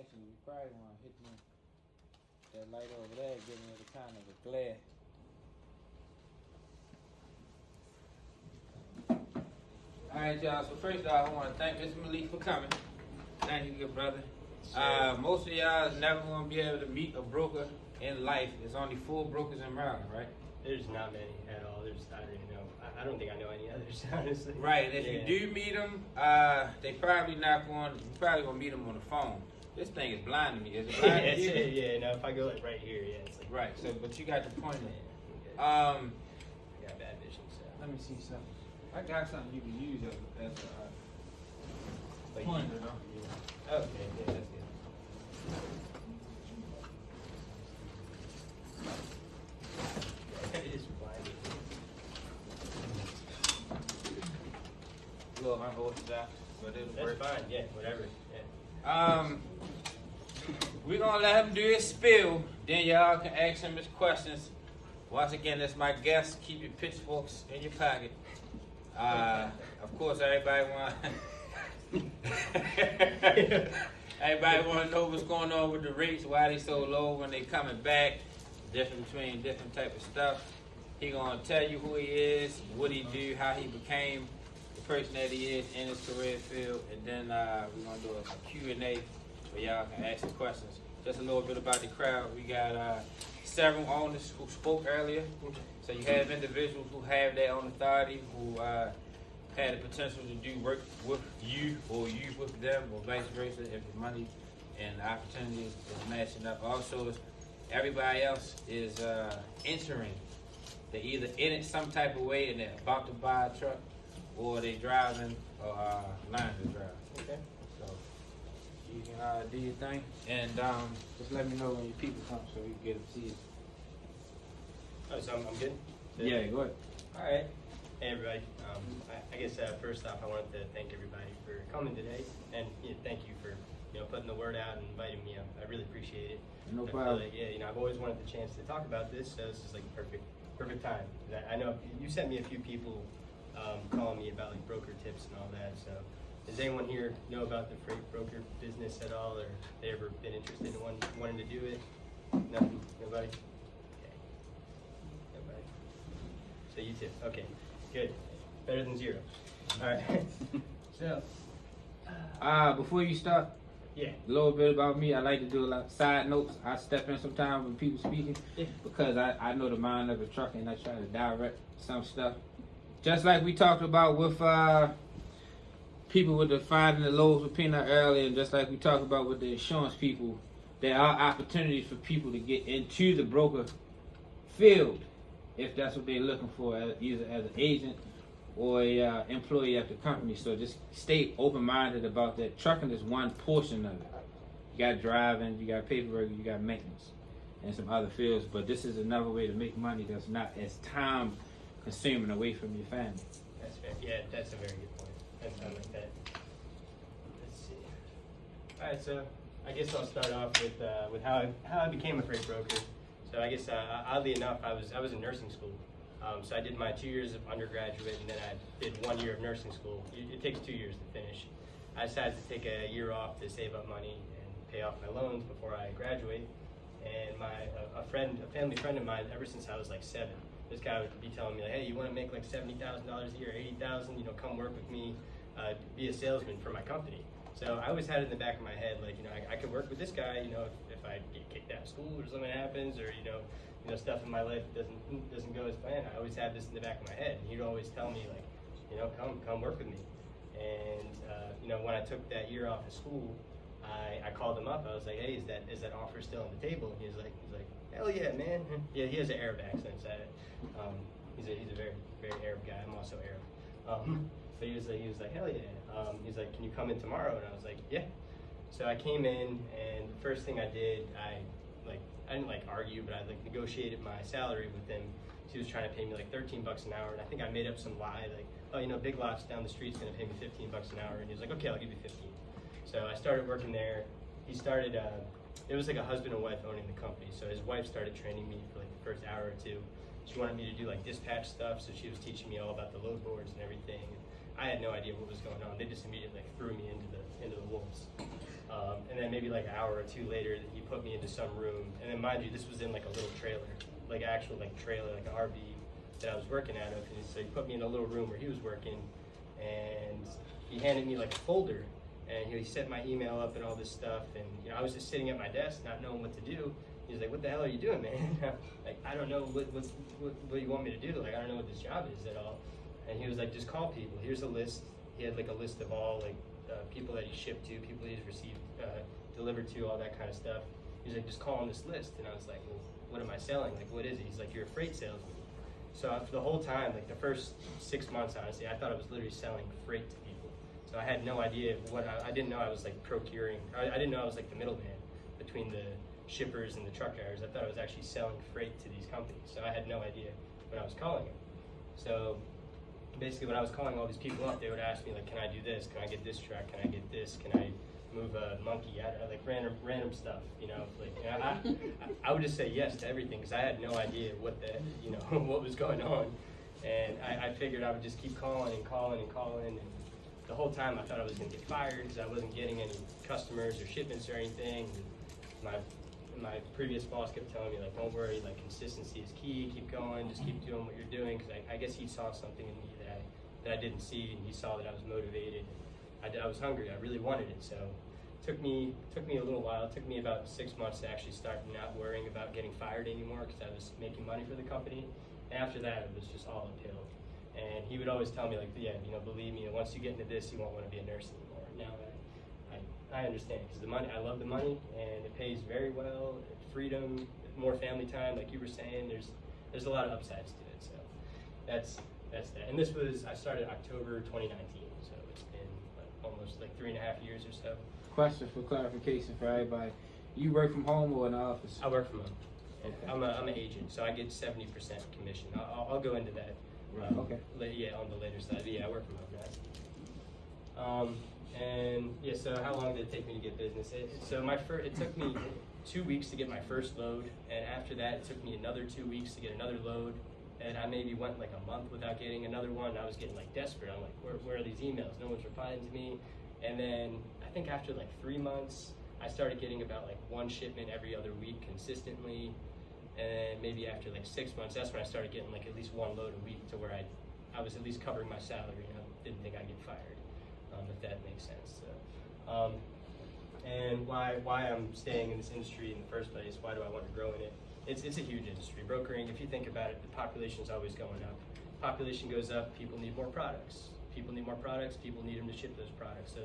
actually, you probably want to hit me that light over there, give me the kind of a glare. All right, y'all. So first off, I want to thank Mr. Malik for coming. Thank you, good brother. Most of y'all is never going to be able to meet a broker in life. There's only 4 brokers in Maryland, right? There's not many at all. I don't even know. I don't think I know any others, honestly. Right. If you do meet them, they probably not going. You probably gonna meet them on the phone. This thing is blind to me. Is it blind to you? Yeah. No, if I go like right here, it's like right. So, but you got the point. Yeah, I got bad vision. So let me see something. I got something you can use as a pointer, though. Okay. Yeah, that's good. It is blind. A little unorthodox, but it'll work. That's fine. Yeah, whatever. Yeah. We're gonna let him do his spiel. Then y'all can ask him his questions. Once again, that's my guest. Keep your pitchforks in your pocket. Of course, everybody want. Everybody want to know what's going on with the rates, why they so low when they coming back, difference between different type of stuff. He gonna tell you who he is, what he do, how he became the person that he is in his career field, and then we're gonna do a Q&A where y'all can ask some questions. Just a little bit about the crowd. We got several owners who spoke earlier. So you have individuals who have their own authority, who had the potential to do work with you or you with them or vice versa if the money and the opportunity is matching up. Also, everybody else is entering. They're either in it some type of way and they're about to buy a truck or they driving or learning to drive. Okay. So you can do your thing and just let me know when your people come so we can get them to see you. Oh, so I'm good? Yeah, go ahead. All right. Hey, everybody. I guess first off, I wanted to thank everybody for coming today, and thank you for putting the word out and inviting me. I really appreciate it. No I problem. feel like, I've always wanted the chance to talk about this, so this is like perfect time. I know you sent me a few people calling me about like broker tips and all that. So, does anyone here know about the freight broker business at all, or they ever been interested in wanting to do it? Nothing. Nobody. So you too. Okay, good. Better than 0. All right. So, before you start, yeah, a little bit about me. I like to do a lot of side notes. I step in sometimes when people speaking because I know the mind of the trucker and I try to direct some stuff. Just like we talked about with people with the finding the loaves with peanut earlier, and just like we talked about with the insurance people, there are opportunities for people to get into the broker field if that's what they're looking for, either as an agent or a employee at the company. So just stay open-minded about that. Trucking is one portion of it. You got driving, you got paperwork, you got maintenance, and some other fields. But this is another way to make money that's not as time-consuming away from your family. That's fair. Yeah, that's a very good point. I like that. Let's see. All right, so I guess I'll start off with how I became a freight broker. So I guess oddly enough, I was in nursing school. So I did my 2 years of undergraduate, and then I did 1 year of nursing school. It takes 2 years to finish. I decided to take a year off to save up money and pay off my loans before I graduate. And a family friend of mine, ever since I was like 7, this guy would be telling me like, hey, you want to make like $70,000 a year, $80,000? Come work with me, be a salesman for my company. So I always had it in the back of my head, like, I could work with this guy, if I get kicked out of school or something happens, or stuff in my life doesn't go as planned. I always had this in the back of my head, and he'd always tell me like, come work with me. And when I took that year off of school, I called him up. I was like, hey, is that offer still on the table? And he was like, hell yeah, man. Yeah, he has an Arab accent. So he's a very very Arab guy. I'm also Arab. So he was like, hell yeah. He's like, can you come in tomorrow? And I was like, yeah. So I came in, and the first thing I did, I didn't argue, but I negotiated my salary with him. He was trying to pay me like $13 an hour, and I think I made up some lie like, oh, Big Lots down the street's gonna pay me $15 an hour, and he was like, okay, I'll give you 15. So I started working there. He started. It was like a husband and wife owning the company. So his wife started training me for like the first hour or 2. She wanted me to do like dispatch stuff, so she was teaching me all about the load boards and everything. And I had no idea what was going on. They just immediately threw me into the wolves. And then then maybe like an hour or two later, he put me into some room. And then mind you, this was in like a little trailer, like actual like trailer, like an RV that I was working out of. And so he put me in a little room where he was working, and he handed me like a folder, and he set my email up and all this stuff. And I was just sitting at my desk, not knowing what to do. He was like, "What the hell are you doing, man?" Like, I don't know what you want me to do. Like, I don't know what this job is at all. And he was like, "Just call people. Here's a list." He had like a list of all like people that he shipped to, people he's received, delivered to, all that kind of stuff. He was like, "Just call on this list." And I was like, "Well, what am I selling? Like, what is it?" He's like, "You're a freight salesman." So for the whole time, like the first 6 months, honestly, I thought I was literally selling freight to people. So I had no idea I didn't know I was like procuring. I didn't know I was like the middleman between the shippers and the truck drivers. I thought I was actually selling freight to these companies. So I had no idea when I was calling them. So basically, when I was calling all these people up, they would ask me like, "Can I do this? Can I get this truck? Can I get this? Can I move a monkey?" Like random stuff, Like I would just say yes to everything because I had no idea what what was going on, and I figured I would just keep calling and calling and calling, and the whole time I thought I was going to get fired because I wasn't getting any customers or shipments or anything. My previous boss kept telling me like, "Don't worry, like consistency is key. Keep going, just keep doing what you're doing." Because I guess he saw something in me that I didn't see, and he saw that I was motivated. I was hungry. I really wanted it. So it took me a little while. It took me about 6 months to actually start not worrying about getting fired anymore because I was making money for the company. And after that, it was just all uphill. And he would always tell me like, "Yeah, believe me, once you get into this, you won't want to be a nurse anymore." Now I understand because the money, I love the money, and it pays very well. Freedom, more family time, like you were saying. There's a lot of upsides to it. So that's that. And I started October 2019, so it's been almost like 3.5 years or so. Question for clarification for everybody: you work from home or in the office? I work from home. Okay. I'm an agent, so I get 70% commission. I'll go into that. Okay. On the later side. But yeah, I work from home, guys. And yeah, so how long did it take me to get business? It took me 2 weeks to get my first load, and after that, it took me another 2 weeks to get another load. And I maybe went like a month without getting another one. I was getting like desperate. I'm like, where are these emails? No one's replying to me. And then I think after like 3 months, I started getting about like one shipment every other week consistently. And maybe after like 6 months, that's when I started getting like at least one load a week to where I was at least covering my salary, and I didn't think I'd get fired, if that makes sense. So, and why I'm staying in this industry in the first place, why do I want to grow in it? It's a huge industry. Brokering, if you think about it, the population is always going up. Population goes up, people need more products. People need more products, people need them to ship those products. So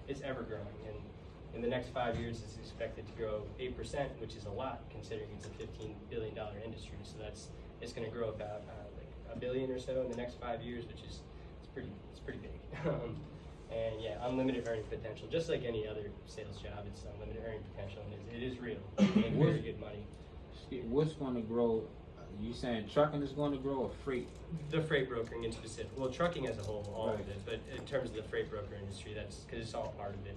it's ever growing. And in the next 5 years, it's expected to grow 8%, which is a lot considering it's a $15 billion industry. So it's going to grow about like $1 billion or so in the next 5 years, which is it's pretty big. And yeah, unlimited earning potential, just like any other sales job. It's unlimited earning potential, and it is real. You make very good money. What's going to grow? You saying trucking is going to grow, or freight? The freight brokering in specific. Well, trucking as a whole, all Right. of it. But in terms of the freight broker industry, that's because it's all part of it.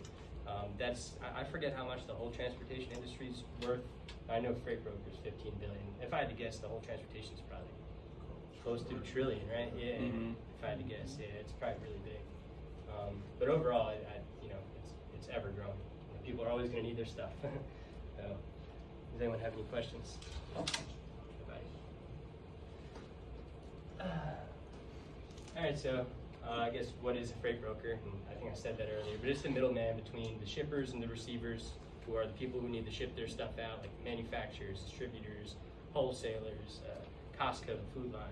I forget how much the whole transportation industry is worth. I know freight brokers $15 billion. If I had to guess, the whole transportation is probably close to $1 trillion, right? Yeah. Mm-hmm. If I had to guess, yeah, it's probably really big. But overall, it's ever growing. People are always going to need their stuff. So, does anyone have any questions? All right, so I guess what is a freight broker? And I think I said that earlier, but it's the middleman between the shippers and the receivers, who are the people who need to ship their stuff out, like manufacturers, distributors, wholesalers, Costco, Food Line,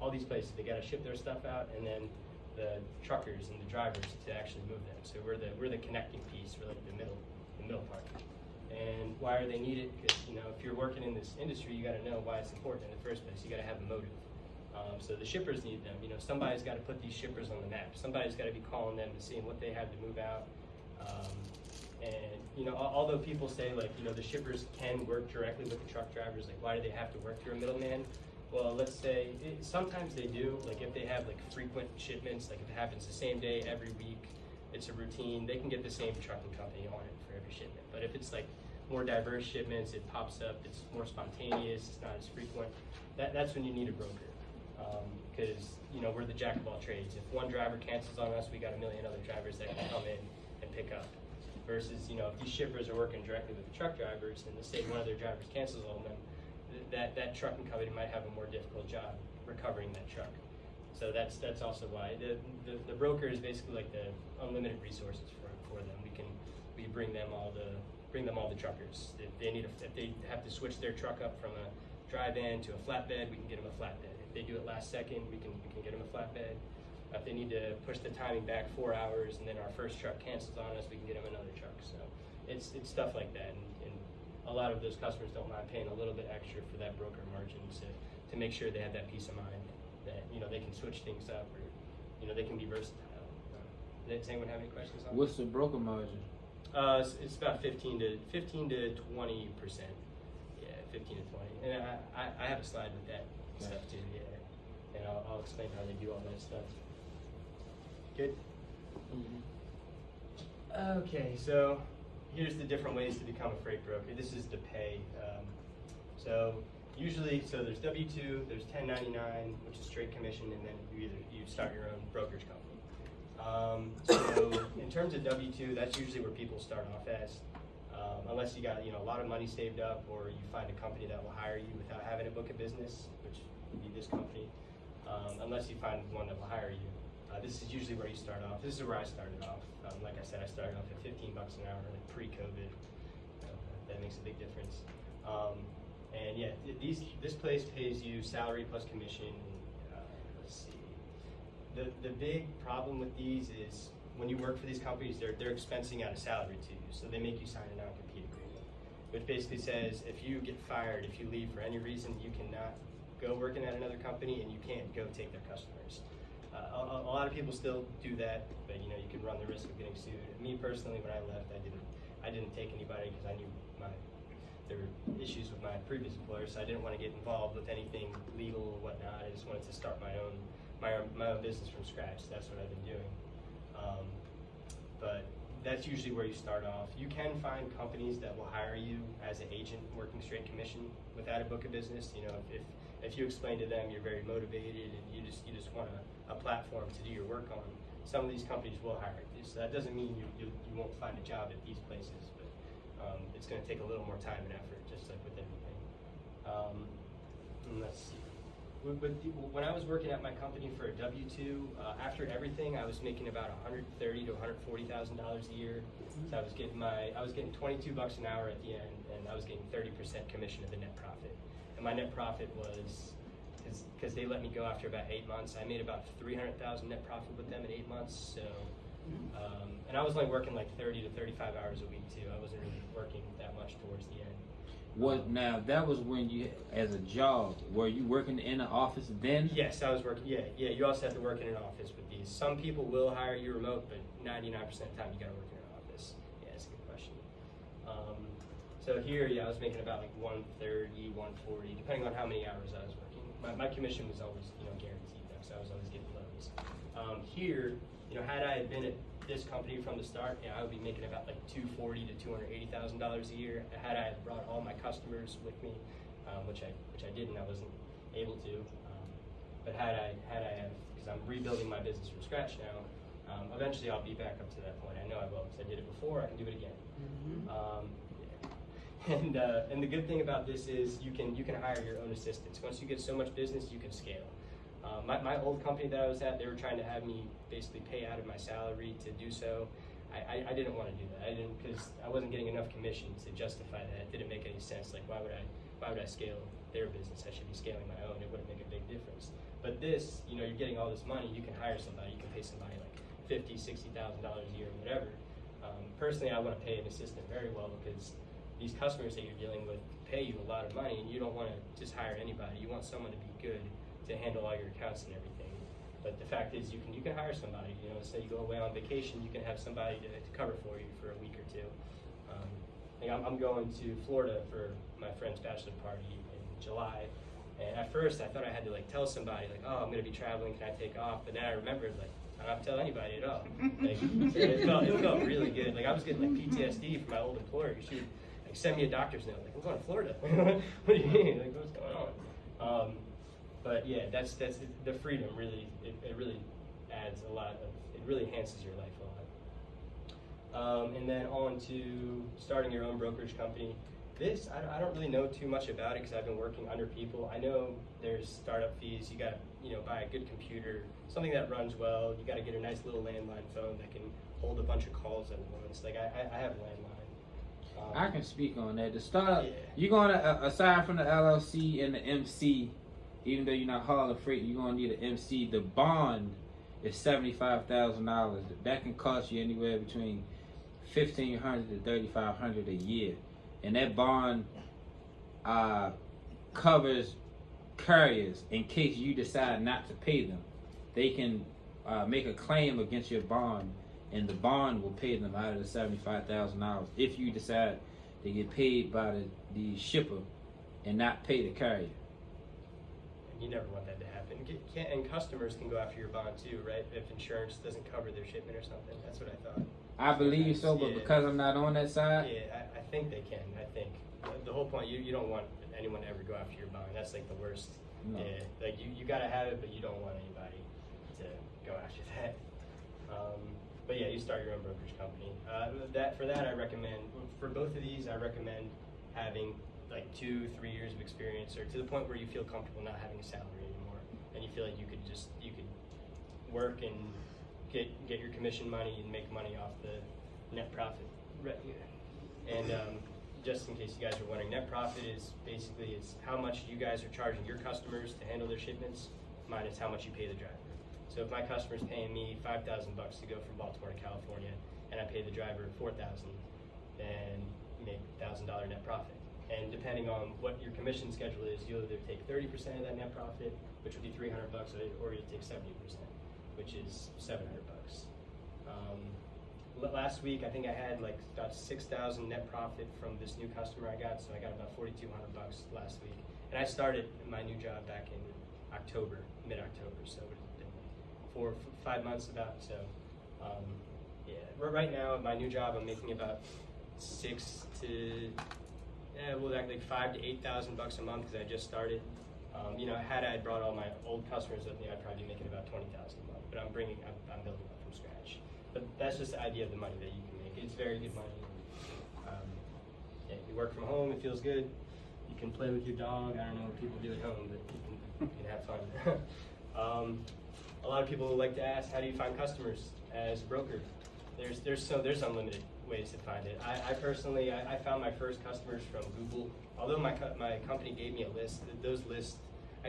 all these places. They got to ship their stuff out, and then the truckers and the drivers to actually move them. So we're the connecting piece, we're like the middle part. And why are they needed? Because if you're working in this industry, you got to know why it's important in the first place. You got to have a motive. So the shippers need them. Somebody's got to put these shippers on the map. Somebody's got to be calling them and seeing what they have to move out. And although people say like the shippers can work directly with the truck drivers, like why do they have to work through a middleman? Well, let's say sometimes they do. Like if they have like frequent shipments, like if it happens the same day every week, it's a routine. They can get the same trucking company on it for every shipment. But if it's like more diverse shipments, it pops up. It's more spontaneous. It's not as frequent. That's when you need a broker. Because we're the jack of all trades. If one driver cancels on us, we got a million other drivers that can come in and pick up. Versus, you know, if these shippers are working directly with the truck drivers and say one of their drivers cancels on them, that trucking company might have a more difficult job recovering that truck. So that's also why the broker is basically like the unlimited resources for them. We bring them all the truckers. If they have to switch their truck up from a drive-in to a flatbed, we can get them a flatbed. If they do it last second, we can get them a flatbed. If they need to push the timing back 4 hours and then our first truck cancels on us, we can get them another truck. So it's stuff like that, and a lot of those customers don't mind paying a little bit extra for that broker margin to make sure they have that peace of mind that, you know, they can switch things up, or, you know, they can be versatile. Does anyone have any questions on that? What's the broker margin? It's about 15 to 20%. Yeah, 15 to 20. And I have a slide with that stuff too. Yeah, and I'll explain how they do all that stuff. Good. Okay, so here's the different ways to become a freight broker. This is the pay. So there's W-2, there's 1099, which is straight commission, and then you start your own brokerage company. So in terms of W-2, that's usually where people start off as, unless you got, you know, a lot of money saved up, or you find a company that will hire you without having a book of business, which would be this company. Unless you find one that will hire you. This is usually where you start off. This is where I started off. Like I said, I started off at $15 an hour, like pre-COVID. That makes a big difference. And yeah, this place pays you salary plus commission. Let's see. The big problem with these is when you work for these companies, they're expensing out a salary to you, so they make you sign a non-compete agreement, which basically says if you get fired, if you leave for any reason, you cannot go working at another company, and you can't go take their customers. A lot of people still do that, but you know, you can run the risk of getting sued. Me personally, when I left, I didn't take anybody because I knew there were issues with my previous employer, so I didn't want to get involved with anything legal or whatnot. I just wanted to start my own business from scratch. That's what I've been doing. But that's usually where you start off. You can find companies that will hire you as an agent working straight commission without a book of business. You know, if you explain to them you're very motivated and you just want a platform to do your work on, some of these companies will hire you. So that doesn't mean you won't find a job at these places, but it's going to take a little more time and effort, just like with everything. And let's see. When I was working at my company for a W-2, after everything, I was making about $130,000 to $140,000 a year. So I was getting $22 an hour at the end, and I was getting 30% commission of the net profit. And my net profit was, because they let me go after about 8 months, I made about $300,000 net profit with them in 8 months. So, and I was only working like 30 to 35 hours a week too. I wasn't really working that much towards the end. Now that was when you, as a job, were you working in an office then? Yes, I was working. Yeah. You also have to work in an office with these. Some people will hire you remote, but 99% of the time you got to work in an office. Yeah, that's a good question. So here, I was making about like 130, 140, depending on how many hours I was working. My commission was always, guaranteed though, so I was always getting loads. Here, had I been at this company from the start, I would be making about like $240,000 to $280,000 a year. Had I brought all my customers with me, which I didn't, I wasn't able to. But had I have, because I'm rebuilding my business from scratch now, eventually I'll be back up to that point. I know I will, because I did it before. I can do it again. And the good thing about this is you can hire your own assistants. Once you get so much business, you can scale. My old company that I was at, they were trying to have me basically pay out of my salary to do so. I didn't want to do that. I didn't, because I wasn't getting enough commission to justify that. It didn't make any sense. Like, why would I scale their business? I should be scaling my own. It wouldn't make a big difference. But this, you're getting all this money. You can hire somebody. You can pay somebody like $50,000, $60,000 a year, or whatever. Personally, I want to pay an assistant very well, because these customers that you're dealing with pay you a lot of money, and you don't want to just hire anybody. You want someone to be good to handle all your accounts and everything. But the fact is, you can hire somebody. Say you go away on vacation, you can have somebody to cover for you for a week or two. I'm going to Florida for my friend's bachelor party in July, and at first I thought I had to tell somebody oh, I'm going to be traveling, can I take off? But then I remembered I don't have to tell anybody at all. It felt really good. I was getting PTSD from my old employer. She would send me a doctor's note, I'm going to Florida. What do you mean? What's going on? But yeah, that's the freedom. Really, it really adds a lot of. It really enhances your life And then on to starting your own brokerage company. This, I don't really know too much about it because I've been working under people. I know there's startup fees. You got to buy a good computer, something that runs well. You got to get a nice little landline phone that can hold a bunch of calls at once. Like I have a landline. I can speak on that. The startup, Yeah. you're going to, aside from the LLC and the MC, even though you're not hauling freight, you're going to need an MC. The bond is $75,000. That can cost you anywhere between $1,500 to $3,500 a year. And that bond covers carriers in case you decide not to pay them. They can make a claim against your bond, and the bond will pay them out of the $75,000 if you decide to get paid by the shipper and not pay the carrier. And you never want that to happen. And customers can go after your bond too, right? If insurance doesn't cover their shipment or something. That's what I thought. I believe so, but Yeah. because I'm not on that side, Yeah, I think they can. I think the whole point, you don't want anyone to ever go after your bond. That's like the worst. No. Yeah, like you gotta have it, but you don't want anybody to go after that. But yeah, you start your own brokerage company. For that, I recommend, for both of these, I recommend having like 2-3 years of experience, or to the point where you feel comfortable not having a salary anymore, and you feel like you could work and get your commission money and make money off the net profit. Right. And just in case you guys are wondering, net profit is basically it's how much you guys are charging your customers to handle their shipments minus how much you pay the driver. So if my customer's paying me $5,000 to go from Baltimore to California, and I pay the driver $4,000, then you make $1,000 net profit. And depending on what your commission schedule is, you'll either take 30% of that net profit, which would be $300, or you'll take 70%, which is $700. Last week, I think I had like about $6,000 net profit from this new customer I got, so I got about $4,200 last week. And I started my new job back in October, mid-October, so it's been 5 months about. So, yeah, right now, my new job, I'm making about like $5,000 to $8,000 a month because I just started. Had I brought all my old customers with me, I'd probably be making about $20,000 a month. But I'm building up from scratch. But that's just the idea of the money that you can make. It's very good money. Yeah, you work from home, it feels good. You can play with your dog. I don't know what people do at home, but you can have fun. A lot of people like to ask, how do you find customers as a broker? There's unlimited ways to find it. I personally found my first customers from Google. Although my company gave me a list, those lists,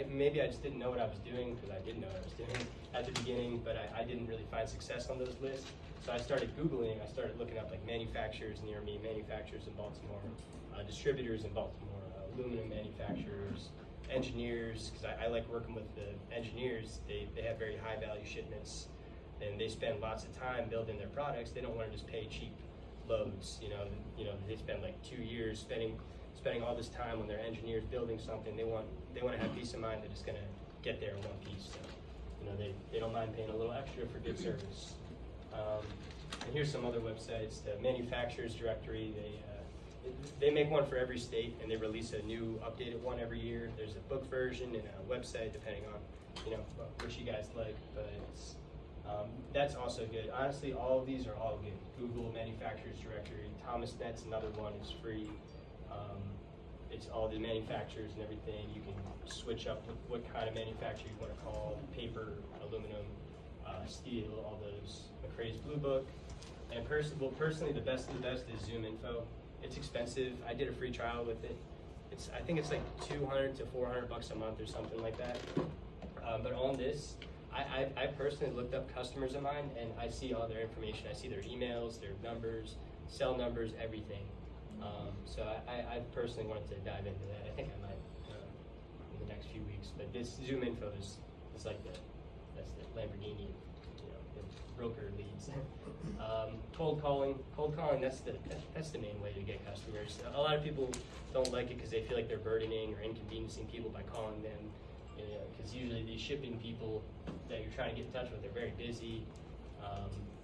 maybe I just didn't know what I was doing, because I didn't know what I was doing at the beginning, but I didn't really find success on those lists. So I started Googling, I started looking up like manufacturers near me, manufacturers in Baltimore, distributors in Baltimore, aluminum manufacturers, engineers, because I like working with the engineers. They have very high value shipments, and they spend lots of time building their products. They don't want to just pay cheap loads. They spend like 2 years spending all this time when they're engineers building something. They want to have peace of mind that it's going to get there in one piece. So, they don't mind paying a little extra for good service. And here's some other websites. The manufacturers directory. They make one for every state, and they release a new updated one every year. There's a book version and a website depending on what you guys like. But that's also good. Honestly, all of these are all good. Google manufacturers directory. ThomasNet's another one. It's free. It's all the manufacturers and everything. You can switch up what kind of manufacturer you want to call: paper, aluminum, steel, all those. McRae's Blue Book. And personally, the best of the best is Zoom Info. It's expensive. I did a free trial with it. I think it's like $200 to $400 a month or something like that. But on this, I personally looked up customers of mine, and I see all their information. I see their emails, their numbers, cell numbers, everything. So I personally wanted to dive into that. I think I might in the next few weeks. But this Zoom Info is like that's the Lamborghini, the broker leads. Cold calling, that's the main way to get customers. A lot of people don't like it because they feel like they're burdening or inconveniencing people by calling them. Because usually these shipping people that you're trying to get in touch with, they're very busy.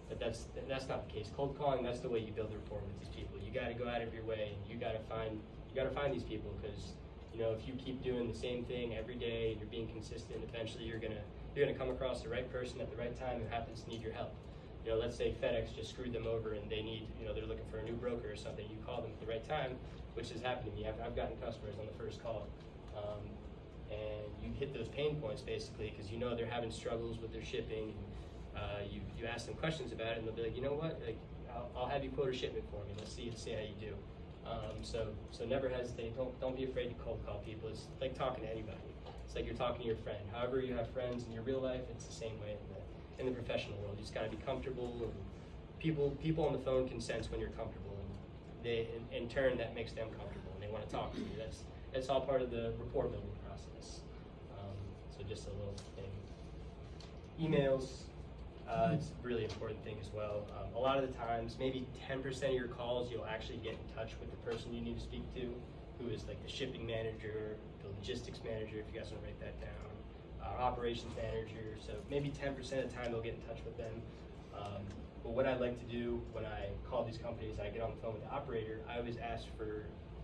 But that's not the case. Cold calling, that's the way you build a rapport with these people. You got to go out of your way, and you got to find these people, because if you keep doing the same thing every day and you're being consistent, eventually you're gonna come across the right person at the right time who happens to need your help. You know, let's say FedEx just screwed them over and they need, you know, they're looking for a new broker or something. You call them at the right time, which has happened to me. I've gotten customers on the first call, and you hit those pain points basically because you know they're having struggles with their shipping. You ask them questions about it, and they'll be like, you know what, like I'll have you quote a shipment for me. Let's see how you do. So never hesitate. Don't be afraid to cold call people. It's like talking to anybody. It's like you're talking to your friend. However you have friends in your real life, it's the same way in the professional world. You just gotta be comfortable, and people on the phone can sense when you're comfortable, and they in turn that makes them comfortable, and they want to talk to you. That's all part of the rapport building process. So just a little thing. Emails. It's a really important thing as well. A lot of the times, maybe 10% of your calls, you'll actually get in touch with the person you need to speak to, who is like the shipping manager, the logistics manager, if you guys want to write that down, operations manager. So maybe 10% of the time they'll get in touch with them. But what I like to do when I call these companies, I get on the phone with the operator, I always ask for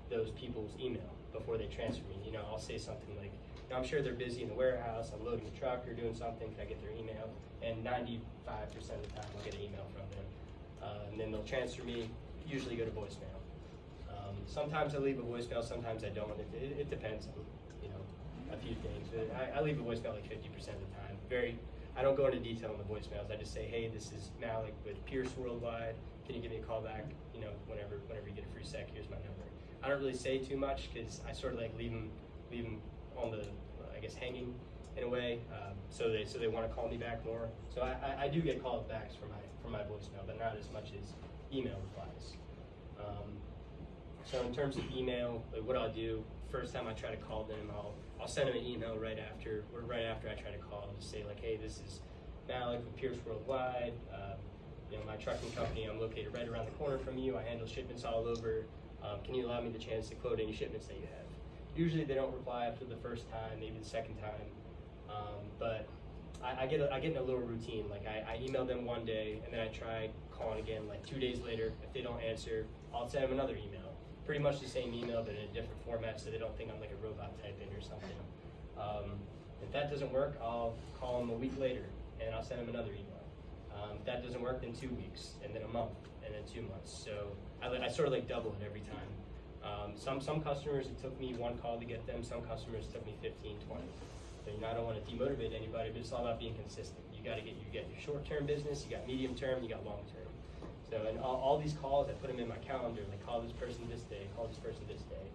those people's email before they transfer me. You know, I'll say something like, I'm sure they're busy in the warehouse, I'm loading a truck or doing something, can I get their email? And 95% of the time I'll get an email from them. And then they'll transfer me, usually go to voicemail. Sometimes I leave a voicemail, sometimes I don't. It depends on, you know, a few things. I leave a voicemail like 50% of the time. I don't go into detail on the voicemails. I just say, hey, this is Malik with Pierce Worldwide. Can you give me a call back? You know, whenever you get a free sec, here's my number. I don't really say too much because I sort of like leave them on the, I guess, hanging in a way. So they want to call me back more. So I do get call backs from my voicemail, but not as much as email replies. So in terms of email, like what I'll do, first time I try to call them, I'll send them an email right after I try to call, just say like, hey, this is Malik with Pierce Worldwide. You know, my trucking company, I'm located right around the corner from you. I handle shipments all over. Can you allow me the chance to quote any shipments that you have? Usually they don't reply after the first time, maybe the second time. But I get in a little routine. Like I email them one day and then I try calling again like 2 days later. If they don't answer, I'll send them another email. Pretty much the same email, but in a different format so they don't think I'm like a robot typing or something. If that doesn't work, I'll call them a week later and I'll send them another email. If that doesn't work, then 2 weeks, and then a month, and then 2 months. So I sort of like double it every time. Some customers, it took me one call to get them. Some customers it took me 15, 20. So, you know, I don't want to demotivate anybody, but it's all about being consistent. You get your short-term business, you got medium-term, you got long-term. So, and all these calls, I put them in my calendar. Like, call this person this day, call this person this day.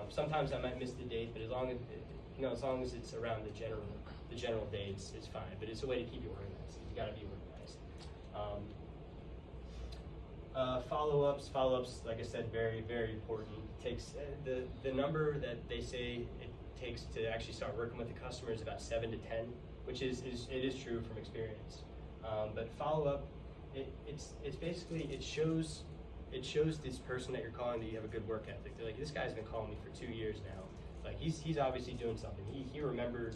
Sometimes I might miss the date, but as long as it's around the general dates, it's fine. But it's a way to keep you organized. You got to be organized. Follow-ups, like I said, very, very important. It takes the number that they say it takes to actually start working with the customer is about 7 to 10, which is true from experience. But follow-up, it's basically it shows this person that you're calling that you have a good work ethic. They're like, this guy's been calling me for 2 years now. Like he's obviously doing something. He remembered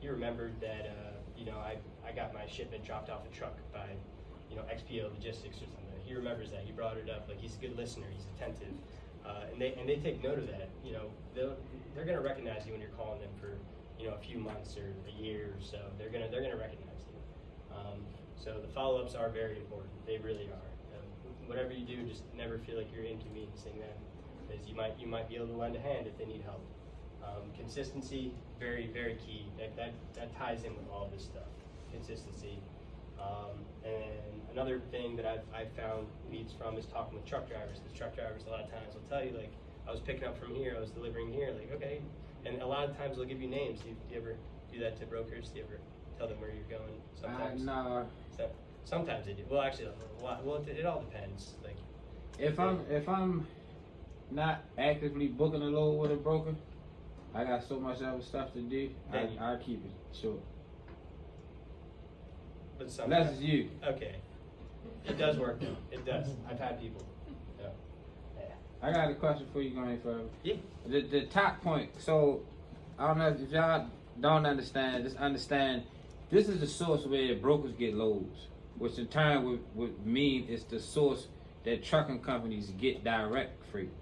that you know, I got my shipment dropped off a truck by, you know, XPO Logistics or something. He remembers that. He brought it up. Like he's a good listener. He's attentive, and they take note of that. You know, they're gonna recognize you when you're calling them for, you know, a few months or a year or so. They're gonna recognize you. So the follow-ups are very important. They really are. Whatever you do, just never feel like you're inconveniencing them, because you might be able to lend a hand if they need help. Consistency, very, very key. That ties in with all this stuff. Consistency. And another thing that I've found leads from is talking with truck drivers, because truck drivers a lot of times will tell you, like, I was picking up from here, I was delivering here, like, okay. And a lot of times they'll give you names. Do you ever do that to brokers? Do you ever tell them where you're going? Sometimes. No. So, sometimes they do. Well, actually, it all depends. Like, If I'm not actively booking a load with a broker, I got so much other stuff to do. I keep it short. But sometimes. That's you. Okay. It does work though. It does. I've had people. Yeah. I got a question for you going further. Yeah. The top point. So I don't know if y'all don't understand. Just understand. This is the source where brokers get loads, which in turn would mean it's the source that trucking companies get direct freight.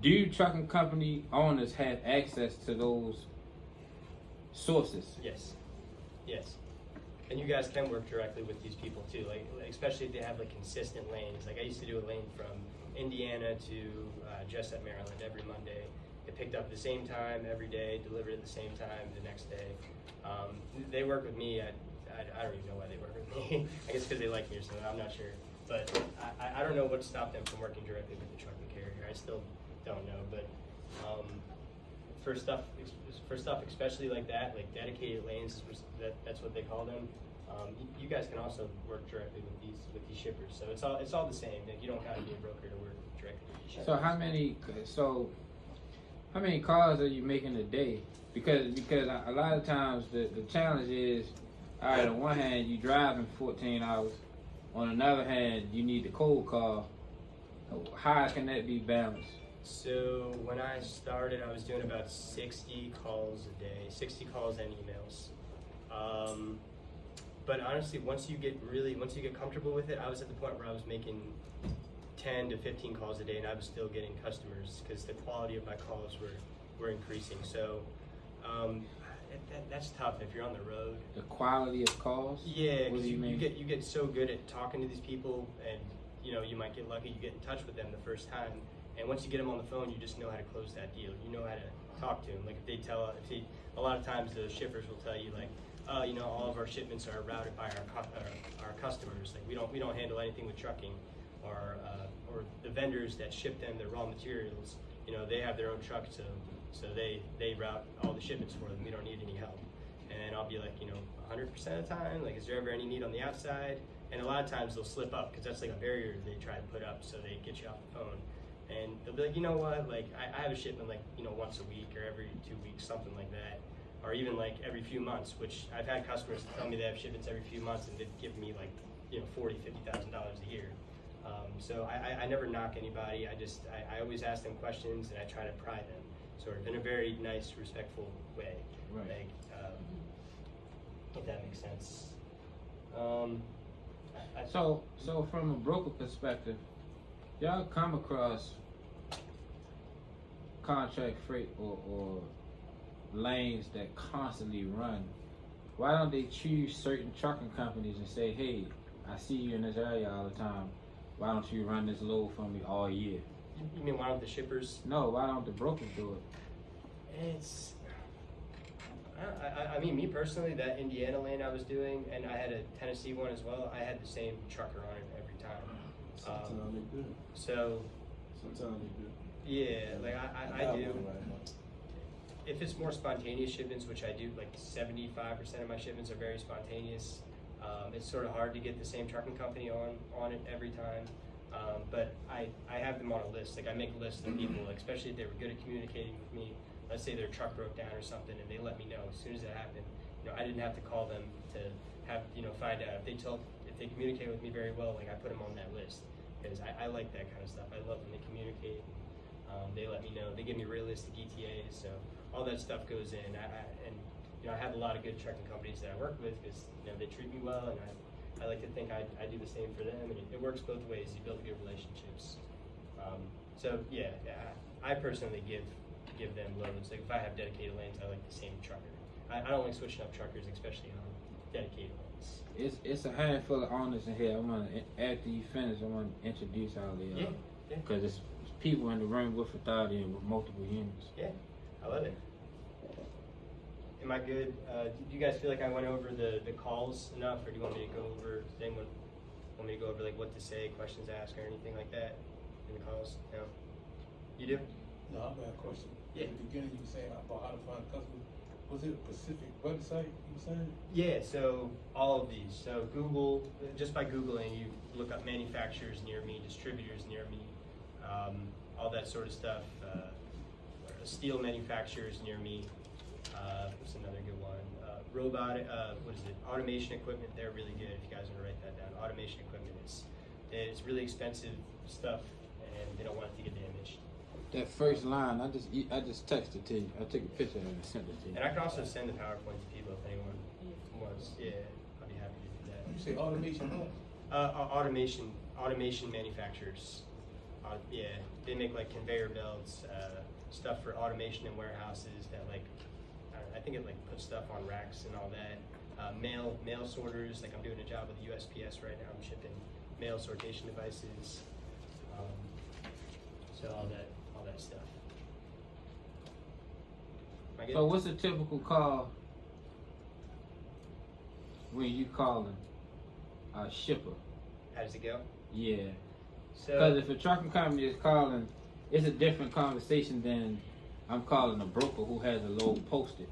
Do trucking company owners have access to those sources? Yes. Yes. And you guys can work directly with these people too, like especially if they have like consistent lanes. Like I used to do a lane from Indiana to Jessup, Maryland every Monday. It picked up at the same time every day, delivered at the same time the next day. They work with me. I don't even know why they work with me. I guess because they like me or something. I'm not sure. But I don't know what stopped them from working directly with the trucking carrier. I still don't know. But for stuff especially like that, like dedicated lanes, that's what they call them. You guys can also work directly with these shippers. So it's all the same. Like, you don't have to be a broker to work directly with these shippers. How many calls are you making a day? Because a lot of times the challenge is, all right, on one hand you driving 14 hours, on another hand you need the cold call. How can that be balanced? So when I started, I was doing about 60 calls a day, 60 calls and emails. But honestly, once you get comfortable with it, I was at the point where I was making 10 to 15 calls a day, and I was still getting customers because the quality of my calls were increasing. So that's tough if you're on the road. The quality of calls? Yeah, What because do you mean? you get so good at talking to these people, and you might get lucky, you get in touch with them the first time, and once you get them on the phone, you just know how to close that deal. You know how to talk to them. Like a lot of times the shippers will tell you like, all of our shipments are routed by our customers. Like we don't handle anything with trucking, or the vendors that ship them the raw materials. They have their own trucks, so they route all the shipments for them. We don't need any help. And I'll be like, 100% of the time, like, is there ever any need on the outside? And a lot of times they'll slip up because that's like a barrier they try to put up so they get you off the phone. And they'll be like, you know what, like I have a shipment like, once a week or every 2 weeks, something like that. Or even like every few months, which I've had customers tell me they have shipments every few months and they've given me like, $40,000, $50,000 a year. So I never knock anybody. I always ask them questions and I try to pry them sort of in a very nice, respectful way. Right. Like, if that makes sense. So from a broker perspective, y'all come across contract freight or lanes that constantly run. Why don't they choose certain trucking companies and say, hey, I see you in this area all the time. Why don't you run this load for me all year? You mean why don't the shippers? No, why don't the brokers do it? I mean, me personally, that Indiana lane I was doing, and I had a Tennessee one as well, I had the same trucker on it every time. Sometimes they do. So, Sometimes they do. yeah, like I do. Right now. If it's more spontaneous shipments, which I do, like 75% of my shipments are very spontaneous. It's sort of hard to get the same trucking company on it every time. But I have them on a list. Like I make a list of people, like, especially if they were good at communicating with me. Let's say their truck broke down or something, and they let me know as soon as it happened. I didn't have to call them to have find out. If they communicate with me very well, like I put them on that list because I like that kind of stuff. I love when they communicate. They let me know. They give me realistic ETAs, so all that stuff goes in. I have a lot of good trucking companies that I work with because they treat me well, and I like to think I do the same for them, and it works both ways. You build good relationships. So yeah, I personally give them loads. Like if I have dedicated lanes, I like the same trucker. I don't like switching up truckers, especially on dedicated lanes. It's a handful of owners in here. I want to, after you finish, I want to introduce all of y'all. Yeah. Because it's people in the room with authority and with multiple units. Yeah, I love it. Am I good? Do you guys feel like I went over the calls enough, or do you want me to go over? Does anyone want me to go over like what to say, questions to ask, or anything like that in the calls? No. You do? No, I've got a question. Yeah. At the beginning, you were saying about how to find customers. Was it a specific website you were saying? Yeah, so all of these. So Google, just by Googling, you look up manufacturers near me, distributors near me, all that sort of stuff. Steel manufacturers near me. What's another good one? Automation equipment. They're really good. If you guys want to write that down, automation equipment it's really expensive stuff, and they don't want it to get damaged. That first line, I just texted to you. I took a picture of it and sent it to you. And I can also send the PowerPoint to people if anyone wants. Yeah, I'd be happy to do that. You say automation what? Automation manufacturers. Yeah, they make like conveyor belts, stuff for automation in warehouses that like, I think it like puts stuff on racks and all that. mail sorters, like I'm doing a job with the USPS right now. I'm shipping mail sortation devices. So all that stuff. Am I good? So what's a typical call when you calling a shipper? How does it go? Yeah. So Because if a trucking company is calling, it's a different conversation than I'm calling a broker who has a load posted.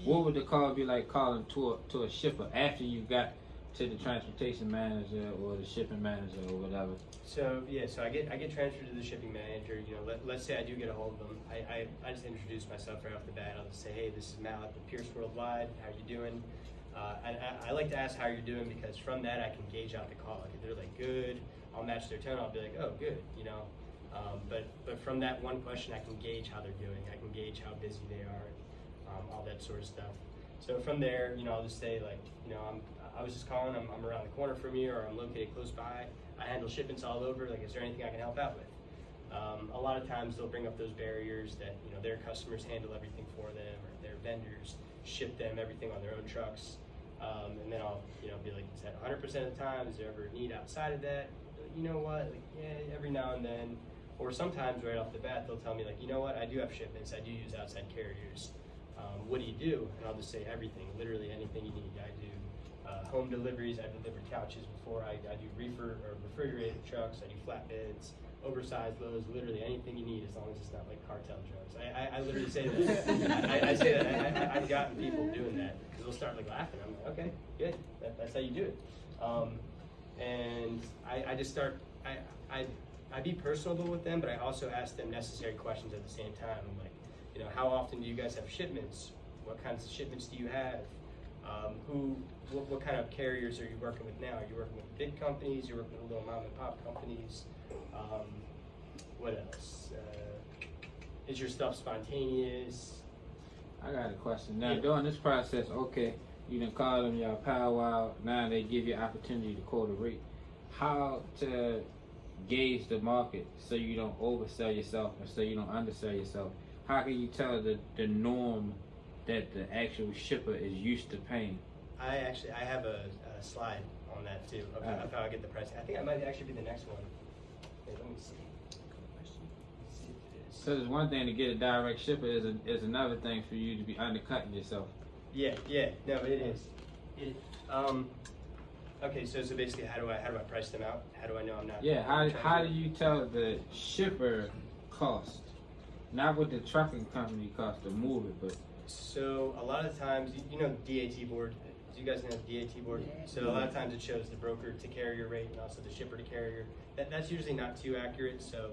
What would the call be like calling to a shipper after you got to the transportation manager or the shipping manager or whatever? So I get transferred to the shipping manager. You know, let's say I do get a hold of them. I just introduce myself right off the bat. I'll just say, hey, this is Malik with Pierce Worldwide. How you doing? I like to ask how you're doing because from that I can gauge out the call. Like if they're like good, I'll match their tone. I'll be like, oh, good. You know, but from that one question, I can gauge how they're doing. I can gauge how busy they are, all that sort of stuff. So from there, you know, I'll just say like, you know, I was just calling. I'm around the corner from you, or I'm located close by. I handle shipments all over. Like, is there anything I can help out with? A lot of times they'll bring up those barriers that, you know, their customers handle everything for them, or their vendors ship them everything on their own trucks. And then I'll, you know, be like, is that 100% of the time? Is there ever a need outside of that? You know what? Like, yeah, every now and then. Or sometimes right off the bat, they'll tell me like, you know what? I do have shipments. I do use outside carriers. What do you do? And I'll just say everything, literally anything you need. I do home deliveries. I deliver couches before. I do refrigerated trucks. I do flatbeds, oversized loads, literally anything you need as long as it's not like cartel drugs. I literally say that. I say that. I've gotten people doing that because they'll start like laughing. I'm like, okay, good. That's how you do it. And I just start, I be personable with them, but I also ask them necessary questions at the same time. I'm like, you know, how often do you guys have shipments? What kinds of shipments do you have? What kind of carriers are you working with now? Are you working with big companies? You're working with little mom and pop companies? What else? Is your stuff spontaneous? I got a question. Now, Yeah. during this process, okay, you done call them, y'all powwow, now they give you opportunity to quote a rate. How to gauge the market so you don't oversell yourself and so you don't undersell yourself? How can you tell the norm that the actual shipper is used to paying? I have a slide on that too of how I get the pricing. I think I might actually be the next one. Wait, let me see. Let's see if it is. Because it's one thing to get a direct shipper, is another thing for you to be undercutting yourself. Yeah, no, it is. Okay, so basically, how do I price them out? How do I know I'm not? Yeah, how do you tell the shipper cost? Not what the trucking company costs to move it, but So a lot of times, you know, DAT board. Do you guys know the DAT board? So a lot of times it shows the broker to carrier rate and also the shipper to carrier. That's usually not too accurate. So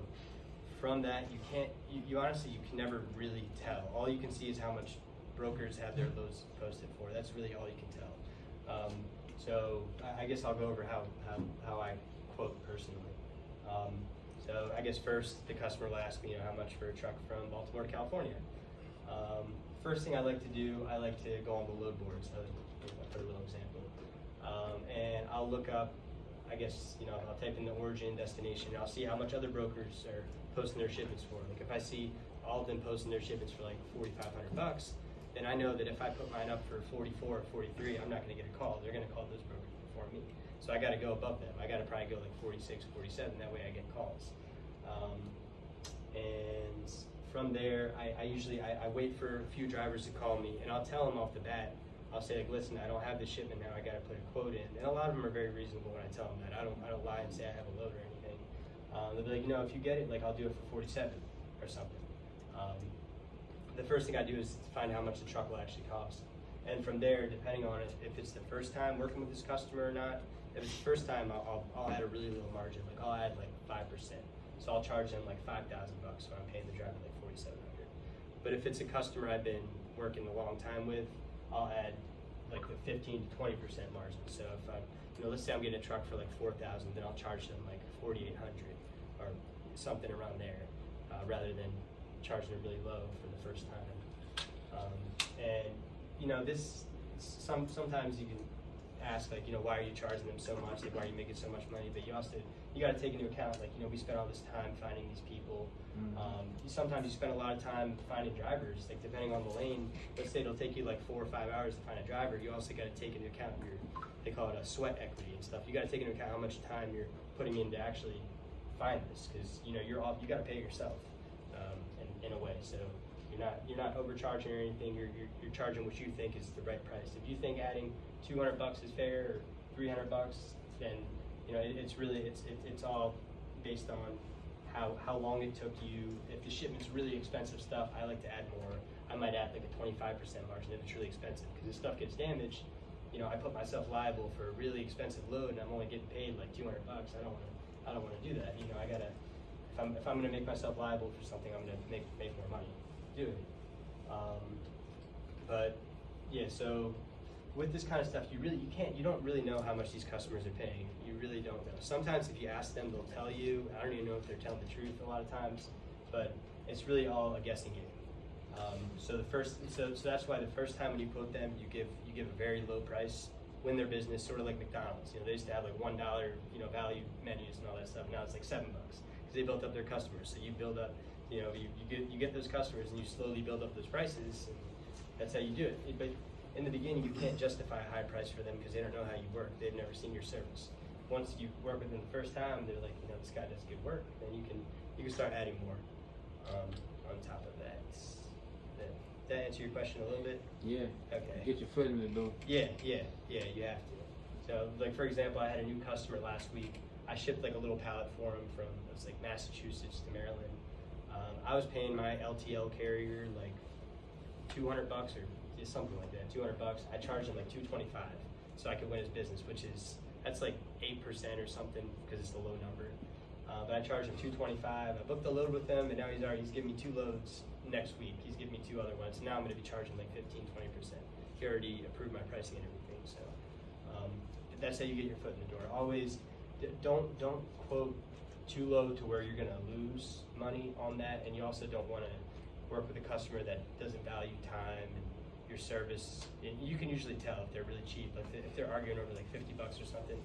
from that, you can't. You honestly, you can never really tell. All you can see is how much brokers have their loads posted for. That's really all you can tell. So I guess I'll go over how I quote personally. So I guess first the customer will ask me, you know, how much for a truck from Baltimore to California. First thing I like to do, I like to go on the load board. So for a little example, and I'll look up. I guess, you know, I'll type in the origin, destination, and I'll see how much other brokers are posting their shipments for. Like if I see all of them posting their shipments for like $4,500, then I know that if I put mine up for 44 or 43, I'm not going to get a call. They're going to call those brokers before me. So I got to go above them. I got to probably go like 46, 47. That way I get calls. And from there, I usually wait for a few drivers to call me, and I'll tell them off the bat. I'll say like, listen, I don't have this shipment now. I got to put a quote in, and a lot of them are very reasonable when I tell them that. I don't lie and say I have a load or anything. They'll be like, you know, if you get it, like I'll do it for 47 or something. The first thing I do is find how much the truck will actually cost, and from there, depending on it, if it's the first time working with this customer or not. If it's the first time, I'll add a really little margin. Like I'll add like 5%. So I'll charge them like $5,000, so I'm paying the driver like $4,700. But if it's a customer I've been working a long time with, I'll add like the 15 to 20% margin. So if I, you know, let's say I'm getting a truck for like $4,000, then I'll charge them like $4,800 or something around there, rather than charging them really low for the first time. And you know, sometimes you can ask like, you know, why are you charging them so much? Like, why are you making so much money? But you got to take into account, like, you know, we spent all this time finding these people. Sometimes you spend a lot of time finding drivers, like depending on the lane. Let's say it'll take you like 4 or 5 hours to find a driver. You also got to take into account they call it a sweat equity and stuff. You got to take into account how much time you're putting in to actually find this, because you got to pay yourself in a way. So you're not overcharging or anything. You're charging what you think is the right price. If you think adding $200 is fair or $300, then it's all based on how long it took you. If the shipment's really expensive stuff, I like to add more. I might add like a 25% margin if it's really expensive, because if stuff gets damaged, I put myself liable for a really expensive load, and I'm only getting paid like $200. I don't want to do that. I gotta. If I'm gonna make myself liable for something, I'm gonna make more money doing it. But yeah, so with this kind of stuff, you don't really know how much these customers are paying. You really don't know. Sometimes if you ask them, they'll tell you. I don't even know if they're telling the truth a lot of times, but it's really all a guessing game. So that's why the first time when you quote them, you give a very low price. Win their business, sort of like McDonald's. They used to have like $1, value menus and all that stuff. Now it's like $7 because they built up their customers. So you build up, you get those customers and you slowly build up those prices, and that's how you do it. But in the beginning, you can't justify a high price for them because they don't know how you work. They've never seen your service. Once you work with them the first time, they're like, this guy does good work. Then you can start adding more on top of that. Did that answer your question a little bit? Yeah. Okay. Get your foot in the door. Yeah, you have to. So, like for example, I had a new customer last week. I shipped like a little pallet for him from like Massachusetts to Maryland. I was paying my LTL carrier like $200 or something like that, $200. I charged him like $225 so I could win his business, that's like 8% or something because it's a low number. But I charged him $225. I booked the load with him, and now he's giving me 2 loads next week. He's giving me 2 other ones. Now I'm going to be charging like 15-20%. He already approved my pricing and everything. So that's how you get your foot in the door. Always don't quote too low to where you're going to lose money on that, and you also don't want to work with a customer that doesn't value time and your service. And you can usually tell if they're really cheap. Like if they're arguing over like $50 or something,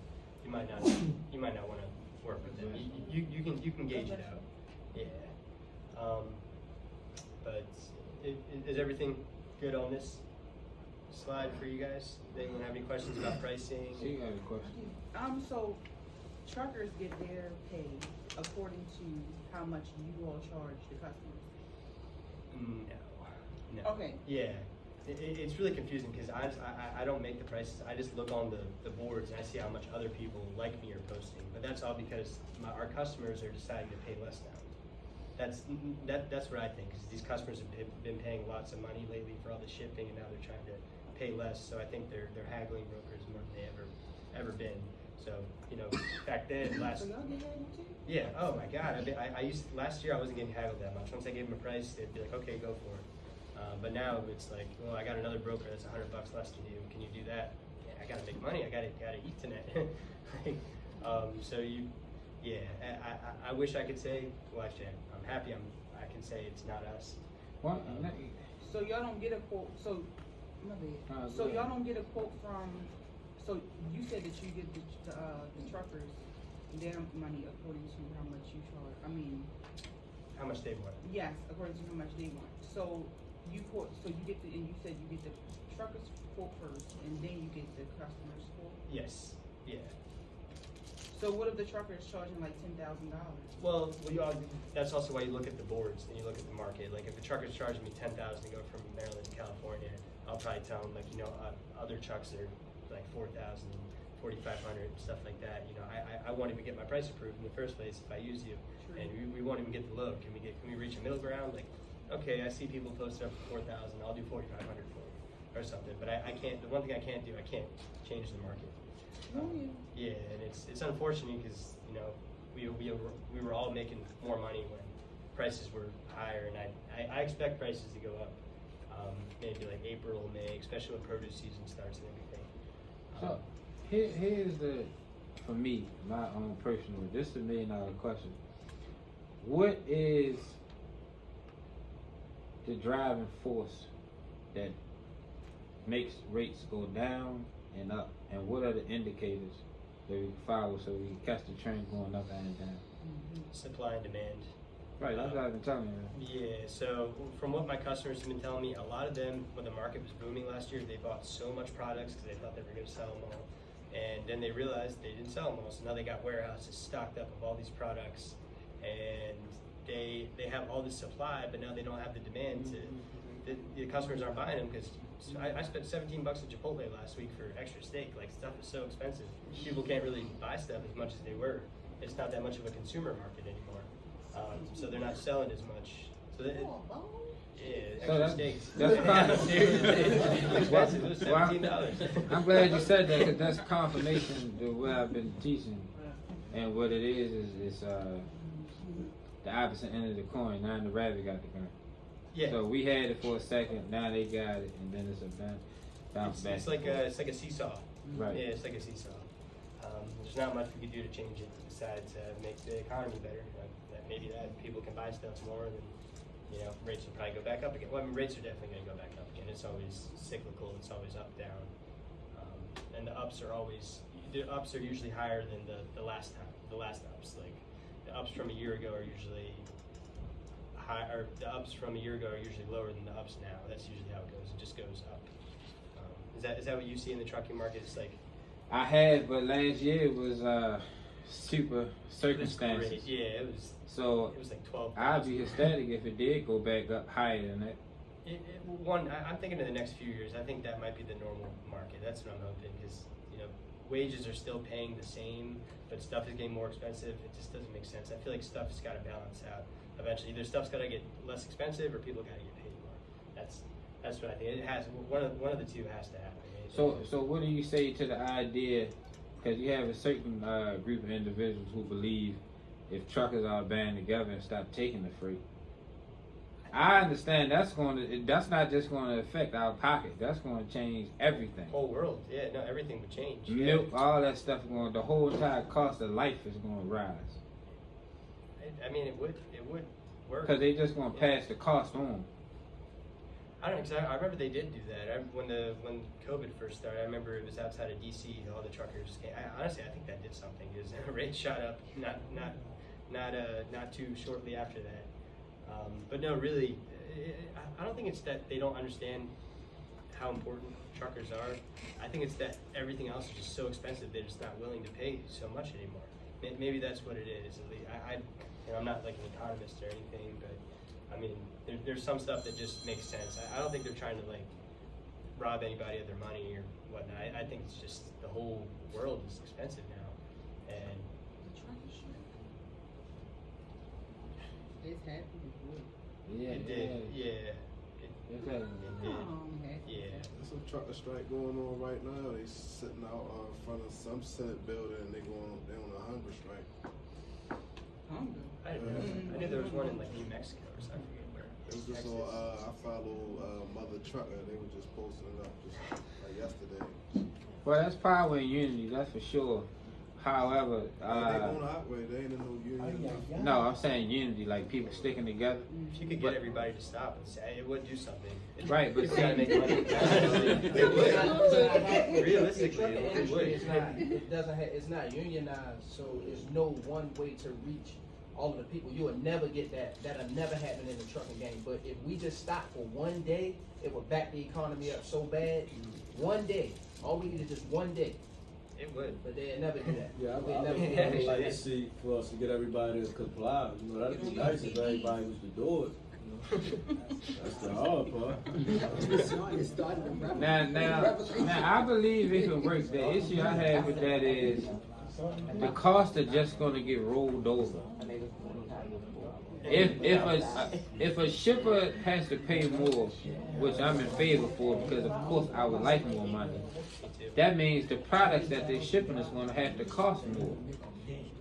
you might not want to work with them. You can gauge it out. Yeah. But is everything good on this slide for you guys? Anyone have any questions about pricing? She got a question. So truckers get their pay according to how much you all charge the customers? No. Okay. Yeah. It's really confusing because I don't make the prices. I just look on the boards and I see how much other people like me are posting. But that's all because our customers are deciding to pay less now. That's what I think, because these customers have been paying lots of money lately for all the shipping, and now they're trying to pay less. So I think they're haggling brokers more than they ever been. So back then So y'all get haggled too? yeah. Oh my God. Last year I wasn't getting haggled that much. Once I gave them a price, they'd be like, okay, go for it. But now it's like, well, I got another broker that's $100 less than you. Can you do that? Yeah, I gotta make money. I gotta eat tonight. I wish I could say. Well, actually, I'm happy. I can say it's not us. What? So y'all don't get a quote. So my bad. So y'all don't get a quote from. So you said that you get the truckers their money according to how much you charge. I mean, how much they want. yes, according to how much they want. So you quote. So you get and you said you get the truckers quote first, and then you get the customers quote. Yes. Yeah. So what if the trucker is charging like $10,000? Well, that's also why you look at the boards and you look at the market. Like if the trucker's charging me $10,000 to go from Maryland to California, I'll probably tell them other trucks are like $4,000, $4,500, stuff like that. I won't even get my price approved in the first place if I use you, True. and we won't even get the load. Can we reach a middle ground? Like, okay, I see people posted up for $4,000. I'll do $4,500 for you or something. But I can't. The one thing I can't do, I can't change the market. Yeah, and it's unfortunate because we were all making more money when prices were higher, and I expect prices to go up maybe like April, May, especially when produce season starts and everything. So here's for me, my own personal, this is $1 million question. What is the driving force that makes rates go down and up, and what are the indicators that we follow so we can catch the trend going up and down? Supply and demand. Right, that's what I've been telling you. Yeah, so from what my customers have been telling me, a lot of them, when the market was booming last year, they bought so much products because they thought they were going to sell them all. And then they realized they didn't sell them all. So now they got warehouses stocked up of all these products. And they have all this supply, but now they don't have the demand to, the customers aren't buying them because I spent $17 at Chipotle last week for extra steak. Like, stuff is so expensive. People can't really buy stuff as much as they were. It's not that much of a consumer market anymore. So they're not selling as much. So extra steak. That's kind of It's expensive. It was $17. I'm glad you said that because that's confirmation to what I've been teaching, and what it is the opposite end of the coin. Now the rabbit got the gun. Yeah. So we had it for a second. Now they got it, and then it's a bounce back. It's like a seesaw. Right. Yeah, it's like a seesaw. There's not much we could do to change it besides make the economy better. Maybe that people can buy stuff more, then rates will probably go back up again. Well, I mean, rates are definitely going to go back up again. It's always cyclical. It's always up down, and the ups are usually higher than the last ups. Like the ups from a year ago are usually high, or the ups from a year ago are usually lower than the ups now. That's usually how it goes. It just goes up. Is that what you see in the trucking market? It's like I had, but last year was super circumstances. It was great. Yeah, it was. So it was like 12. I'd be ecstatic if it did go back up higher than that. I'm thinking in the next few years. I think that might be the normal market. That's what I'm hoping, because wages are still paying the same, but stuff is getting more expensive. It just doesn't make sense. I feel like stuff's got to balance out eventually. Either stuff's got to get less expensive, or people got to get paid more. That's what I think. It has one of the two has to happen. So what do you say to the idea? Because you have a certain group of individuals who believe if truckers are band together and stop taking the freight. I understand that's not just going to affect our pocket. That's going to change everything. Whole world, yeah, no, everything would change. Milk, all that stuff the whole entire cost of life is going to rise. I mean, it would work. Because they just going to pass the cost on. I don't know, because I remember they did do that. When COVID first started, I remember it was outside of DC. All the truckers came. Honestly, I think that did something, because rates shot up not too shortly after that. But no, really, I don't think it's that they don't understand how important truckers are. I think it's that everything else is just so expensive they're just not willing to pay so much anymore. Maybe that's what it is. I'm not like an economist or anything, but I mean, there's some stuff that just makes sense. I don't think they're trying to like rob anybody of their money or whatnot. I think it's just the whole world is expensive now, and it's happened before. Yeah, it did. Yeah. It did. Yeah. There's some trucker strike going on right now. They sitting out in front of some Senate building, and they on a hunger strike. Hunger. I knew there was one in like New Mexico or something. I forget where. It was just on, I follow Mother Trucker. They were just posting it up just like yesterday. Well, that's power and unity, that's for sure. However, They gonna operate. They ain't in no union. no, I'm saying unity, like people sticking together. If you could get everybody to stop and say it would do something. Right, but People gotta make money. It would. Realistically, it would. It's not unionized, so there's no one way to reach all of the people. You will never get that. That'll never happen in the trucking game. But if we just stop for one day, it will back the economy up so bad. One day. All we need is just one day. It would. But they'll never do that. Yeah, They'll I never would do that. like to see for us to get everybody to comply. That'd be nice if everybody was to do it. That's the hard part. Now, I believe it can work. The issue I have with that is the costs are just going to get rolled over. If a shipper has to pay more, which I'm in favor for, because of course I would like more money, that means the products that they're shipping is going to have to cost more,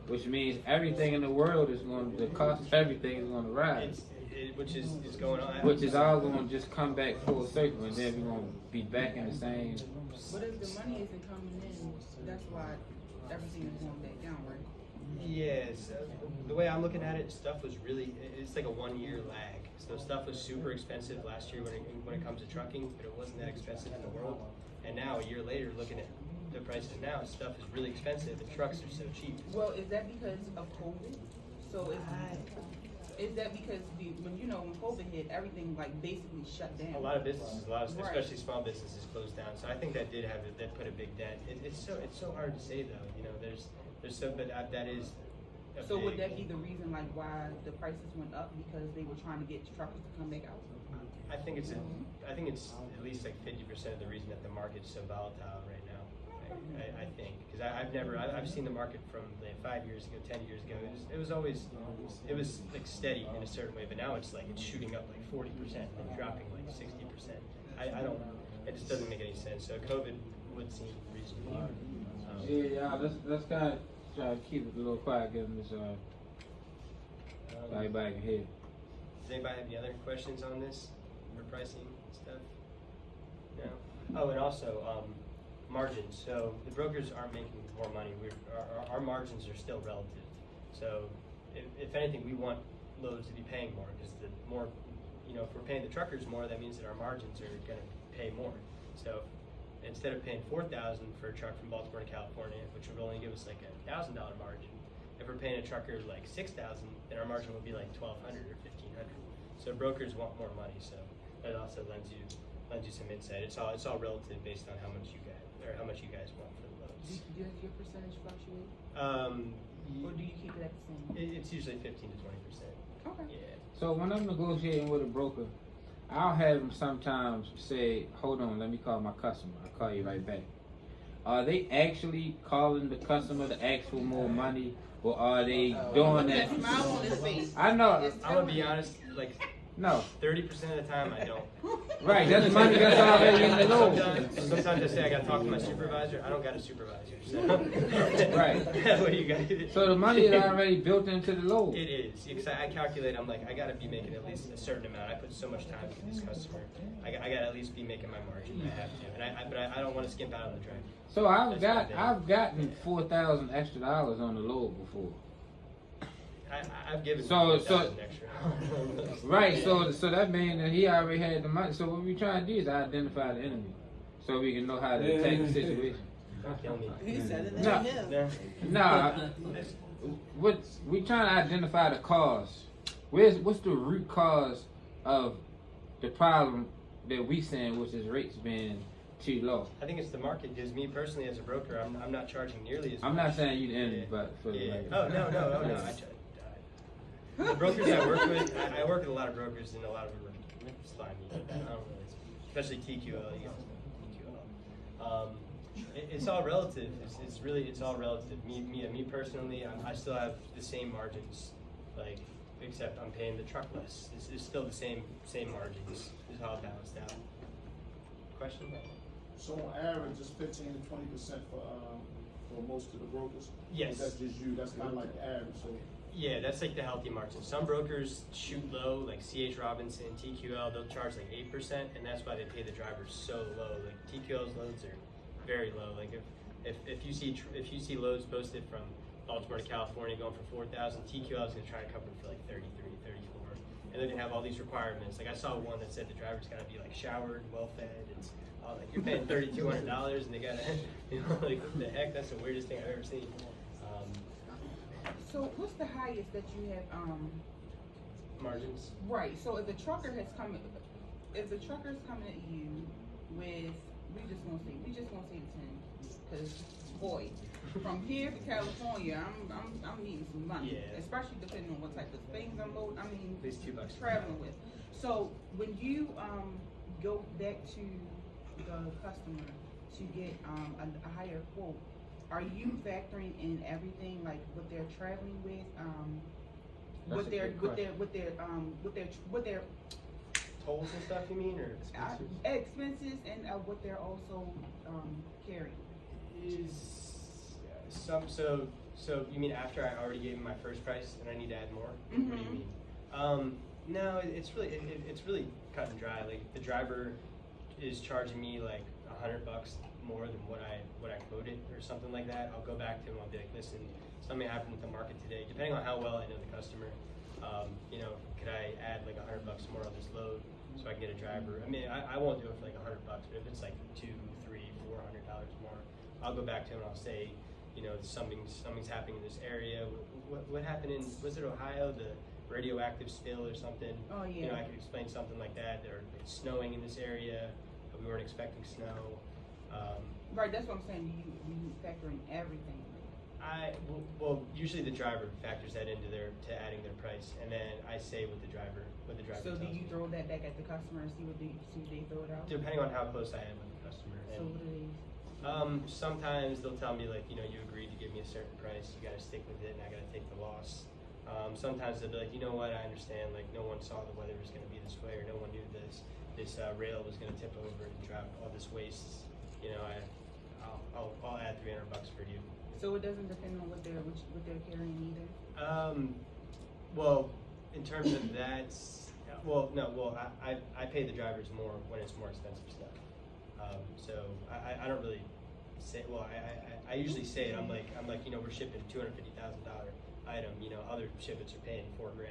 which means everything in the world is going to, the cost of everything is going to rise. Which is going on. Which is all going to just come back full circle, and then we're going to be back in the same. But if the money isn't coming in, that's why everything is going back down, right? Yes, the way I'm looking at it, stuff was really, it's like a 1 year lag. So stuff was super expensive last year when it comes to trucking, but it wasn't that expensive in the world. And now, a year later, looking at the prices now, stuff is really expensive. The trucks are so cheap. Well, is that because of COVID? So it's Is that because when COVID hit, everything like basically shut down? A lot of businesses, Right. especially small businesses, closed down. So I think that did that put a big dent. It's so hard to say though. There's but that is. So would that be the reason like why the prices went up, because they were trying to get truckers to come back out? I think it's at least like 50% of the reason that the market's so volatile right now. I think because I've seen the market from like 5 years ago, 10 years ago. It was like steady in a certain way, but now it's shooting up like 40% and dropping like 60%. I don't. It just doesn't make any sense. So COVID would seem reasonable. Yeah, let's kind of try to keep it a little quiet, given this everybody can hear. Does anybody have any other questions on this for pricing stuff? No. Oh, and also margins. So the brokers aren't making more money. Our margins are still relative. So if anything, we want loads to be paying more, because the more, if we're paying the truckers more, that means that our margins are going to pay more. So instead of paying $4,000 for a truck from Baltimore to California, which would only give us like $1,000 margin, if we're paying a trucker like $6,000, then our margin would be like $1,200 or $1,500. So brokers want more money. So that also lends you some insight. It's all relative based on how much you guys want for the loads. Does your percentage fluctuate? Or do you keep it at the same? It's usually 15 to 20%. Okay. Yeah. So when I'm negotiating with a broker, I'll have them sometimes say, "Hold on, let me call my customer. I'll call you right back." Are they actually calling the customer to ask for more money, or are they doing that? Smile on his face. I know. I'm gonna be honest. No. 30% of the time, I don't. Right, that's money that's already in the load. Sometimes I say I gotta talk to my supervisor. I don't got a supervisor. So. Right. That's what you got to do. So the money is already built into the load. It is. Because I calculate, I'm like, I gotta be making at least a certain amount. I put so much time into this customer. I gotta at least be making my margin. I have to. But I don't want to skimp out on the drive. So I've gotten $4,000 extra on the load before. I've given So extra. right, so that means that he already had the money. So what we trying to do is identify the enemy, so we can know how to attack the situation. Don't kill me. He said it No. ain't him. Nah, what we trying to identify the cause. What's the root cause of the problem that we seeing, which is rates being too low? I think it's the market. Because me personally, as a broker, I'm not charging nearly as much. I'm not saying you the enemy, but for like, Oh no. The brokers I work with, I work with a lot of brokers, and a lot of them are slimy. I don't really, especially TQL. You guys know TQL. It's all relative. It's all relative. Me personally, I still have the same margins, except I'm paying the truck less. It's still the same margins. Is how it balanced out. Question? So on average, it's 15 to 20% for most of the brokers. Yes. That's just you. That's kind of like the average. So Yeah, that's like the healthy margin. Some brokers shoot low, like C.H. Robinson, TQL, they'll charge like 8%, and that's why they pay the drivers so low. Like TQL's loads are very low. Like if you see loads posted from Baltimore to California going for 4,000, TQL is going to try to cover it for like 33, 34, and they're going to have all these requirements. Like I saw one that said the driver's got to be like showered, well fed, and like you're paying $3,200, and they got to, like what the heck? That's the weirdest thing I've ever seen. So what's the highest that you have? Margins. Right. So if the trucker is coming at you with, we just gonna say the 10, because boy, from here to California, I'm needing some money, Yeah. especially depending on what type of things I'm loading. I mean, At least $2 traveling with. So when you go back to the customer to get a higher quote, are you factoring in everything, like what they're traveling with, with their Tolls and stuff, you mean, or expenses and what they're also carrying? is so you mean after I already gave him my first price and I need to add more? What do you mean? No, it's really cut and dry. Like the driver is charging me like $100 more than what I quoted or something like that. I'll go back to him. I'll be like, listen, something happened with the market today. Depending on how well I know the customer, could I add like $100 more on this load so I can get a driver? I mean, I won't do it for like $100, but if it's like $200, $300, $400 more, I'll go back to him and I'll say, something's happening in this area. What happened in, was it Ohio? radioactive spill or something. Oh, yeah. You know, I could explain something like that, or it's snowing in this area, but we weren't expecting snow. Right, that's what I'm saying. You factor in everything. Well, usually the driver factors that into to adding their price, and then I say what the driver So tells do you me. throw that back at the customer and see what they throw it out? Depending on how close I am with the customer. So And, what do they? sometimes they'll tell me, like, you know, you agreed to give me a certain price, you gotta stick with it, and I gotta take the loss. Sometimes they'll be like, you know what, I understand, like, no one saw the weather was gonna be this way, or no one knew this rail was gonna tip over and drop all this waste. You know, I'll add $300 for you. So it doesn't depend on what they're carrying either. Well, in terms of that, I pay the drivers more when it's more expensive stuff. So I don't really say. Well, I usually say it. I'm like, you know, we're shipping $250,000 item. You know, other shipments are paying $4,000.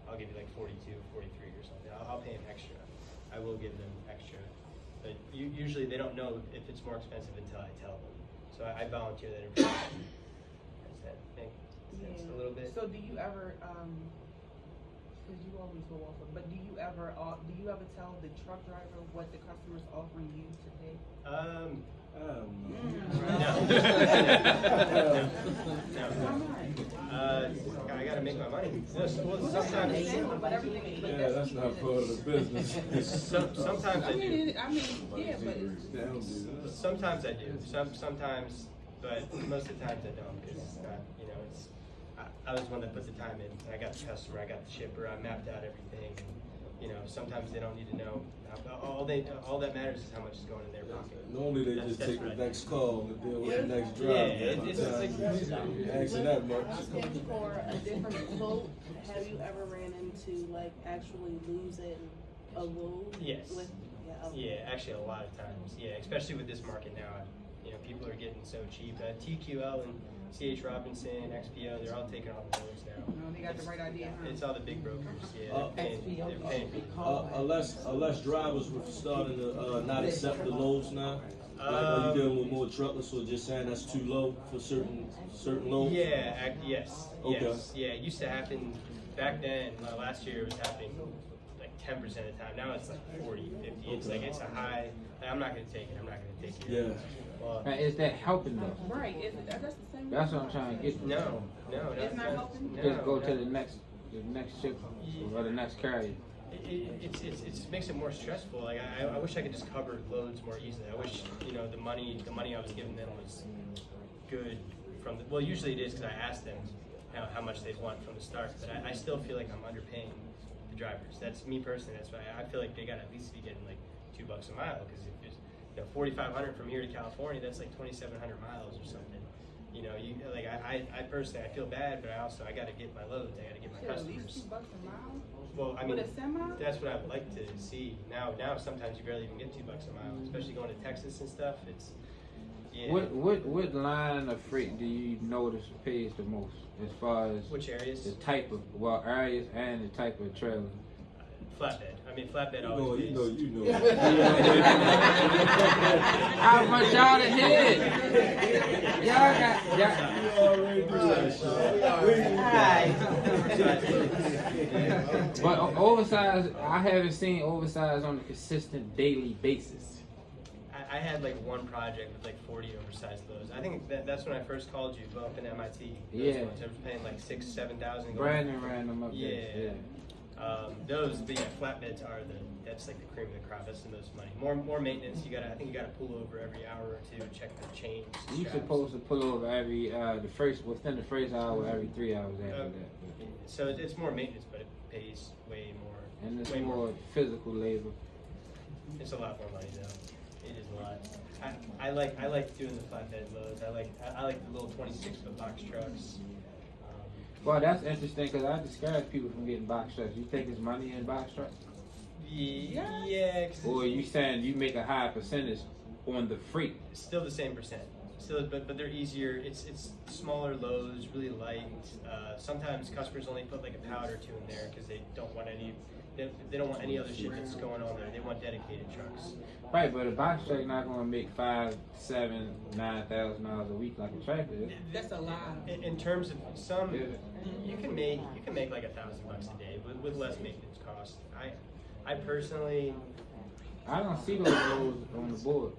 I'll give you like 42, 43 or something. I'll pay them extra. I will give them extra, but usually they don't know if it's more expensive until I tell them. So I volunteer that information. Does that make sense a little bit? So do you ever, because you always go off of, but do you ever tell the truck driver what the customer's offering you to pay? No. I gotta make my money. Well, sometimes. But everything. But Yeah, that's not part of the business. Sometimes I do. Yeah, but Sometimes I do. Sometimes, but most of the times I don't, because it's not. You know, it's. I was the one that put the time in. I got the customer. I got the shipper. I mapped out everything. And, you know, sometimes they don't need to know. All that matters is how much is going in their pocket. Normally they just take the next call and deal with the next drive. Yeah, it's like asking that much. Asking for a different quote. Have you ever ran into like actually losing a load? Yes. Okay. Yeah, actually a lot of times. Yeah, especially with this market now. You know, people are getting so cheap. TQL and CH Robinson, XPO, they're all taking all the loads now. no, they got the right idea. Huh? It's all the big brokers. Yeah, they're paying. Unless drivers were starting to not accept the loads now. Like, are you dealing with more truckers, so just saying that's too low for certain loads? Yeah, yes. Okay. Yes. Yeah, it used to happen back then. Last year it was happening like 10% of the time. Now it's like 40, 50. It's like, it's a high. I'm not going to take it. I'm not going to take it. Yeah. Well, Now, is that helping though? Right. That's the same. That's what I'm trying to get to. no. It's not helping? Just go to no. the next ship or the next carrier. It makes it more stressful. Like I wish I could just cover loads more easily. I wish, you know, the money I was giving them was good from the, well, usually it is because I asked them how much they'd want from the start, but I still feel like I'm underpaying the drivers. That's me personally. That's why I feel like they got to at least be getting like $2 a mile, because if it's, you know, 4,500 from here to California, that's like 2,700 miles or something. You know, I personally, I feel bad, but I got to get my loads. I got to get my At least customers. $2 a mile. Well, I mean, With a semi? that's what I would like to see. Now sometimes you barely even get $2 a mile, especially going to Texas and stuff. It's, yeah. What line of freight do you notice pays the most as far as Which areas? the type of areas and the type of trailer? Flatbed. I mean, flatbed always pays. You know. How much y'all to hit? But oversized, I haven't seen oversized on a consistent daily basis. I had like one project with like 40 oversized loads. I think that's when I first called you up in MIT. Yeah. Ones. I was paying like 6,000, 7,000. Brandon ran them up Yeah. there. Those, but yeah, flatbeds are that's like the cream of the crop. That's the most money. More maintenance. I think you gotta pull over every hour or two, check the chains. You're straps. supposed to pull over within the first hour, every 3 hours after that. So it's more maintenance, but it pays way more. And it's way more physical labor. It's a lot more money though. It is a lot. I like doing the flatbed loads. I like the little 26-foot box trucks. Well, that's interesting because I discourage people from getting box trucks. You think there's money in box trucks? Yeah. Or are you saying you make a high percentage on the freight? It's still the same percent. Still, but they're easier. It's smaller loads, really light. Sometimes customers only put like a pallet or two in there because they don't want any. They don't want any other shit that's going on there. They want dedicated trucks. Right, but a box truck not gonna make $5,000, $7,000, $9,000 a week like a tractor. is. That's a lot. In terms of some, you can make like $1,000 a day with less maintenance costs. I personally, I don't see those loads on the board.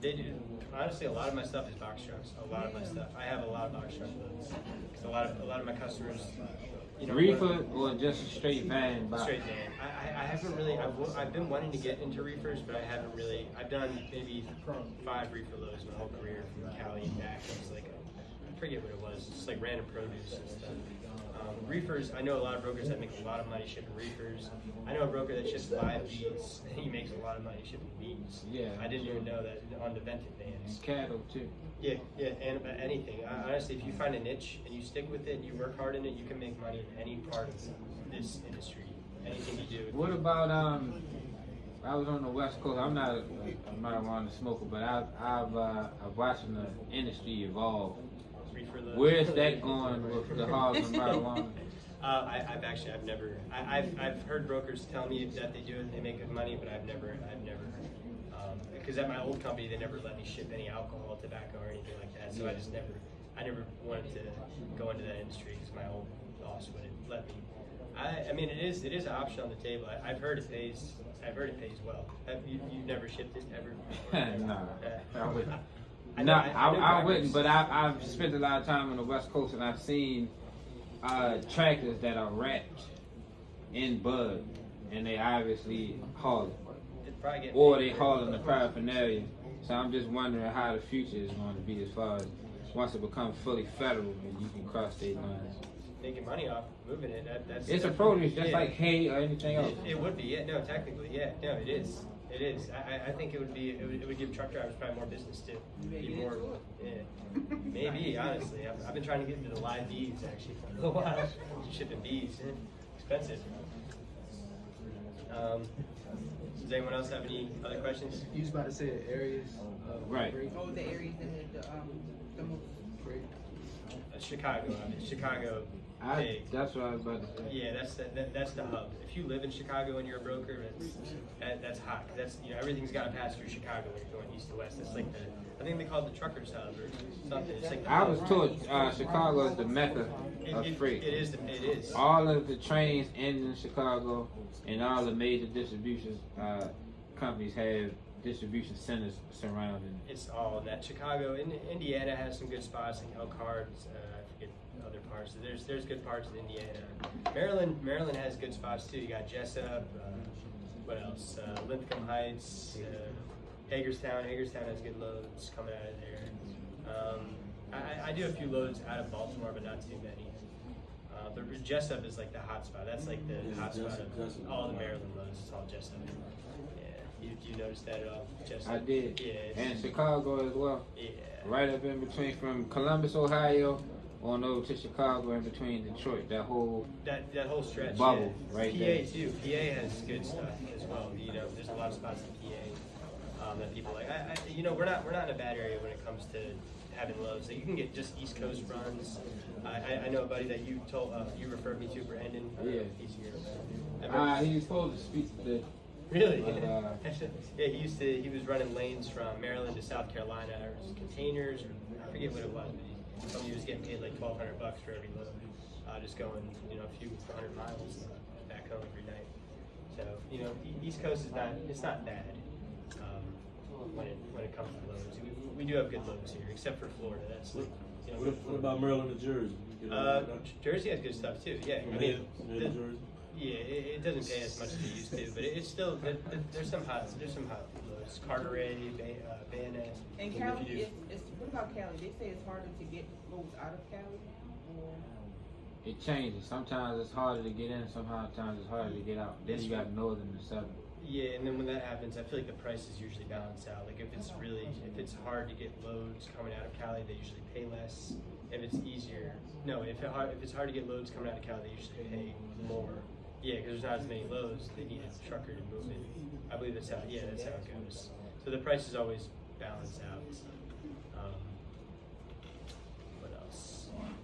they do. Honestly, a lot of my stuff is box trucks. A lot of my stuff. I have a lot of box truck loads. 'Cause a lot of my customers, you know, Reefer or just a straight van box? straight van. I haven't really. I've been wanting to get into reefers, but I haven't really. I've done maybe 5 reefer loads my whole career from Cali and back. It was like I forget what it was. It's like random produce and stuff. Reefers. I know a lot of brokers that make a lot of money shipping reefers. I know a broker that ships live bees, and he makes a lot of money shipping bees. Yeah. I didn't even know that on the vented vans. Cattle too. Yeah, and anything. Honestly, if you find a niche and you stick with it and you work hard in it, you can make money in any part of this industry. Anything you do. What about I was on the West Coast. I'm not a marijuana smoker, but I've watched the industry evolve. Reefer loads. Where is that going with the hogs and marijuana? I've heard brokers tell me that they do it and they make good money, but I've never, because at my old company they never let me ship any alcohol, tobacco, or anything like that. So I never wanted to go into that industry because my old boss wouldn't let me. I mean, it is an option on the table. I've heard it pays. I've heard it pays well. You've never shipped it ever? No, I wouldn't. I No, know- I know I drivers- wouldn't. But I've spent a lot of time on the West Coast, and I've seen tractors that are wrapped in bud, and they obviously haul it, It'd probably get or paid they for it. hauling the paraphernalia. So I'm just wondering how the future is going to be as far as once it becomes fully federal and you can cross state lines. Making money off moving it. That's It's a produce just yeah. like hay or anything else. It would be, yeah. No, technically, yeah. No, it is. It is. I think it would give truck drivers probably more business too. Maybe Be more, into it. yeah. Maybe, honestly. I've been trying to get into the live bees actually for a little while. Shipping bees, expensive. Does anyone else have any other questions? You was about to say areas. Right. Oh, the areas that had the most. Chicago. I mean, Chicago. Big. That's what I was about to say. Yeah, that's the hub. If you live in Chicago and you're a broker, that's hot. 'Cause that's everything's got to pass through Chicago when you're going east to west. That's like I think they call it the truckers hub or something. It's like the I was hub. told Chicago is the mecca of freight. It is. It is. All of the trains end in Chicago, and all the major distribution companies have distribution centers surrounding. It's all in that. Chicago. Indiana has some good spots like Elkhart. I forget other parts. There's good parts in Indiana. Maryland has good spots too. You got Jessup. What else? Linthicum Heights. Hagerstown. Hagerstown has good loads coming out of there. I do a few loads out of Baltimore, but not too many. But Jessup is like the hot spot. That's like the hot spot of all the Maryland loads. It's all Jessup. Yeah. You noticed that at all? Jessup? I did. Yeah. And Chicago as well. Yeah. Right up in between from Columbus, Ohio, on over to Chicago, in between Detroit. That whole That whole stretch. bubble yeah. right PA there. too. PA has good stuff as well. You know, there's a lot of spots in PA that people like. We're not in a bad area when it comes to having loads. So you can get just East Coast runs. I know a buddy that you referred me to, Brandon. Yeah. He's here. He was supposed to speak to the Really? But, yeah, he was running lanes from Maryland to South Carolina, or containers, or I forget what it was, but he told me he was getting paid like $1,200 for every load, just going a few 100 miles back home every night. So East Coast is not bad when it comes to loads. We do have good loads here, except for Florida. That's like, What about Maryland and Jersey? Jersey has good stuff too. Yeah, I mean, Jersey. yeah, it doesn't pay as much as it used to, but it's still there's some hot loads. Carteret, Bayonet. And Cali, what about Cali? They say it's harder to get loads out of Cali. Or It changes. Sometimes it's harder to get in. Sometimes it's harder to get out. Then you got northern and southern. Yeah, and then when that happens, I feel like the prices usually balance out. Like if it's hard to get loads coming out of Cali, they usually pay less. If it's hard to get loads coming out of Cali, they usually pay more. Yeah, because there's not as many loads, they need a trucker to move it. I believe that's how it goes. So the prices always balance out.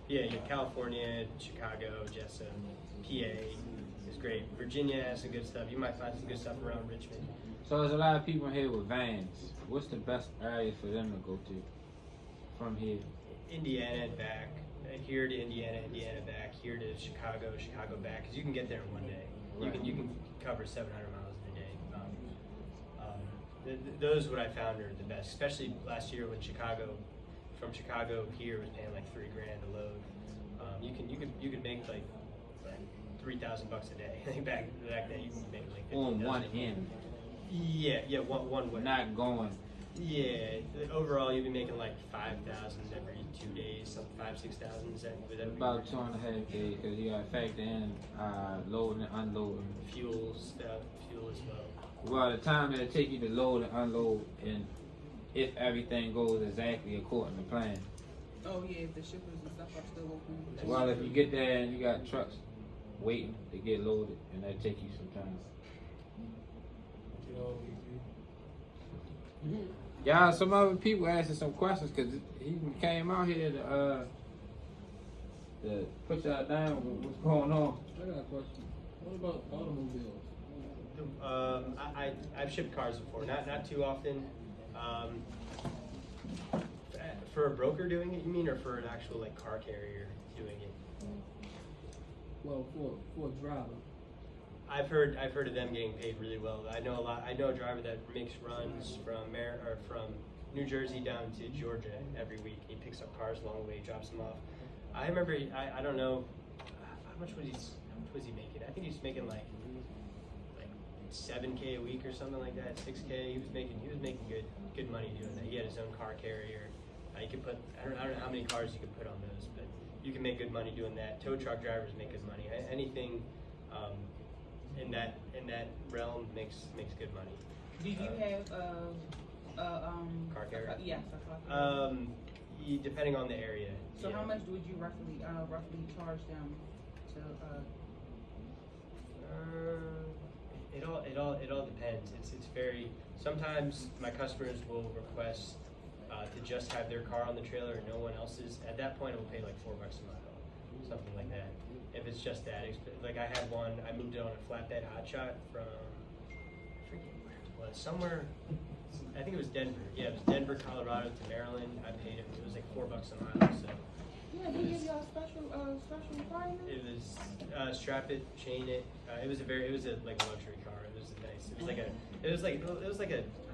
Yeah, you have California, Chicago, Jessup, PA is great. Virginia has some good stuff. You might find some good stuff around Richmond. So there's a lot of people here with vans. What's the best area for them to go to from here? Indiana and back. Here to Indiana, Indiana back. Here to Chicago, Chicago back. Because you can get there in one day. Right. You can cover 700 miles in a day. Those what I found are the best. Especially last year when from Chicago here was paying like $3,000 a load. You could make like $3,000 a day. I think back then you could make like On 15,000 one a day. end, Yeah, one way. not going. Yeah, overall you'll be making like 5,000 every 2 days, some 5,000-6,000. Is that would that be About 2.5 days, because you got to factor in loading and unloading. fuel stuff, fuel as well? Well, the time it'll take you to load and unload, and if everything goes exactly according to plan. Oh yeah, if the shippers and stuff are still open. Well, if you get there and you got trucks waiting to get loaded, and that'll take you some time. Yeah, some other people asking some questions because he came out here to put y'all down with what's going on. I got a question. What about automobiles? I've shipped cars before, not too often. For a broker doing it, you mean, or for an actual like car carrier doing it? Well, for a driver. I've heard of them getting paid really well. I know a driver that makes runs from New Jersey down to Georgia every week. He picks up cars along the way, drops them off. I remember I don't know how much was he making? I think he was making like $7K a week or something like that, $6K. He was making good money doing that. He had his own car carrier. You could put I don't know how many cars you could put on those, but you can make good money doing that. Tow truck drivers make good money. Anything in that realm makes good money. Do you have car carrier? Yes, a car carrier. Depending on the area. So yeah. how much would you roughly charge them to? It all depends. It's very. Sometimes my customers will request to just have their car on the trailer and no one else's. At that point, it will pay like $4 a mile, something like that. If it's just that, like I had one. I moved it on a flatbed hotshot from I forget where it was, somewhere. I think it was Denver. Yeah, it was Denver, Colorado to Maryland. I paid him. It was like $4 a mile. So. Yeah, they give y'all special requirements. It was strap it, chain it. It was a like a luxury car. It was nice. It was like a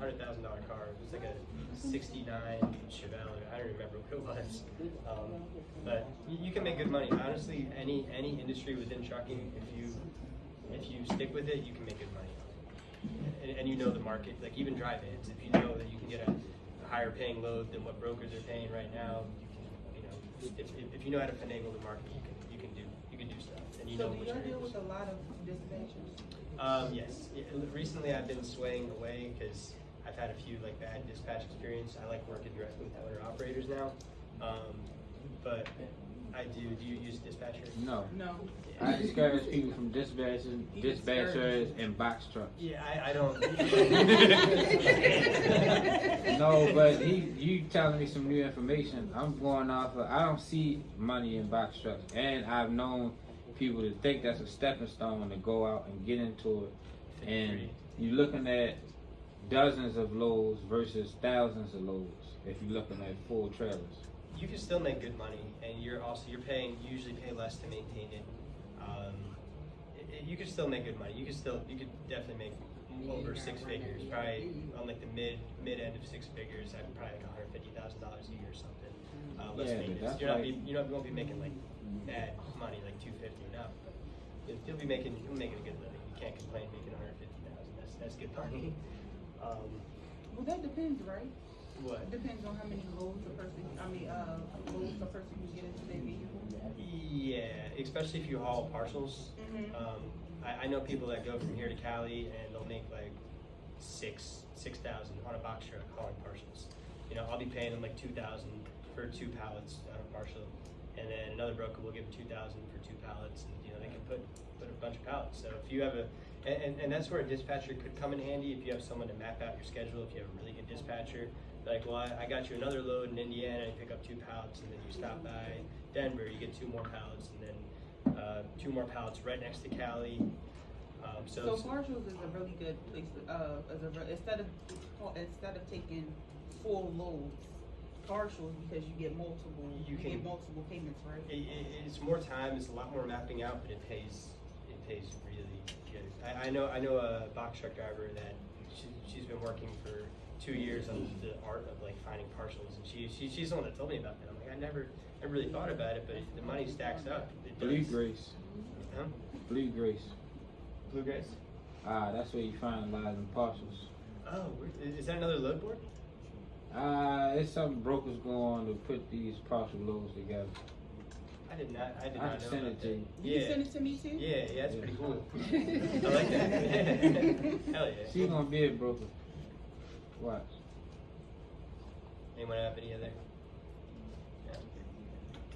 $100,000 car. It was like a '69 Chevelle. I don't remember what it was. But you can make good money. Honestly, any industry within trucking, if you stick with it, you can make good money. And you know the market. Like even drive-ins, if you know that you can get a higher paying load than what brokers are paying right now, if you know how to finagle the market, you can do stuff. And you So know do which y'all deal areas. with a lot of dispatchers? Yes. Yeah, recently, I've been swaying away because I've had a few like bad dispatch experience. I like working directly with owner operators now, but I do. Do you use dispatcher? No. No. I discourage people from dispatchers, and box trucks. Yeah, I don't. No, but you telling me some new information. I'm going off of, I don't see money in box trucks. And I've known people to think that's a stepping stone to go out and get into it. And you're looking at dozens of loads versus thousands of loads if you're looking at full trailers. You can still make good money, and you usually pay less to maintain it. You can still make good money. You could definitely make over 6 figures. Probably on like the mid end of 6 figures. I'd probably like $150,000 a year or something. Less Yeah, maintenance. You won't be making like bad money like $250. No, you'll be making a good living. You can't complain making $150,000. That's good money. Well, that depends, right? What? It depends on how many loads a person can get into their vehicle. Yeah, especially if you haul parcels. I know people that go from here to Cali and they'll make like $6,000 on a box truck hauling parcels. I'll be paying them like $2,000 for 2 pallets on a parcel, and then another broker will give them $2,000 for 2 pallets, and they can put a bunch of pallets. So if you have and that's where a dispatcher could come in handy if you have someone to map out your schedule. If you have a really good dispatcher, like, well, I got you another load in Indiana, and you pick up 2 pallets, and then you stop by, Denver, you get 2 more pallets, and then 2 more pallets right next to Cali. So Marshalls is a really good place. Instead of taking full loads, partials, because you get multiple payments, right? It's more time. It's a lot more mapping out, but it pays really good. I know a box truck driver that she's been working for 2 years on the art of like finding partials, and she's the one that told me about that. I'm like, I never really thought about it, but if the money stacks up. It does. Blue Grace. Huh? Blue Grace. Bluegrass? That's where you find a lot of them parcels. Oh, is that another load board? It's some brokers go on to put these partial loads together. I did not I know can send about it to that. you. You can send it to me too? Yeah, that's pretty cool. I like that. Hell yeah. She's gonna be a broker. Watch. Anyone have any other? Yeah.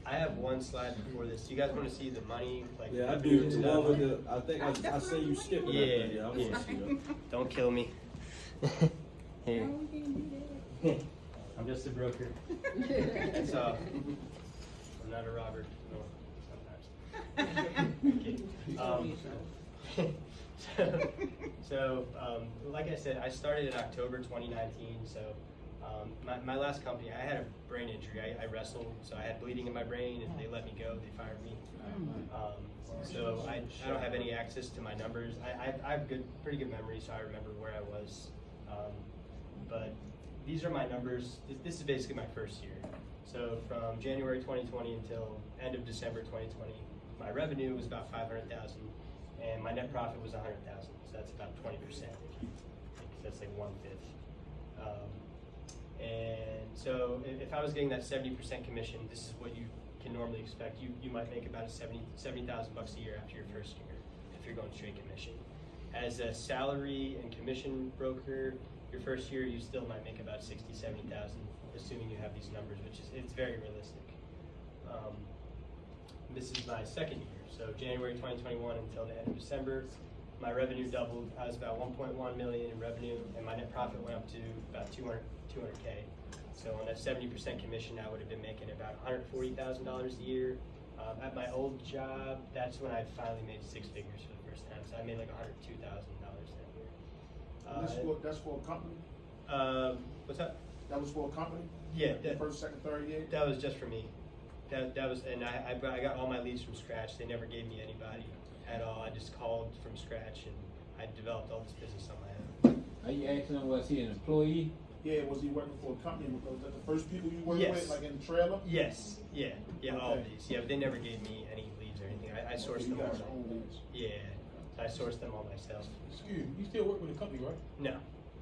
I have one slide before this. Do you guys want to see the money? Like Yeah, I do. and The stuff? one with the, I think I say you skipped it. Yeah, I want to see that. Don't kill me. Here. I'm just a broker. That's all. I'm not a robber. No, sometimes. Like I said, I started in October 2019. So, my last company, I had a brain injury. I wrestled, so I had bleeding in my brain, and they let me go. They fired me. So I don't have any access to my numbers. I have pretty good memory, so I remember where I was. But these are my numbers. This is basically my first year. So from January 2020 until end of December 2020, my revenue was about 500,000, and my net profit was 100,000. So that's about 20%. That's like 1/5. And so if I was getting that 70% commission, this is what you can normally expect. You might make about $70,000 a year after your first year if you're going straight commission. As a salary and commission broker, your first year you still might make about 60,000-70,000, assuming you have these numbers, which is it's very realistic. This is my second year, so January 2021 until the end of December, my revenue doubled. I was about 1.1 million in revenue, and my net profit went up to about 200K. So on that 70% commission, I would have been making about $140,000 a year. At my old job, that's when I finally made 6 figures for the first time. So I made like $102,000 that year. That's for a company? What's that? That was for a company? Yeah. The first, second, third year? That was just for me. That was, and I got all my leads from scratch. They never gave me anybody at all. I just called from scratch, and I developed all this business on my own. Are you asking him, was he an employee? Yeah, was he working for a company? Was that the first people you worked Yes. with, like in the trailer? Yes. Yeah. All of Okay. these. Yeah, but they never gave me any leads or anything. I sourced You them all. got your own leads. Yeah. So I sourced them all myself. Excuse me, you still work with a company, right? No.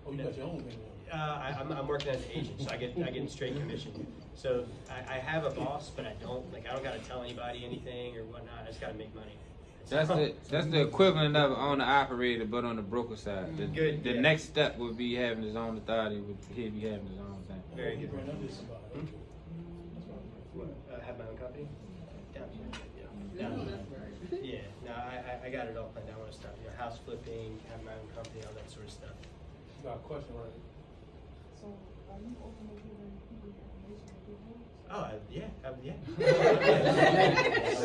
Oh, you No. got your own thing now. I'm working as an agent, so I get straight commission. So I have a boss, but I don't gotta tell anybody anything or whatnot. I just gotta make money. That's the equivalent of owner operator, but on the broker side. The Yeah. next step would be having his own authority. He'd be having his own thing. Very You good. bring up this about it. Have my own company? No, Yeah. that's right. Yeah. No, I got it all planned. I want to start, house flipping, have my own company, all that sort of stuff. You got a question, right? So, are you open to giving people information to do this? Oh, yeah.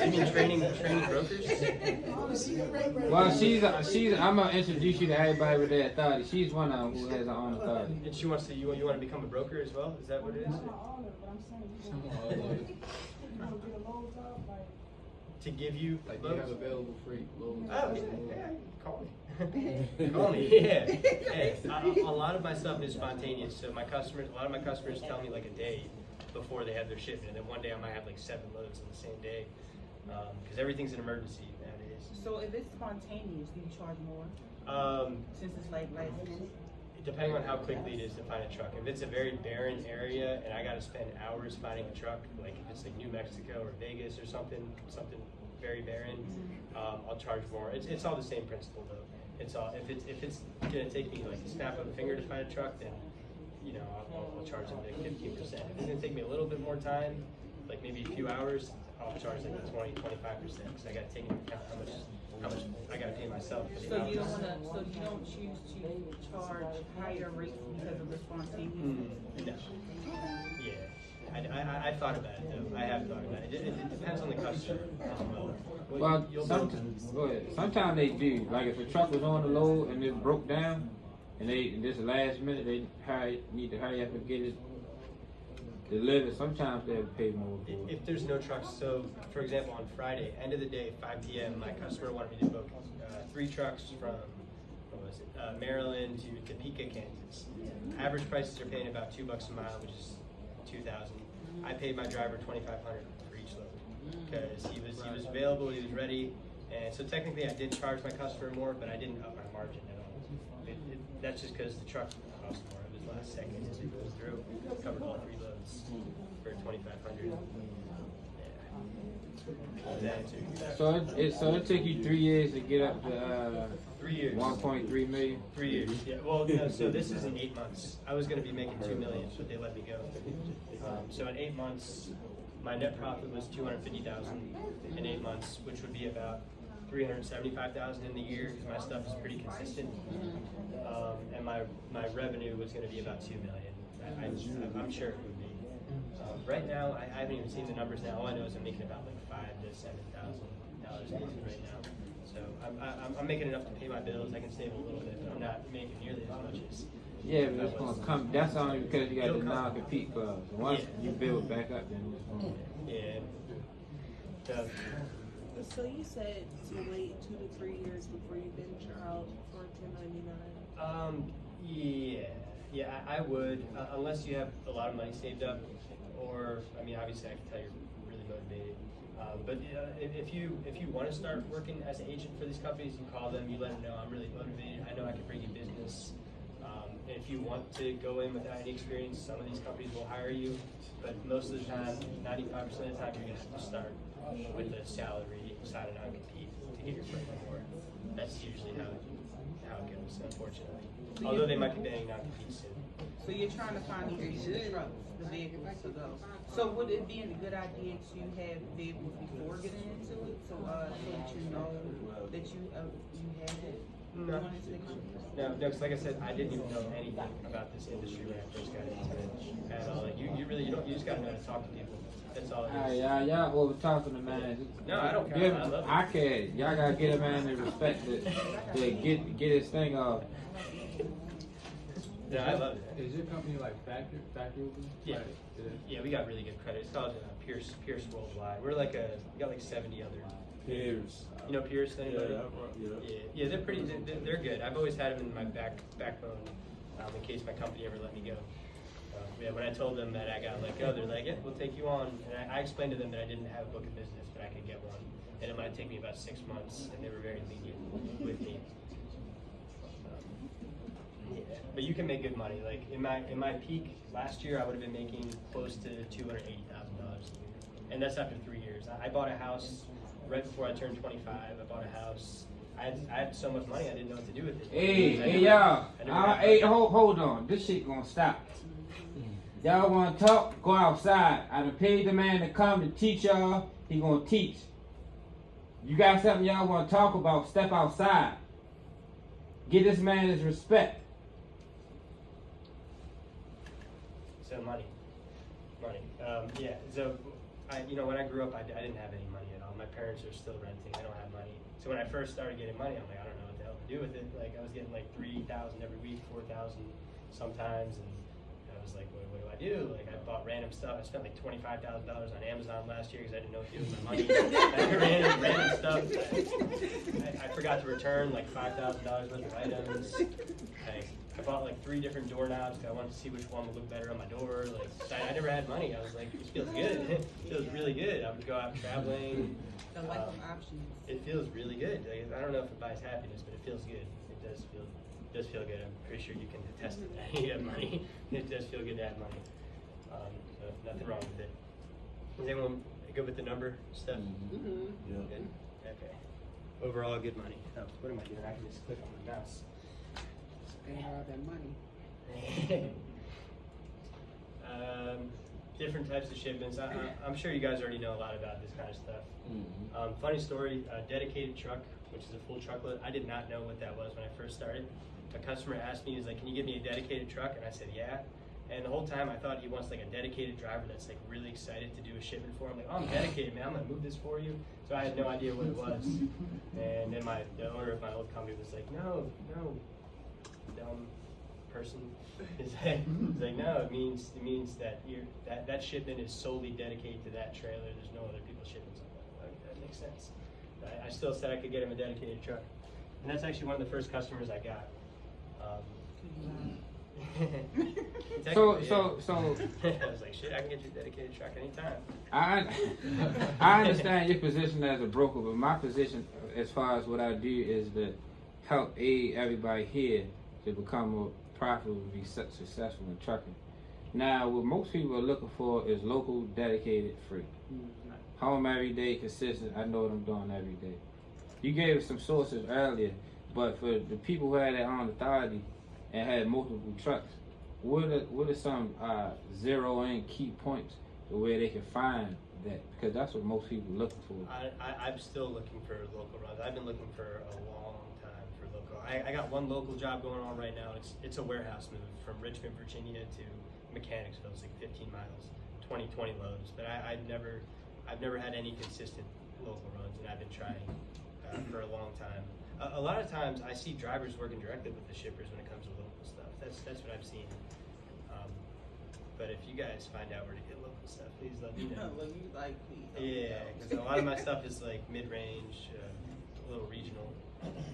You mean training brokers? Well, I'm gonna introduce you to everybody with their authority. She's one of them who has her own authority. And she wants to. You want to become a broker as well? Is that what it is? Not all of it, but I'm saying you Some want are all of it. to get a load up, like, To give you Like loads? you have available free loads. Oh, yeah. Call me. Call me. Yeah. Hey, a lot of my stuff is spontaneous. So a lot of my customers tell me like a day before they have their shipment, and then one day I might have like 7 loads on the same day, because everything's an emergency nowadays. So if it's spontaneous, do you charge more? Since it's like last minute? Depending on how quickly it is to find a truck. If it's a very barren area and I got to spend hours finding a truck, like if it's like New Mexico or Vegas or something very barren, I'll charge more. It's all the same principle though. It's all if it's gonna take me like a snap of a finger to find a truck, then I'll charge them like 15%. If it's gonna take me a little bit more time, like maybe a few hours, I'll charge like 20-25% because I got to take into account how much I got to pay myself. For the So you hours. don't choose to charge higher rates because of the spontaneous? No. Yeah. I thought about it though. I have thought about it. It depends on the customer as well. Well, You'll sometimes, go ahead. Sometimes they do. Like if a truck was on the load and it broke down, and this last minute they need to hurry up and get it delivered. Sometimes they'll pay more for it. If there's no trucks, so for example, on Friday, end of the day, 5 p.m., my customer wanted me to book 3 trucks from Maryland to Topeka, Kansas. Average prices are paying about $2 a mile, which is $2,000. I paid my driver $2,500 for each load because he was available, he was ready, and so technically I did charge my customer more, but I didn't up my margin at all. That's just because the truck cost more. It was last second as it goes through. Covered all 3 loads for $2,500. Yeah. So it took you 3 years to get up to 3 years. 1.3 million. 3 years. Yeah. Well, no, so this is in 8 months. I was going to be making $2 million, but they let me go. So in 8 months, my net profit was $250,000 in 8 months, which would be about $375,000 in the year because my stuff is pretty consistent. And my revenue was going to be about $2 million. I'm sure it would be. Right now, I haven't even seen the numbers now. All I know is I'm making about like $5,000 to $7,000 right now. So I'm making enough to pay my bills. I can save a little bit, but I'm not making nearly as much as. Yeah, but it's gonna come. That's only because you got the non-compete clause. Once you build back up, then it's gonna. Yeah. So you said to wait 2 to 3 years before you venture out for 1099. Yeah, I would, unless you have a lot of money saved up, or I mean, obviously I can tell you're really motivated. But if you want to start working as an agent for these companies, you call them, you let them know I'm really motivated. I know I can bring you business. And if you want to go in without any experience, some of these companies will hire you. But most of the time, 95% of the time, you're going to have to start with a salary, sign a non-compete to get your foot in the door. That's usually how it goes, unfortunately. Although they might be banning non-compete soon. So you're trying to find the trucks, the vehicles to go. So would it be a good idea to have vehicles before getting into it, so that you know that you had it? No, because like I said, I didn't even know anything about this industry when I first got into it at all. Like you just gotta know how to talk to people. That's all it is. Y'all over talking to man. No, I don't care. I love it. I care. Y'all gotta get a man the respect to get his thing off. Yeah, I love it. Is your company like factory? Yeah. Yeah, we got really good credit. It's called Pierce Worldwide. We got like 70 other. Pierce. You know Pierce? Anybody? Yeah. They're pretty. They're good. I've always had them in my backbone in case my company ever let me go. When I told them that I got let go, they're like, "Yeah, we'll take you on." And I explained to them that I didn't have a book of business, but I could get one, and it might take me about 6 months, and they were very lenient with me. But you can make good money. Like in my peak last year, I would have been making close to $280,000 a year, and that's after 3 years. I bought a house right before I turned 25. I bought a house. I had so much money I didn't know what to do with it. Hey y'all. Hey, hold on. This shit gonna stop. Y'all wanna talk? Go outside. I done paid the man to come to teach y'all. He gonna teach. You got something y'all wanna talk about? Step outside. Give this man his respect. So money. Yeah. So when I grew up, I didn't have any money at all. My parents are still renting. I don't have money. So when I first started getting money, I'm like, I don't know what the hell to do with it. Like I was getting like $3,000 every week, $4,000 sometimes, and I was like, what do I do? Like I bought random stuff. I spent like $25,000 on Amazon last year because I didn't know what to do with my money. random stuff. I forgot to return like $5,000 worth of items. I bought like 3 different doorknobs because I wanted to see which one would look better on my door. Like I never had money. I was like, this feels good. It feels really good. I would go out traveling. The life of options. It feels really good. Like, I don't know if it buys happiness, but it feels good. It does feel good. I'm pretty sure you can attest to that. You have money. It does feel good to have money. So nothing wrong with it. Is anyone good with the number stuff? Mm-hmm. Yeah. Good? Okay. Overall, good money. Oh, what am I doing? I can just click on my mouse. Spend all that money. Different types of shipments. I'm sure you guys already know a lot about this kind of stuff. Funny story, a dedicated truck, which is a full truckload. I did not know what that was when I first started. A customer asked me, he was like, can you give me a dedicated truck? And I said, yeah. And the whole time I thought he wants like a dedicated driver that's like really excited to do a shipment for him. Like, oh, I'm dedicated, man. I'm gonna move this for you. So I had no idea what it was. And then the owner of my old company was like, no, dumb person. He's like, no, it means that that shipment is solely dedicated to that trailer. There's no other people shipping something. Like, that makes sense. I still said I could get him a dedicated truck, and that's actually one of the first customers I got. So I was like, shit, I can get you a dedicated truck anytime. I understand your position as a broker, but my position as far as what I do is to help aid everybody here to become more profitable and be successful in trucking. Now, what most people are looking for is local, dedicated, free. Home every day, consistent. I know what I'm doing every day. You gave us some sources earlier, but for the people who had their own authority and had multiple trucks, what are some zero-in key points to where they can find that? Because that's what most people are looking for. I'm still looking for local runs. I've been looking for a long time for local. I got one local job going on right now. It's a warehouse move from Richmond, Virginia to Mechanicsville. It's like 15 miles, 20 loads. But I've never had any consistent local runs, and I've been trying for a long time. A lot of times I see drivers working directly with the shippers when it comes to local stuff. That's what I've seen. But if you guys find out where to get local stuff, please let me know. Yeah, because a lot of my stuff is like mid-range, a little regional.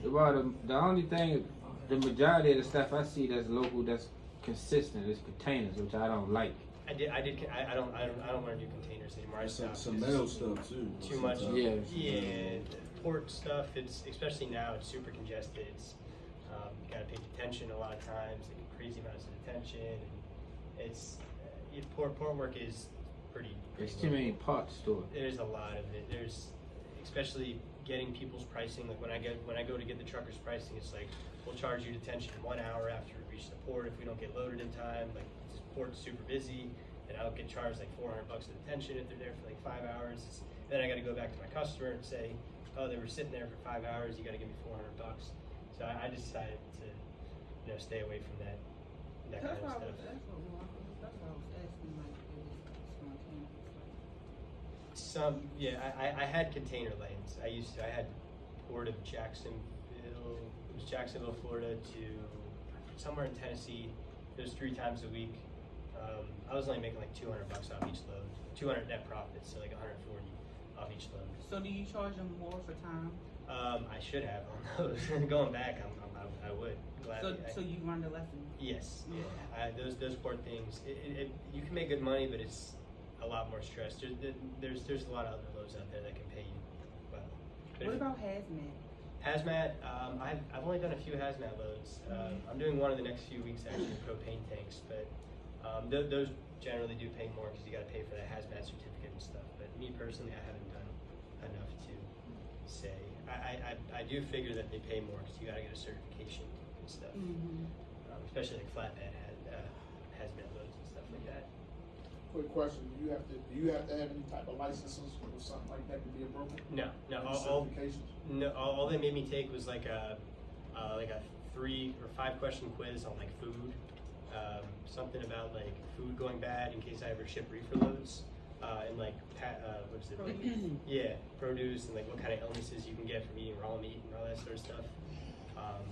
Well, the only thing, the majority of the stuff I see that's local, that's consistent, is containers, which I don't like. I don't want to do containers anymore. I stopped. Some mail stuff too. Too much. Sometimes. Yeah, port stuff. It's especially now. It's super congested. It's you gotta pay detention a lot of times. Like crazy amounts of detention. And it's port work is pretty. There's too many parts stores. There's a lot of it. There's especially getting people's pricing. Like when I go to get the trucker's pricing, it's like we'll charge you detention 1 hour after we reach the port if we don't get loaded in time. Like this port's super busy, and I'll get charged like $400 of detention if they're there for like 5 hours. Then I got to go back to my customer and say, oh, they were sitting there for 5 hours. You got to give me $400. So I decided to, stay away from that kind of stuff. That's what I was asking, like, I had container lanes. I had Port of Jacksonville. It was Jacksonville, Florida to somewhere in Tennessee. It was 3 times a week. I was only making like $200 off each load. 200 net profits, so like 140 off each load. So do you charge them more for time? I should have on those. Going back, I would gladly. So you learned a lesson. Yes, yeah. Those port things. You can make good money, but it's a lot more stress. There's a lot of other loads out there that can pay you well. But what about hazmat? Hazmat, I've only done a few hazmat loads. I'm doing one in the next few weeks actually, propane tanks, but those generally do pay more because you got to pay for that hazmat certificate and stuff. But me personally, I haven't done enough to say. I do figure that they pay more because you got to get a certification and stuff, especially like flatbed hazmat loads and stuff like that. Quick question: Do you have to have any type of licenses or something like that to be a broker? No. Certifications? No. All they made me take was like a 3 or 5 question quiz on like food, something about like food going bad in case I ever ship reefer loads, and like what is it? Like, produce and like what kind of illnesses you can get from eating raw meat and all that sort of stuff.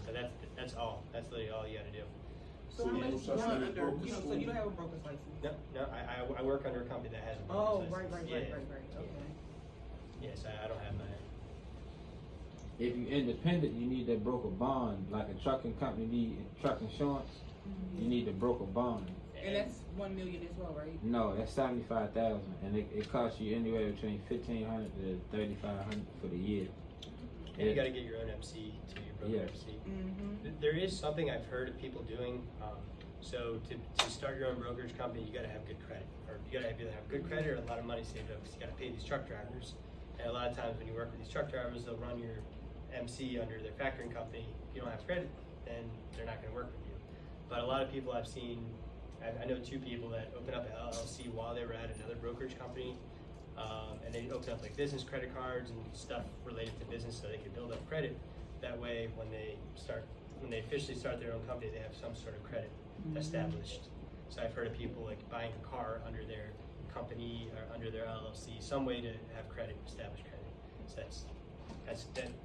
But that's all. That's literally all you got to do. So how much you run under? So you don't have a broker's license? No. I work under a company that has a broker's license. Right. Okay. Yes, I don't have mine. If you're independent, you need that broker bond. Like a trucking company need truck insurance, you need the broker bond. And that's $1 million as well, right? No, that's $75,000, and it costs you anywhere between $1,500 to $3,500 for the year. And you got to get your own MC to your broker MC. There is something I've heard of people doing. So to start your own brokerage company, you got to have good credit, or you got to either have good credit or a lot of money saved up because you got to pay these truck drivers. And a lot of times when you work with these truck drivers, they'll run your MC under their factoring company. If you don't have credit, then they're not going to work with you. But a lot of people I've seen, I know 2 people that opened up an LLC while they were at another brokerage company, and they opened up like business credit cards and stuff related to business so they could build up credit. That way, when they officially start their own company, they have some sort of credit established. So I've heard of people like buying a car under their company or under their LLC, some way to have credit, establish credit. So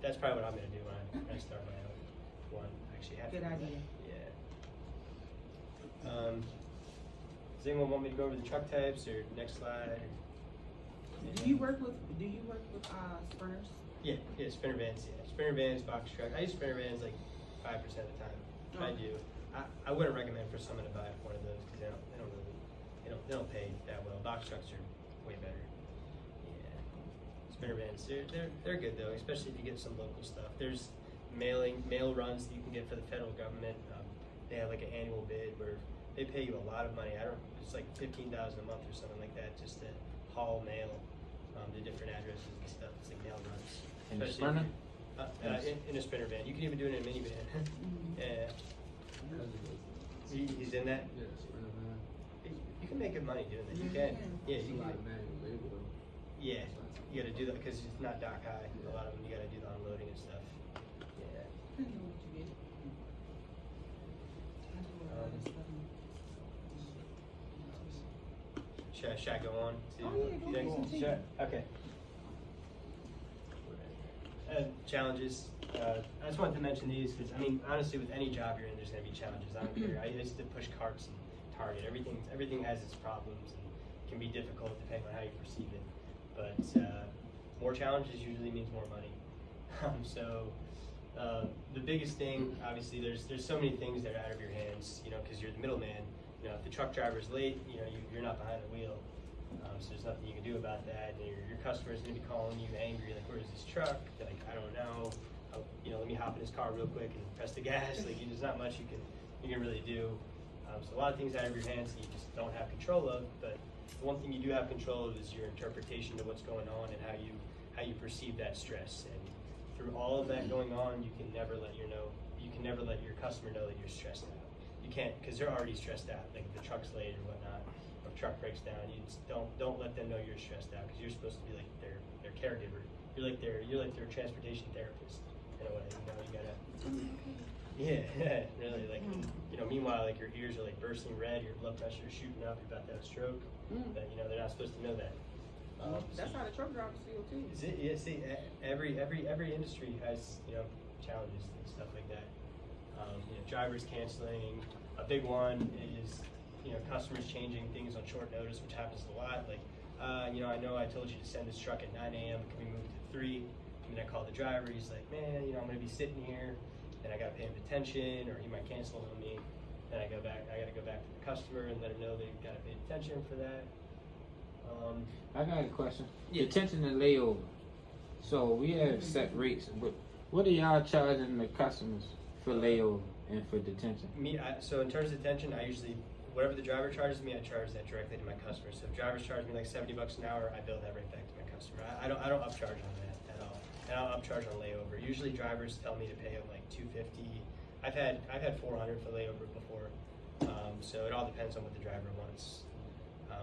that's probably what I'm gonna do when I start my own one. Actually, have Good to do that. idea. Yeah. Does anyone want me to go over the truck types or next slide? Do you work with sprinters? Yeah, sprinter vans. Yeah, sprinter vans, box truck. I use sprinter vans like 5% of the time. I do. I wouldn't recommend for someone to buy one of those because they don't pay that well. Box trucks are way better. Yeah, sprinter vans. They're good though, especially if you get some local stuff. There's mail runs that you can get for the federal government. They have like an annual bid where they pay you a lot of money. It's like $15,000 a month or something like that just to haul mail to different addresses and stuff. It's like mail runs. In a Especially sprinter? in a sprinter van. You can even do it in a minivan. Yeah. He's in that? You can make good money doing that. You can. Yeah, you can. Yeah, you gotta do that because it's not dock high. A lot of them, you gotta do the unloading and stuff. Yeah. Should I go on to Oh, yeah, go next? ahead. Sure. Okay. Challenges. I just wanted to mention these because, I mean, honestly, with any job you're in, there's going to be challenges. I don't care. I used to push carts and Target. Everything has its problems and can be difficult depending on how you perceive it. But more challenges usually means more money. The biggest thing, obviously, there's so many things that are out of your hands, because you're the middleman. If the truck driver's late, you're not behind the wheel. So there's nothing you can do about that. And your customer's going to be calling you angry, like, where's this truck? They're like, I don't know. Let me hop in his car real quick and press the gas. Like, there's not much you can really do. So a lot of things out of your hands that you just don't have control of. But the one thing you do have control of is your interpretation of what's going on and how you perceive that stress. And through all of that going on, you can never let your customer know that you're stressed out. You can't, because they're already stressed out. Like if the truck's late or whatnot, or if truck breaks down, you just don't let them know you're stressed out because you're supposed to be like their caregiver. You're like their transportation therapist in a way. You gotta. Yeah, really. Like meanwhile, like your ears are like bursting red, your blood pressure is shooting up, you're about to have a stroke. But they're not supposed to know that. That's how the truck drivers feel too. Is it? Yeah. See, every industry has challenges and stuff like that. Drivers canceling. A big one is customers changing things on short notice, which happens a lot. Like I know I told you to send this truck at 9 a.m. Can we move it to 3? And then I call the driver. He's like, man, I'm gonna be sitting here, and I gotta pay him detention, or he might cancel on me. Then I gotta go back to the customer and let him know they gotta pay detention for that. I got a question. Yeah. Detention and layover. So we have set rates, but what are y'all charging the customers for layover and for detention? So in terms of detention, I usually, whatever the driver charges me, I charge that directly to my customer. So if drivers charge me like $70 an hour, I bill that right back to my customer. I don't upcharge on that at all, and I'll upcharge on layover. Usually drivers tell me to pay them like $250. I've had $400 for layover before, so it all depends on what the driver wants.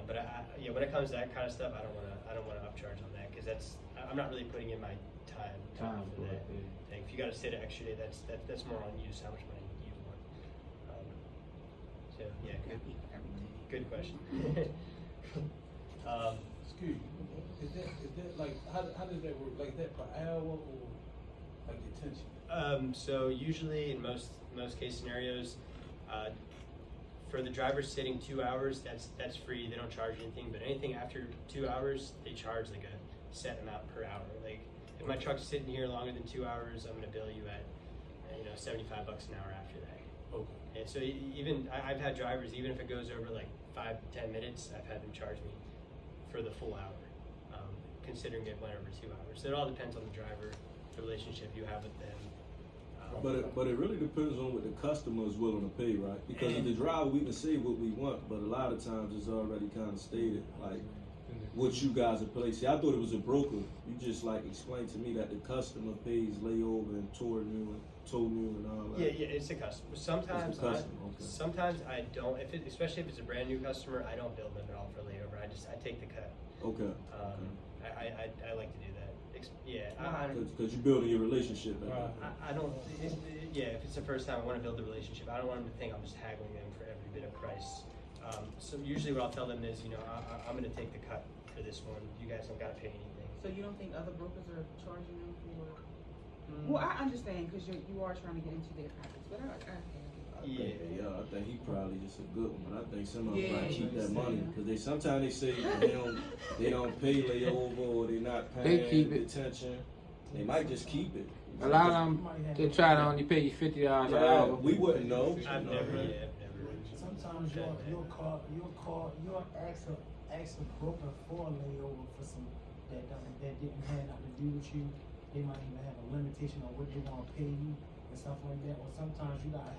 But when it comes to that kind of stuff, I don't want to upcharge on that because I'm not really putting in my time for that. Like, if you got to sit an extra day, that's more on you. So how much money you want? So yeah, good question. Excuse me. Is that like how does that work? Like that per hour or like detention? So usually in most case scenarios, for the driver sitting 2 hours, that's free. They don't charge anything. But anything after 2 hours, they charge like a set amount per hour. Like if my truck's sitting here longer than 2 hours, I'm gonna bill you at $75 an hour after that. Okay. And so even I've had drivers, even if it goes over like 5 to 10 minutes, I've had them charge me for the full hour, considering it went over 2 hours. So it all depends on the driver, the relationship you have with them. But it really depends on what the customer is willing to pay, right? Because as the driver, we can say what we want, but a lot of times it's already kind of stated, like what you guys are paying. See, I thought it was a broker. You just like explained to me that the customer pays layover and tow new and all that. Yeah, it's a customer. Sometimes, sometimes I don't. Especially if it's a brand new customer, I don't bill them at all for layover. I take the cut. Okay. I like to do that. Yeah, because you're building your relationship. I don't. If it's the first time, I want to build the relationship. I don't want them to think I'm just haggling them for every bit of price. So usually what I'll tell them is, I'm gonna take the cut for this one. You guys don't gotta pay anything. So you don't think other brokers are charging them for? Well, I understand because you are trying to get into their pockets, but I think he probably just a good one, but I think some of them Yeah, might keep that understand. money because sometimes they say they don't pay layover or they not They paying keep it. detention. They might just keep it. A lot of them, they try to only pay you $50 an hour. We wouldn't know. I've never. Sometimes you'll ask a broker for a layover for some that didn't have nothing to do with you. They might even have a limitation on what they want to pay you and stuff like that. Or sometimes you gotta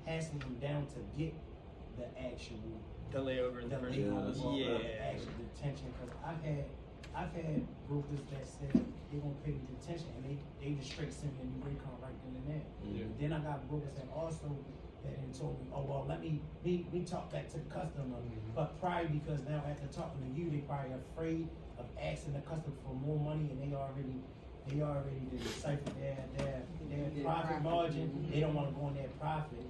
hassle them down to get the actual The layover in the first layover, one. the Yeah. actual detention. Because I've had brokers that said they gonna pay the detention and they just straight send me a new rate card right then and there. Yeah. Then I got brokers that also that then told me, oh well, let me talk back to the customer. But probably because now after talking to you, they probably afraid of asking the customer for more money, and they already decipher their profit margin. They don't want to go on their profit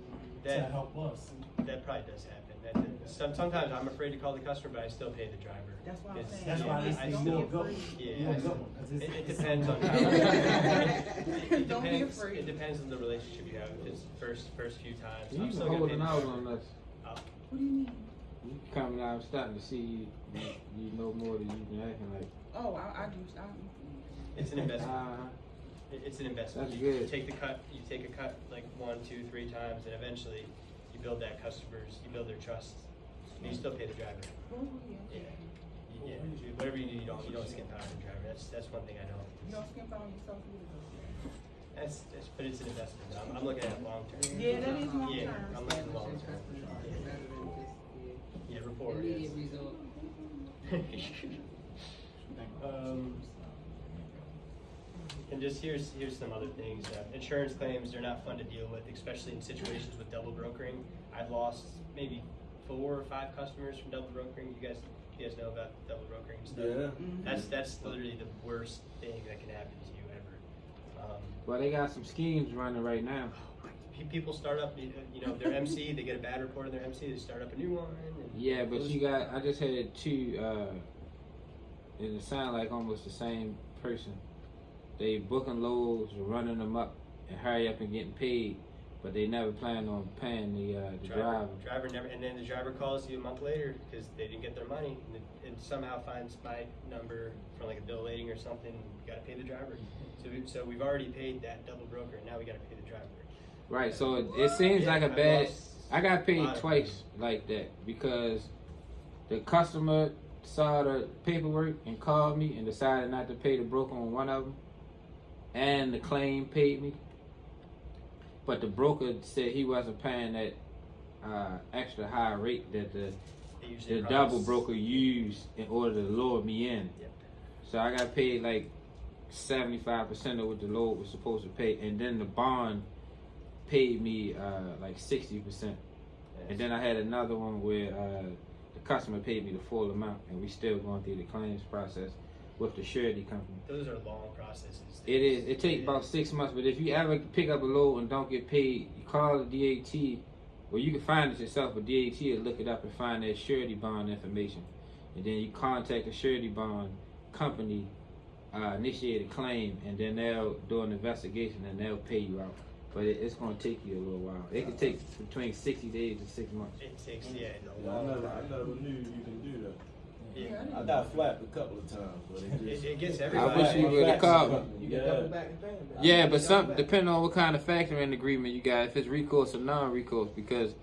to help us. That probably does happen. Sometimes I'm afraid to call the customer, but I still pay the driver. That's why I'm saying. That's why I it's still- more good. Yeah. More good one, 'cause It depends on how. Don't be afraid. It depends on the relationship you have. If it's first few times, You I'm been still gonna pay holding the out driver. on us. What do you mean? You coming out, I'm starting to see you know more than you been acting like. Oh, I do. It's an investment. Uh, It's an investment. That's You good. take the cut. You take a cut like 1, 2, 3 times, and eventually you build that customers. You build their trust. And you still pay the driver. Yeah. Whatever you do, you don't skimp out on the driver. That's one thing I know. You don't skimp out on yourself either. But it's an investment. I'm looking at it long term. Yeah, that is long Yeah, term. I'm looking long term. Yeah, rapport. Immediate Yes. result. And just here's some other things. Insurance claims, they're not fun to deal with, especially in situations with double brokering. I've lost maybe 4 or 5 customers from double brokering. You guys know about double brokering and stuff. Yeah. That's literally the worst thing that can happen to you ever. well, they got some schemes running right now. People start up, their MC, they get a bad report on their MC, they start up a new one. Yeah, but I just had 2, and it sounded like almost the same person. They booking loads, running them up, and hurry up and getting paid, but they never plan on paying the driver. Driver never, and then the driver calls you a month later because they didn't get their money, and somehow finds my number from like a bill waiting or something. You got to pay the driver. So we've already paid that double broker, and now we got to pay the driver. Right, so it seems like a bad. I got a paid lot of twice like that because the customer saw the paperwork and called me and decided not to pay the broker on one of them, and the claim paid me. But the broker said he wasn't paying that extra high rate that the double broker used in order to lure me in. Yep. So I got paid like 75% of what the load was supposed to pay, and then the bond paid me like 60%. And then I had another one where the customer paid me the full amount, and we still going through the claims process with the surety company. Those are long processes. It is. It takes about 6 months, but if you ever pick up a load and don't get paid, you call the DAT, or you can find it yourself, but DAT will look it up and find that surety bond information. And then you contact the surety bond company, initiate a claim, and then they'll do an investigation and they'll pay you out. But it's going to take you a little while. It can take between 60 days and 6 months. It takes, a Yeah, long I time. never knew you can do that. Yeah. I got flapped a couple of times, but It gets I everybody. wish you would have called me. You get double back and pay them. Yeah, but depending on what kind of factoring agreement you got, if it's recourse or non-recourse, because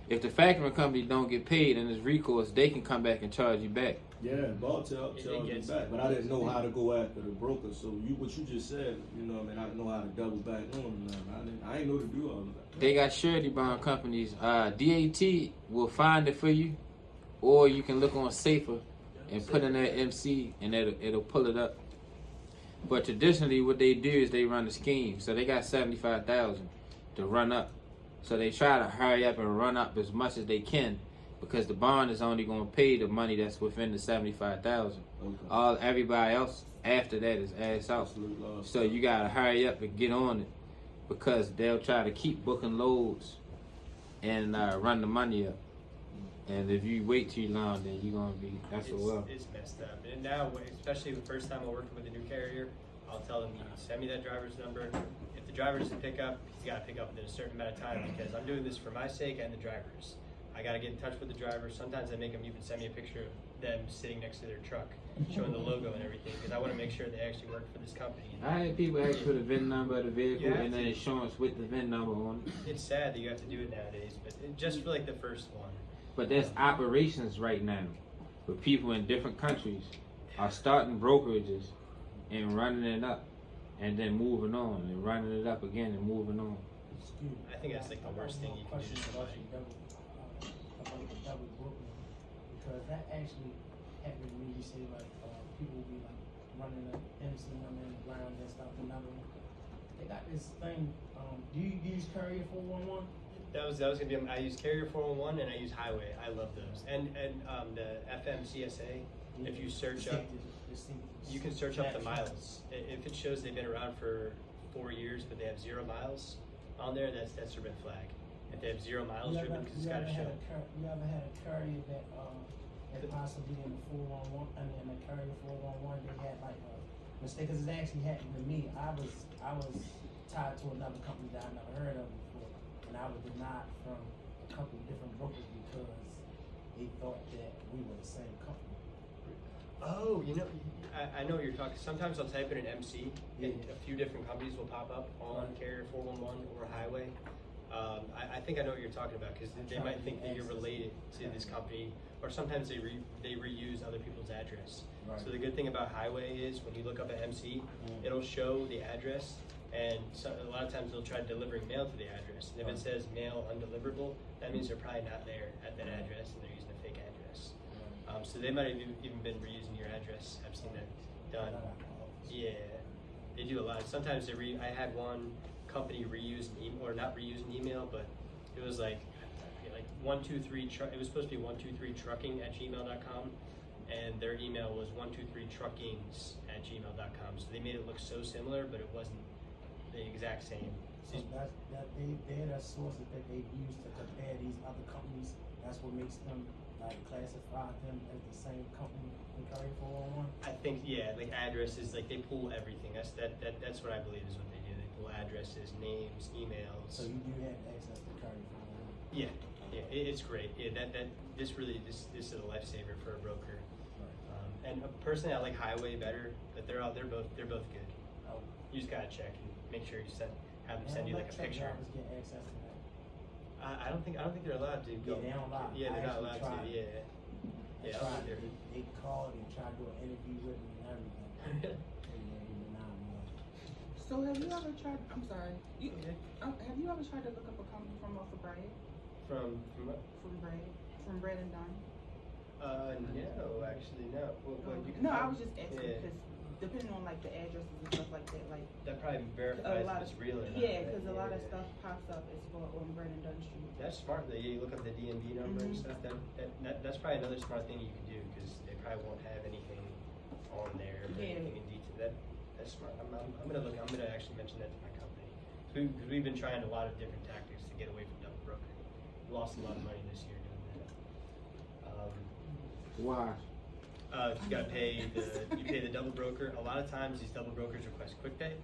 if the factoring company don't get paid and it's recourse, they can come back and charge you back. Yeah, bought charge me gets- back, but I didn't know how to go after the broker. So what you just said, I didn't know how to double back on them. I didn't know to do all of that. They got surety bond companies. DAT will find it for you, or you can look on Safer and put in their MC, and it'll pull it up. But traditionally, what they do is they run a scheme. So they got 75,000 to run up. So they try to hurry up and run up as much as they can, because the bond is only going to pay the money that's within the 75,000. Okay. Everybody else after that is ass out. Absolute loss. So you gotta hurry up and get on it, because they'll try to keep booking loads and run the money up. And if you wait too long, then you're gonna be SOL. It's messed up. And now, especially the first time I'm working with a new carrier, I'll tell them, you send me that driver's number. If the driver doesn't pick up, he's got to pick up within a certain amount of time because I'm doing this for my sake and the driver's. I got to get in touch with the driver. Sometimes I make them even send me a picture of them sitting next to their truck, showing the logo and everything, because I want to make sure they actually work for this company. I had people ask for the VIN number of the vehicle and then insurance with the VIN number on it. It's sad that you have to do it nowadays, but just for like the first one. But there's operations right now where people in different countries are starting brokerages and running it up and then moving on and running it up again and moving on. I think that's like the worst thing you can do to somebody. About the double booking, because that actually happened when you say like people will be like running an MC number in the ground and stuff. Another one, they got this thing. Do you use Courier 411? That was gonna be. I use Carrier 411 and I use Highway. I love those. And the FMCSA. If you search up, you can search up the miles. If it shows they've been around for 4 years but they have 0 miles on there, that's a red flag. If they have 0 miles driven, because it's got to show. You ever had a courier that possibly in the 411, I mean in the Courier 411, they had like a mistake? Because it actually happened to me. I was tied to another company that I never heard of before, and I was denied from a couple of different brokers because they thought that we were the same company. Oh, you know, I know what you're talking. Sometimes I'll type in an MC, and a few different companies will pop up on Carrier 411 or Highway. I think I know what you're talking about because they might think that you're related to this company, or sometimes they reuse other people's address. Right. So the good thing about Highway is when you look up at MC, it'll show the address, and a lot of times they'll try delivering mail to the address. And if it says mail undeliverable, that means they're probably not there at that address, and they're using a fake address. So they might have even been reusing your address. I've seen that done. Yeah, they do a lot. Sometimes I had one company reuse an email, or not reuse an email, but it was like 123 it was supposed to be 123trucking@gmail.com, and their email was 123truckings@gmail.com. So they made it look so similar, but it wasn't the exact same. So they're the sources that they use to compare these other companies. That's what makes them like classify them as the same company in Courier 411. I think like addresses, like they pull everything. That's what I believe is what they do. They pull addresses, names, emails. So you do have access to Courier 411. Yeah, it's great. Yeah, this is a lifesaver for a broker. Right. And personally, I like Highway better, but they're both good. Oh. You just gotta check and make sure you have them send you like a picture. Get access to that. I don't think they're allowed to. Yeah, they don't allow. Yeah, they're not allowed to. Yeah. Yeah, they called and tried to do an interview with me and everything. So have you ever tried? I'm sorry. Have you ever tried to look up a company from off of Brad? From what? From Brad and Don. No, actually, no. I was just asking because depending on like the addresses and stuff like that, like that probably verifies if it's real or not. Yeah, because a lot of stuff pops up as well on Brad and Dunn Street. That's smart. You look up the DMV number and stuff. That's probably another smart thing you can do because they probably won't have anything on there. Anything in detail. That's smart. I'm gonna look. I'm gonna actually mention that to my company because we've been trying a lot of different tactics to get away from double brokering. We lost a lot of money this year doing that. Why? You gotta pay the double broker. A lot of times these double brokers request quick pay.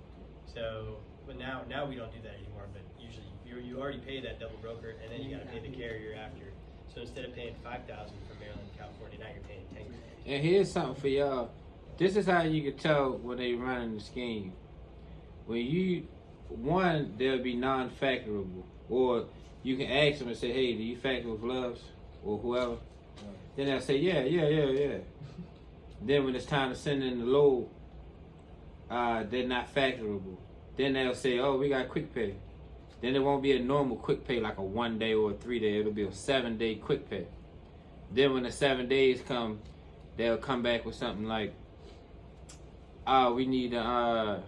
So, but now we don't do that anymore. But usually you already pay that double broker, and then you gotta pay the carrier after. So instead of paying $5,000 for Maryland and California, now you're paying $10,000. And here's something for y'all. This is how you can tell when they running the scheme. When they'll be non-factorable, or you can ask them and say, "Hey, do you factor with Loves or whoever?" Then they'll say, "Yeah." Then when it's time to send in the load, they're not factorable. Then they'll say, "Oh, we got quick pay." Then it won't be a normal quick pay like a 1 day or a 3 day. It'll be a 7-day quick pay. Then when the 7 days come, they'll come back with something like, we need a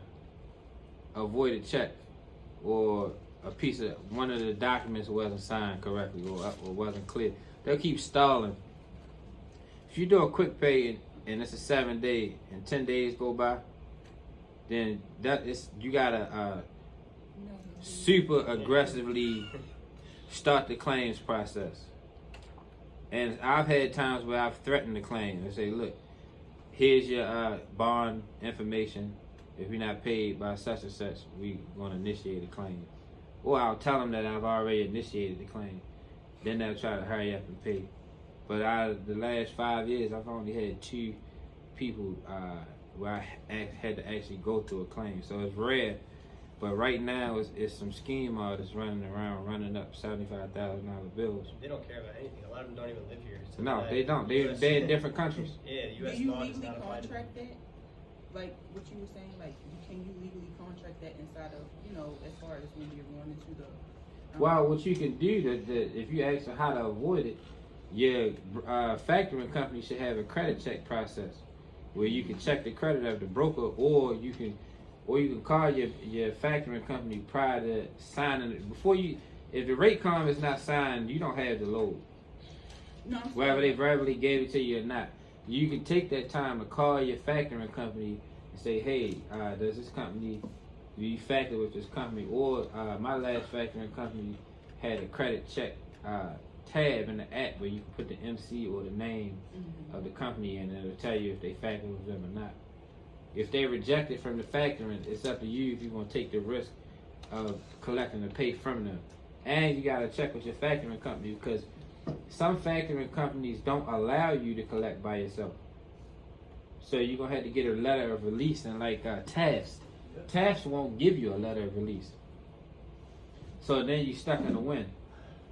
voided check, or a piece of one of the documents wasn't signed correctly or wasn't clear. They'll keep stalling. If you do a quick pay and it's a 7 day and 10 days go by, then you gotta super aggressively start the claims process. And I've had times where I've threatened the claim and say, look, here's your bond information. If you're not paid by such and such, we're going to initiate a claim. Or I'll tell them that I've already initiated the claim. Then they'll try to hurry up and pay. But out of the last 5 years, I've only had 2 people where I had to actually go through a claim. So it's rare. But right now, it's some scheme artists running around, running up $75,000 bills. They don't care about anything. A lot of them don't even live here. So No, like, they don't. They're in different countries. Yeah, Do U.S. you law does legally not apply to them. contract that? Like what you were saying, like can you legally contract that inside of, you know, as far as when you're going into the Well, what you can do, if you ask them how to avoid it, your factoring company should have a credit check process where you can check the credit of the broker, or you can call your factoring company prior to signing it. Before you, if the rate column is not signed, you don't have the load. No, I'm Whether saying- they verbally gave it to you or not. You can take that time to call your factoring company and say, hey, does this company, do you factor with this company? Or my last factoring company had a credit check tab in the app where you can put the MC or the name of the company in, and it'll tell you if they factor with them or not. If they reject it from the factoring, it's up to you if you want to take the risk of collecting the pay from them. And you got to check with your factoring company, because some factoring companies don't allow you to collect by yourself. So you're going to have to get a letter of release, and like TAFs. TAFs won't give you a letter of release. So then you're stuck in the wind.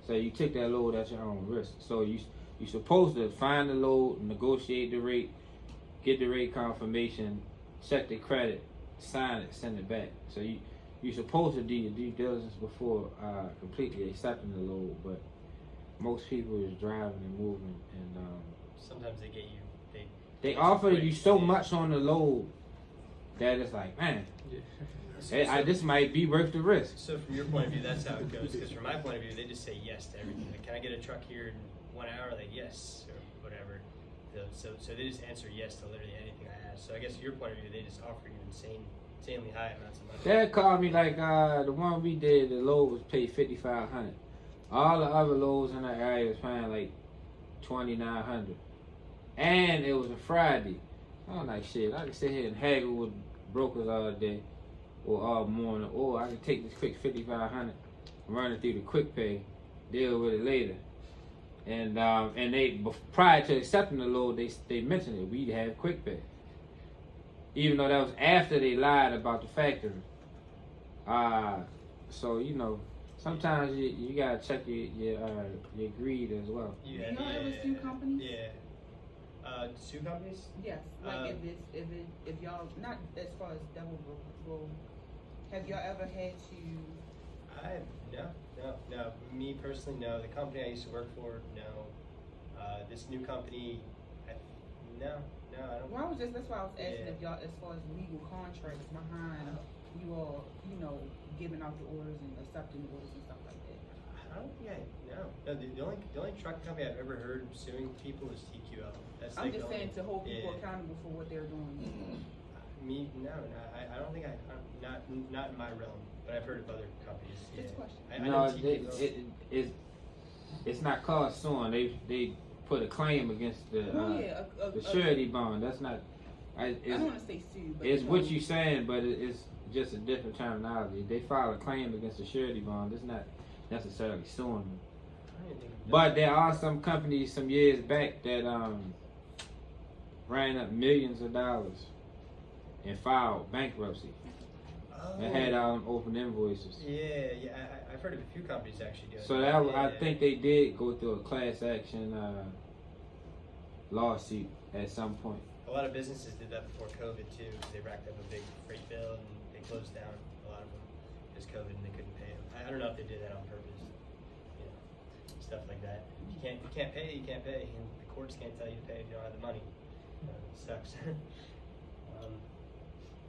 So you took that load at your own risk. So you're supposed to find the load, negotiate the rate, get the rate confirmation, check the credit, sign it, send it back. So you're supposed to do your due diligence before completely accepting the load, but most people is driving and moving, and Sometimes they get you. they get offer quick. you so much on the load that it's like, man, this might be worth the risk. So from your point of view, that's how it goes. Because from my point of view, they just say yes to everything. Like, can I get a truck here in 1 hour? Like, yes, or whatever. So they just answer yes to literally anything I ask. So I guess your point of view, they just offer you insanely high amounts of money. Dad called me like the one we did, the load was paid $5,500. All the other loads in the area was paying like $2,900, and it was a Friday. I was like, shit, I can sit here and haggle with brokers all day or all morning, or I can take this quick $5,500, run it through the quick pay, deal with it later. And they, prior to accepting the load, they mentioned it. We'd have quick pay, even though that was after they lied about the factory. So you know, sometimes you gotta check your greed as well. Do y'all ever sue companies? Yeah. Sue companies? Yes. Like if y'all, not as far as double roll, have y'all ever had to? No. Me personally, no. The company I used to work for, no. This new company, no, I don't. Well, that's why I was asking if y'all, as far as legal contracts behind you all, you know, giving out the orders and accepting the orders and stuff like that. I don't think no. The only truck company I've ever heard suing people is TQL. That's I'm like just the saying to hold people yeah. accountable for what they're doing. No, I don't think not in my realm, but I've heard of other companies. Just a question. I know TQL. It's not called suing. They put a claim against the surety bond. That's not. I don't want to say sue, but it's what you're saying, but it's just a different terminology. They file a claim against the surety bond. It's not necessarily suing them. But there are some companies some years back that ran up millions of dollars and filed bankruptcy. And had open invoices. Yeah. I've heard of a few companies actually doing so that. I think they did go through a class action lawsuit at some point. A lot of businesses did that before COVID too, because they racked up a big freight bill and they closed down a lot of them because COVID and they couldn't pay them. I don't know if they did that on purpose. You know, stuff like that. You can't pay. You can't pay, and the courts can't tell you to pay if you don't have the money. It sucks.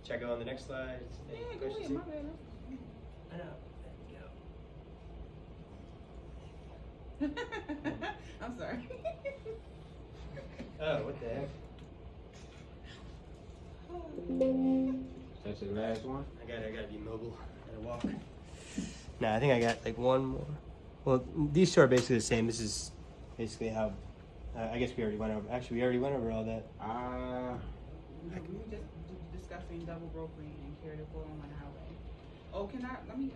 Should I go on the next slide? Yeah, go ahead. My bad. I know. I'm sorry. Oh, what the heck? That's the last one? I gotta be mobile. I gotta walk. Nah, I think I got like one more. Well, these two are basically the same. This is basically how I guess we already went over. Actually, we already went over all that. We were just discussing double brokering and carry the 411 highway. Oh, let me,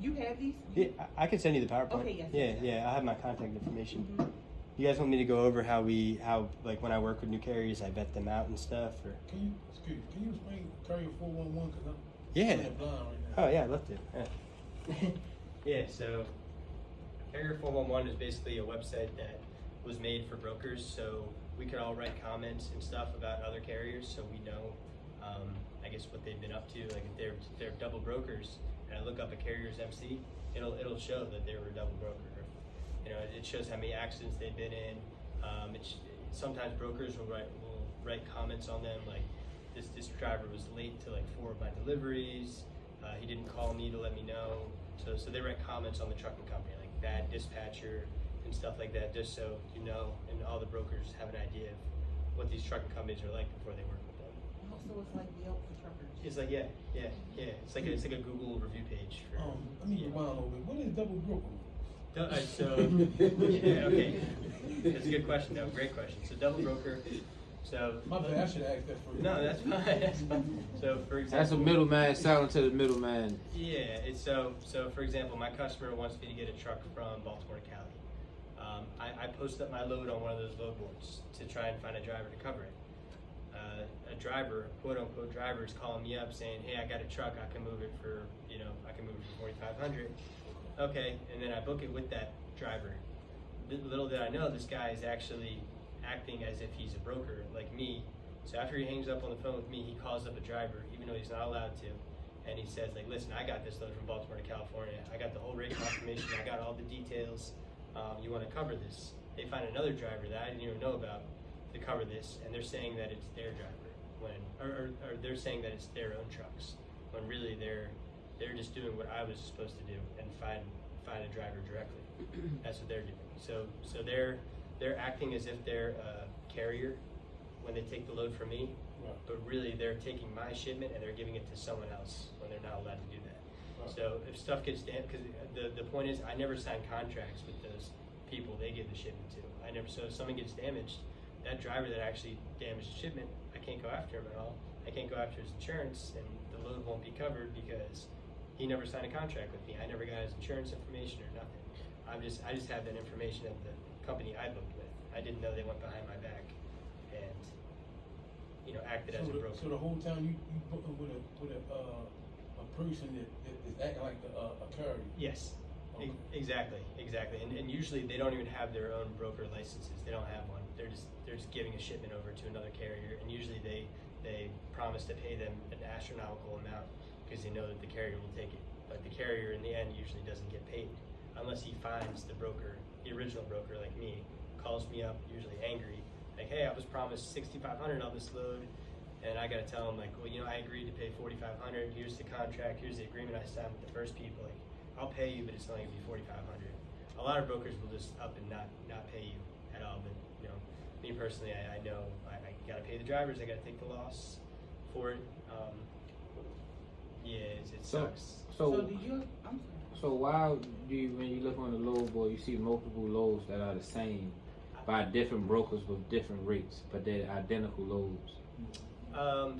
you have these? Yeah, I can send you the PowerPoint. Okay, yes, Yeah, yes, yes. yeah, I have my contact information. Mhm. You guys want me to go over how like when I work with new carriers, I vet them out and stuff, or? Can you explain carrier 411? Cause I'm Yeah. blind right now. Oh yeah, I love to. Yeah. Yeah, so Carrier 411 is basically a website that was made for brokers, so we could all write comments and stuff about other carriers, so we know, I guess, what they've been up to. Like if they're double brokers, and I look up a carrier's MC, it'll show that they were a double broker. You know, it shows how many accidents they've been in. Sometimes brokers will write comments on them, like this driver was late to like 4 of my deliveries. He didn't call me to let me know. So they write comments on the trucking company, like bad dispatcher and stuff like that, just so you know, and all the brokers have an idea of what these trucking companies are like before they work with them. Also, it's like Yelp for truckers. It's like yeah. It's like a Google review page for. Let me rewind a little bit. What is double broker? Yeah, okay. That's a good question, though. Great question. So double broker. So My bad. I should ask that first. no, that's fine. That's fine. So for example, That's a middleman selling to the middleman. Yeah, it's so for example, my customer wants me to get a truck from Baltimore to Cali. I post up my load on one of those load boards to try and find a driver to cover it. A driver, quote unquote driver, is calling me up saying, "Hey, I got a truck. I can move it for $4,500." Okay, and then I book it with that driver. Little did I know, this guy is actually acting as if he's a broker like me. So after he hangs up on the phone with me, he calls up a driver, even though he's not allowed to, and he says, like, "Listen, I got this load from Baltimore to California. I got the whole rate confirmation. I got all the details. You want to cover this?" They find another driver that I didn't even know about to cover this, and they're saying that it's their driver or they're saying that it's their own trucks, when really they're just doing what I was supposed to do and find a driver directly. That's what they're doing. So they're acting as if they're a carrier when they take the load from me, Right. but really they're taking my shipment and they're giving it to someone else when they're not allowed to do that. Right. So if stuff gets damaged, because the point is, I never sign contracts with those people they give the shipment to. So if something gets damaged, that driver that actually damaged the shipment, I can't go after him at all. I can't go after his insurance, and the load won't be covered because he never signed a contract with me. I never got his insurance information or nothing. I just have that information of the company I booked with. I didn't know they went behind my back and acted as a broker. So the whole time you booking with a person that is acting like a carrier. Yes. Okay. Exactly. And usually they don't even have their own broker licenses. They don't have one. They're just giving a shipment over to another carrier, and usually they promise to pay them an astronomical amount because they know that the carrier will take it. But the carrier in the end usually doesn't get paid unless he finds the broker, the original broker like me, calls me up, usually angry, like, "Hey, I was promised $6,500 on this load," and I gotta tell him, like, "Well, I agreed to pay $4,500. Here's the contract. Here's the agreement I signed with the first people. Like, I'll pay you, but it's only gonna be $4,500. A lot of brokers will just up and not pay you at all. But me personally, I know I gotta pay the drivers. I gotta take the loss for it. It sucks. So do you? I'm sorry. So why do you, when you look on the load board, you see multiple loads that are the same by different brokers with different rates, but they're identical loads?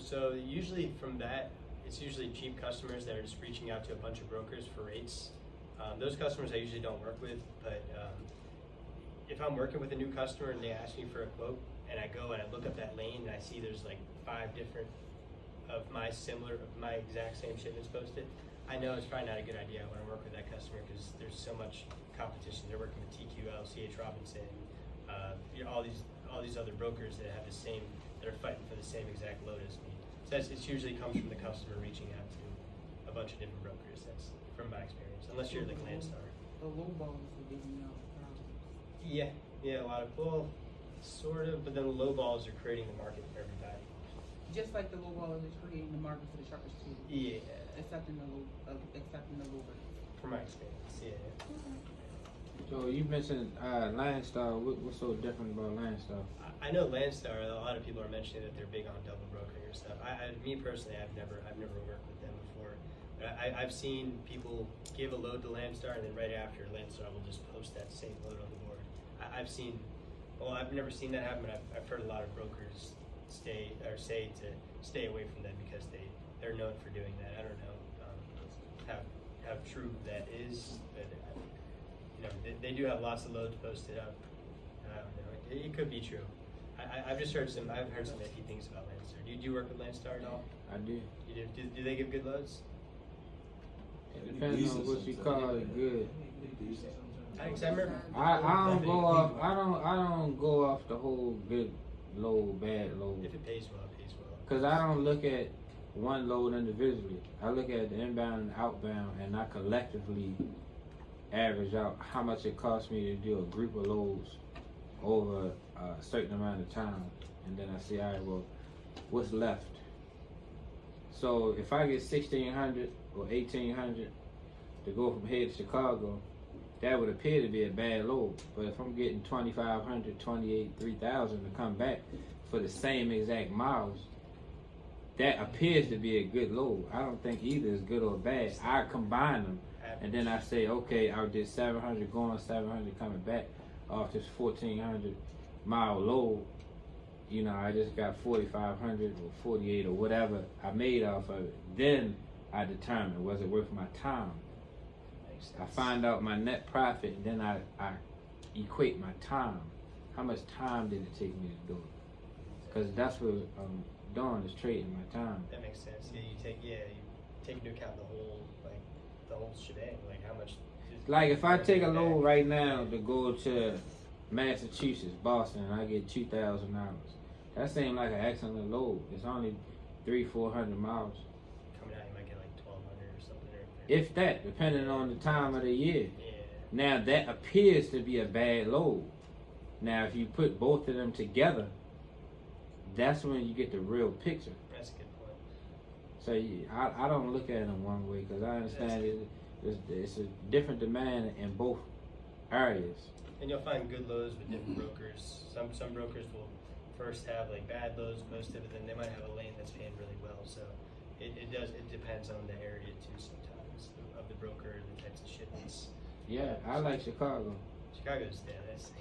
So usually from that, it's usually cheap customers that are just reaching out to a bunch of brokers for rates. Those customers I usually don't work with, but if I'm working with a new customer and they ask me for a quote, and I go and I look up that lane and I see there's like 5 different of my exact same shipments posted, I know it's probably not a good idea when I work with that customer because there's so much competition. They're working with TQL, CH Robinson, all these other brokers that have that are fighting for the same exact load as me. So it usually comes from the customer reaching out to a bunch of different brokers. That's from my experience, unless you're like Landstar. The low balls are giving you problems. Yeah, a lot of, sort of, but then the low balls are creating the market for everybody. Just like the low ballers are creating the market for the truckers too. Yeah. Accepting the low rates. From my experience, yeah. So you mentioned Landstar. What's so different about Landstar? I know Landstar. A lot of people are mentioning that they're big on double brokering or stuff. Me personally, I've never worked with them before. But I've seen people give a load to Landstar, and then right after, Landstar will just post that same load on the board. I've seen, well, I've never seen that happen, but I've heard a lot of brokers say to stay away from them because they're known for doing that. I don't know how true that is, but you know, they do have lots of loads posted up. I don't know. It could be true. I've heard some iffy things about Landstar. Do you work with Landstar at all? I do. You do? Do they give good loads? It depends on what you call it good. I remember. I don't go off. I don't go off the whole good load, bad load. If it pays well, it pays well. Cause I don't look at one load individually. I look at the inbound and outbound, and I collectively average out how much it costs me to do a group of loads over a certain amount of time, and then I say, all right, well, what's left? So if I get 1,600 or 1,800 to go from here to Chicago, that would appear to be a bad load. But if I'm getting 2,500, 28, 3,000 to come back for the same exact miles, that appears to be a good load. I don't think either is good or bad. I combine them, and then I say, okay, I did 700 going, 700 coming back off this 1,400 mile load. You know, I just got 4,500 or 48 or whatever I made off of it. Then I determine, was it worth my time? I find out my net profit, and then I equate my time. How much time did it take me to do it? Because that's what I'm doing, is trading my time. That makes sense. Yeah, you take into account the whole shebang, like how much. Like if I take a load right now to go to Massachusetts, Boston, and I get $2,000, that seems like an excellent load. It's only 300-400 miles. Coming out, you might get like 1,200 or something. If that, depending on the time of the year. Yeah. Now that appears to be a bad load. Now if you put both of them together, that's when you get the real picture. That's a good point. So I don't look at them one way, because I understand it's a different demand in both areas. And you'll find good loads with different brokers. Some brokers will first have like bad loads posted, but then they might have a lane that's paying really well. So it depends on the area too sometimes of the broker, the types of shipments. Yeah, I like Chicago. Chicago's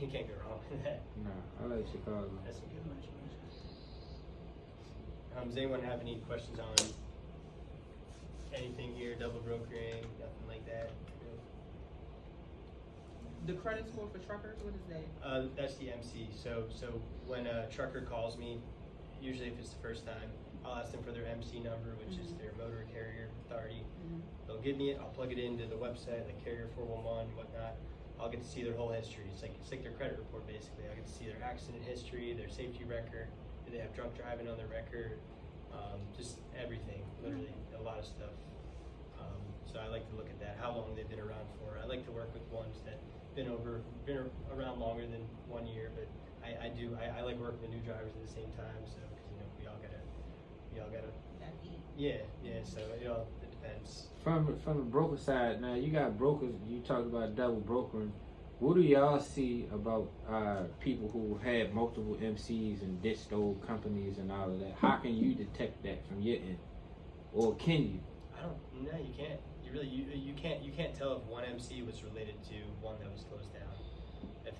you can't go wrong with that. No, I like Chicago. That's a good one. Does anyone have any questions on anything here, double brokering, nothing like that? The credit score for truckers, what is that? That's the MC. So when a trucker calls me, usually if it's the first time, I'll ask them for their MC number, which is their motor carrier authority. They'll give me it. I'll plug it into the website, like Carrier 411, whatnot. I'll get to see their whole history. It's like their credit report basically. I get to see their accident history, their safety record. Do they have drunk driving on their record? Just everything, literally a lot of stuff. So I like to look at that. How long they've been around for. I like to work with ones that been around longer than 1 year, but I like working with new drivers at the same time. So because we all gotta. Yeah. So it depends. From the broker side, now you got brokers. You talked about double brokering. What do y'all see about people who had multiple MCs and ditched old companies and all of that? How can you detect that from your end, or can you? No, you can't. You can't tell if one MC was related to one that was closed down.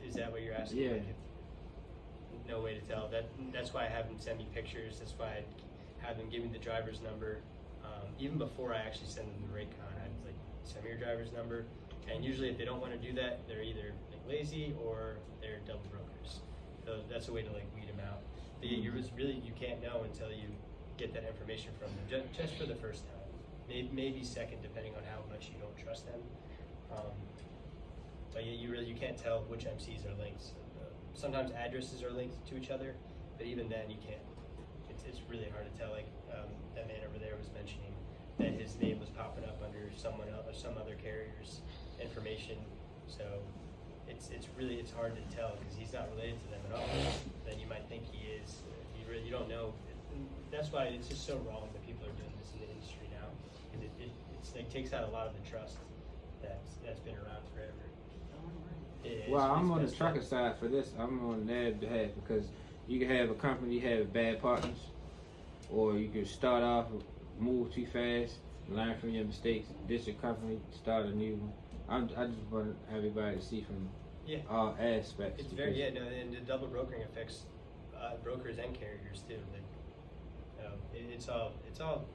Is that what you're asking? Yeah. Like no way to tell. That's why I have them send me pictures. That's why I have them give me the driver's number. Even before I actually send them the rate con, I'd like send me your driver's number. And usually, if they don't want to do that, they're either like lazy or they're double brokers. So that's a way to like weed them out. But you can't know until you get that information from them, just for the first time. Maybe second, depending on how much you don't trust them. But you can't tell which MCs are linked. Sometimes addresses are linked to each other, but even then you can't. It's really hard to tell. Like that man over there was mentioning that his name was popping up under someone else or some other carrier's information. So it's hard to tell because he's not related to them at all. Then you might think he is. You don't know. That's why it's just so wrong that people are doing this in the industry now. It takes out a lot of the trust that's been around forever. I'm on the trucker side for this. I'm on their behalf because you can have a company have bad partners, or you can start off, move too fast, learn from your mistakes, ditch your company, start a new one. I just want everybody to see from all aspects. It's very no, and the double brokering affects brokers and carriers too. Like, it's all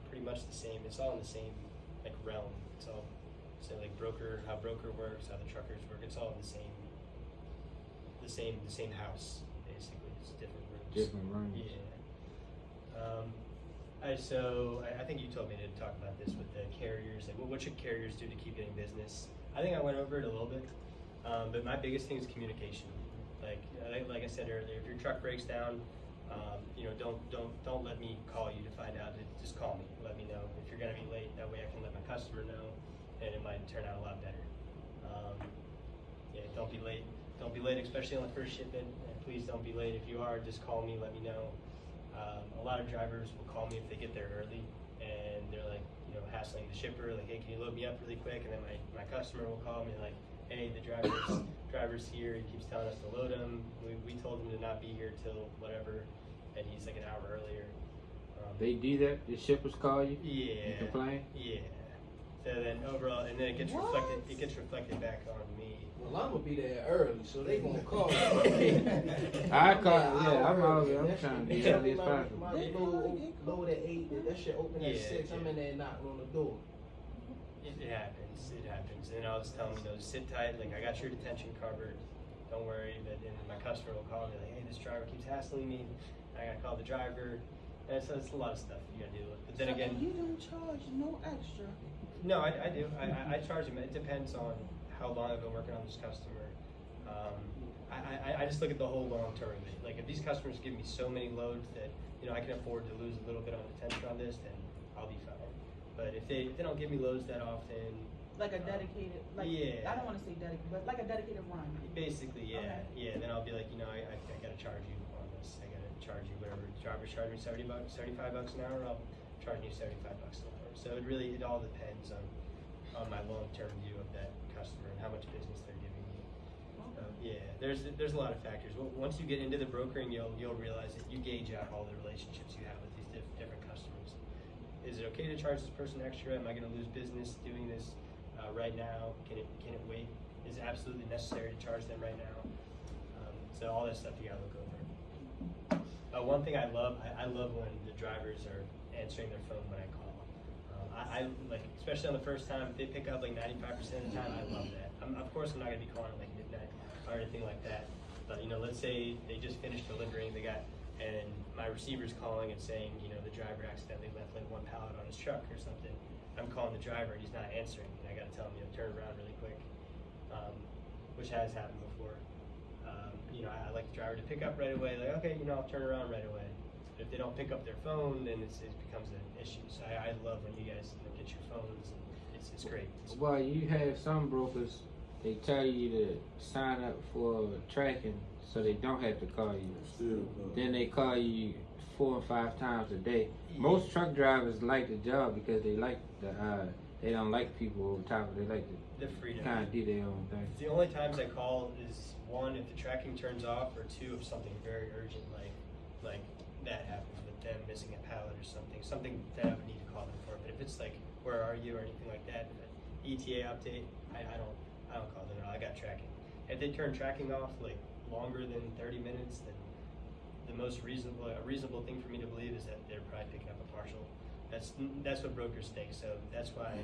pretty much the same. It's all in the same like realm. It's all so like how broker works, how the truckers work. It's all in the same house basically. It's different rooms. Different rooms. Yeah. I think you told me to talk about this with the carriers. Like, what should carriers do to keep getting business? I think I went over it a little bit, but my biggest thing is communication. Like I said earlier, if your truck breaks down, don't let me call you to find out. Just call me. Let me know if you're gonna be late. That way I can let my customer know, and it might turn out a lot better. Don't be late. Don't be late, especially on the first shipment. And please don't be late. If you are, just call me. Let me know. A lot of drivers will call me if they get there early, and they're like, hassling the shipper, like, hey, can you load me up really quick? And then my customer will call me like, hey, the driver's here. He keeps telling us to load him. We told him to not be here till whatever, and he's like an hour earlier. They do that? The shippers call you? Yeah. You complain? Yeah. So then overall, and then it gets reflected. It gets reflected back on me. Well, I'm gonna be there early, so they gonna call me. I call. Yeah, I'm trying to be early as possible. My load at 8. That shit open at 6. I'm in there knocking on the door. It happens. It happens. And I'll just tell them, sit tight. Like, I got your detention covered. Don't worry. But then my customer will call me like, hey, this driver keeps hassling me. I gotta call the driver. And so it's a lot of stuff you gotta deal with. But then again, you don't charge no extra. No, I do. I charge them. It depends on how long I've been working on this customer. I just look at the whole long term of it. Like, if these customers give me so many loads that I can afford to lose a little bit on attention on this, then I'll be fine. But if they don't give me loads that often, like a dedicated, I don't want to say dedicated, but like a dedicated run. Basically, yeah, okay. Yeah. Then I'll be like, I gotta charge you on this. I gotta charge you whatever. Drivers charge me $75 an hour. I'll charge you $75 an hour. So it all depends on my long-term view of that customer and how much business they're giving me. There's a lot of factors. Once you get into the brokering, you'll realize that you gauge out all the relationships you have with these different customers. Is it okay to charge this person extra? Am I going to lose business doing this right now? Can it wait? Is it absolutely necessary to charge them right now? So all that stuff you got to look over. One thing I love when the drivers are answering their phone when I call. I like, especially on the first time, if they pick up like 95% of the time, I love that. Of course, I'm not gonna be calling at like midnight or anything like that. But let's say they just finished delivering, and my receiver's calling and saying, the driver accidentally left like one pallet on his truck or something. I'm calling the driver and he's not answering, and I gotta tell him, turn around really quick, which has happened before. I like the driver to pick up right away. Like, okay, I'll turn around right away. If they don't pick up their phone, then it becomes an issue. So I love when you guys get your phones. It's great. Well, you have some brokers, they tell you to sign up for tracking so they don't have to call you. Then they call you 4 or 5 times a day. Yeah. Most truck drivers like the job because they like they don't like people over top of it. They like the freedom. Kind of do their own thing. The only times I call is 1, if the tracking turns off, or 2, if something very urgent like that happens with them missing a pallet or something that I would need to call them for. But if it's like, where are you, or anything like that, ETA update, I don't call them at all. I got tracking. If they turn tracking off like longer than 30 minutes, then the most reasonable thing for me to believe is that they're probably picking up a partial. That's what brokers think. So that's why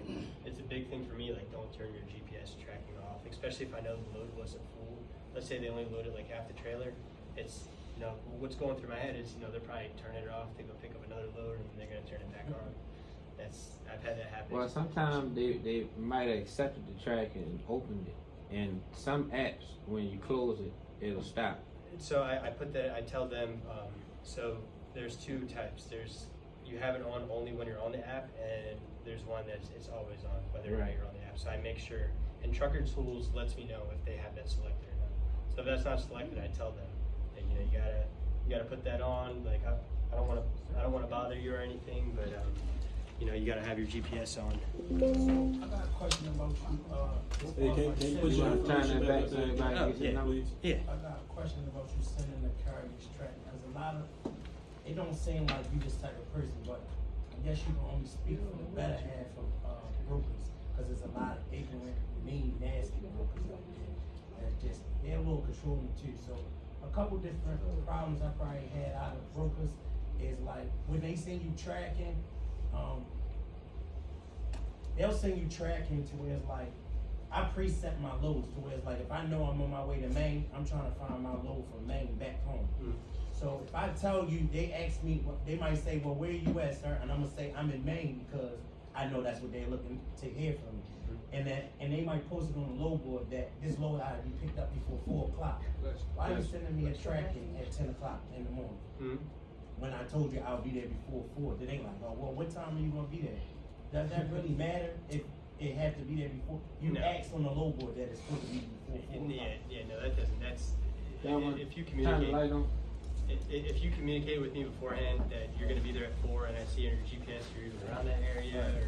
it's a big thing for me. Like, don't turn your GPS tracking off, especially if I know the load wasn't full. Let's say they only loaded like half the trailer. It's what's going through my head is, they're probably turning it off to go pick up another load, and they're gonna turn it back on. I've had that happen. Well, sometimes they might have accepted the tracking and opened it, and some apps, when you close it, it'll stop. So I put that. I tell them. So there's 2 types. You have it on only when you're on the app, and there's one it's always on whether or not you're on the app. So I make sure. And Trucker Tools lets me know if they have that selected or not. So if that's not selected, I tell them. You gotta put that on. Like, I don't want to bother you or anything, but you gotta have your GPS on. I got a question about you. Can you put your time back so everybody gets your number? Yeah. I got a question about you sending the carriage track, because a lot of it don't seem like you this type of person, but I guess you can only speak for the better half of brokers, because there's a lot of ignorant, mean, nasty brokers out there that just they're a little controlling too. So a couple different problems I probably had out of brokers is like when they send you tracking, they'll send you tracking to where it's like, I preset my loads to where it's like, if I know I'm on my way to Maine, I'm trying to find my load from Maine back home. So if I tell you, they ask me, they might say, well, where you at, sir? And I'm gonna say, I'm in Maine because I know that's what they're looking to hear from me. And they might post it on the load board that this load ought to be picked up before 4 o'clock. Why are you sending me a tracking at 10 o'clock in the morning? When I told you I'll be there before 4, then they like, oh, well, what time are you gonna be there? Does that really matter if it had to be there before? You asked on the load board that it's supposed to be before 4 o'clock. No, that doesn't. That's if you communicate. If you communicate with me beforehand that you're going to be there at 4 and I see on your GPS you're either around that area, or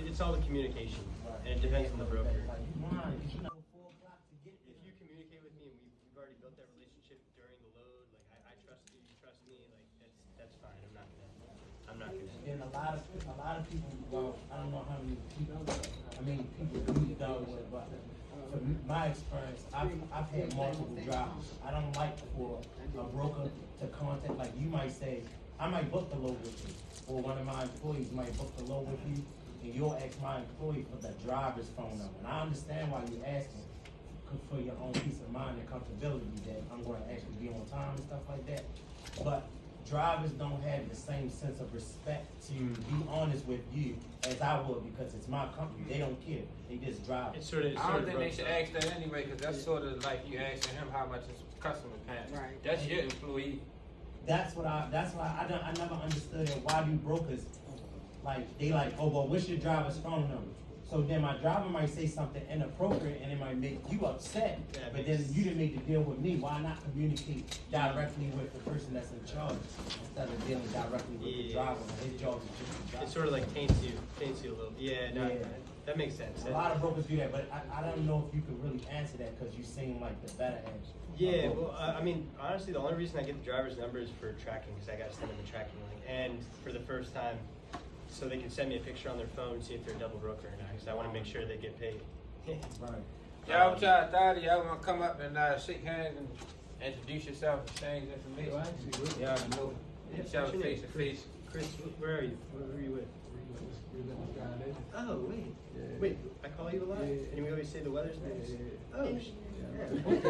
it's all the communication, and it depends on the broker. If you communicate with me and we've already built that relationship during the load, like I trust you, you trust me, like that's fine. I'm not gonna. And a lot of people, well, I don't know how many people you've dealt with, but from my experience, I've had multiple drivers. I don't like for a broker to contact, like you might say, I might book the load with you, or one of my employees might book the load with you, and you'll ask my employee for the driver's phone number. And I understand why you're asking for your own peace of mind and comfortability that I'm going to actually be on time and stuff like that. But drivers don't have the same sense of respect to be honest with you as I would, because it's my company. They don't care. They just drive. I don't think they should ask that anyway, because that's sort of like you asking him how much his customer paying. Right. That's your employee. That's why I never understood it. Why do brokers they like, oh well, what's your driver's phone number? So then my driver might say something inappropriate and it might make you upset. But then you didn't make the deal with me. Why not communicate directly with the person that's in charge instead of dealing directly with the driver? His job is just the driver. It sort of like taints you a little. That makes sense. A lot of brokers do that, but I don't know if you could really answer that because you seem like the better answer. Yeah, well, I mean, honestly, the only reason I get the driver's number is for tracking, because I got to send them the tracking link, and for the first time, so they can send me a picture on their phone, see if they're a double broker or not, because I want to make sure they get paid. Right. Y'all try to y'all want to come up and shake hands and introduce yourself, exchange information. Y'all can know each other face to face. Chris, where are you? Who are you with? Oh, wait, I call you a lot? And we always say the weather's nice? Oh, What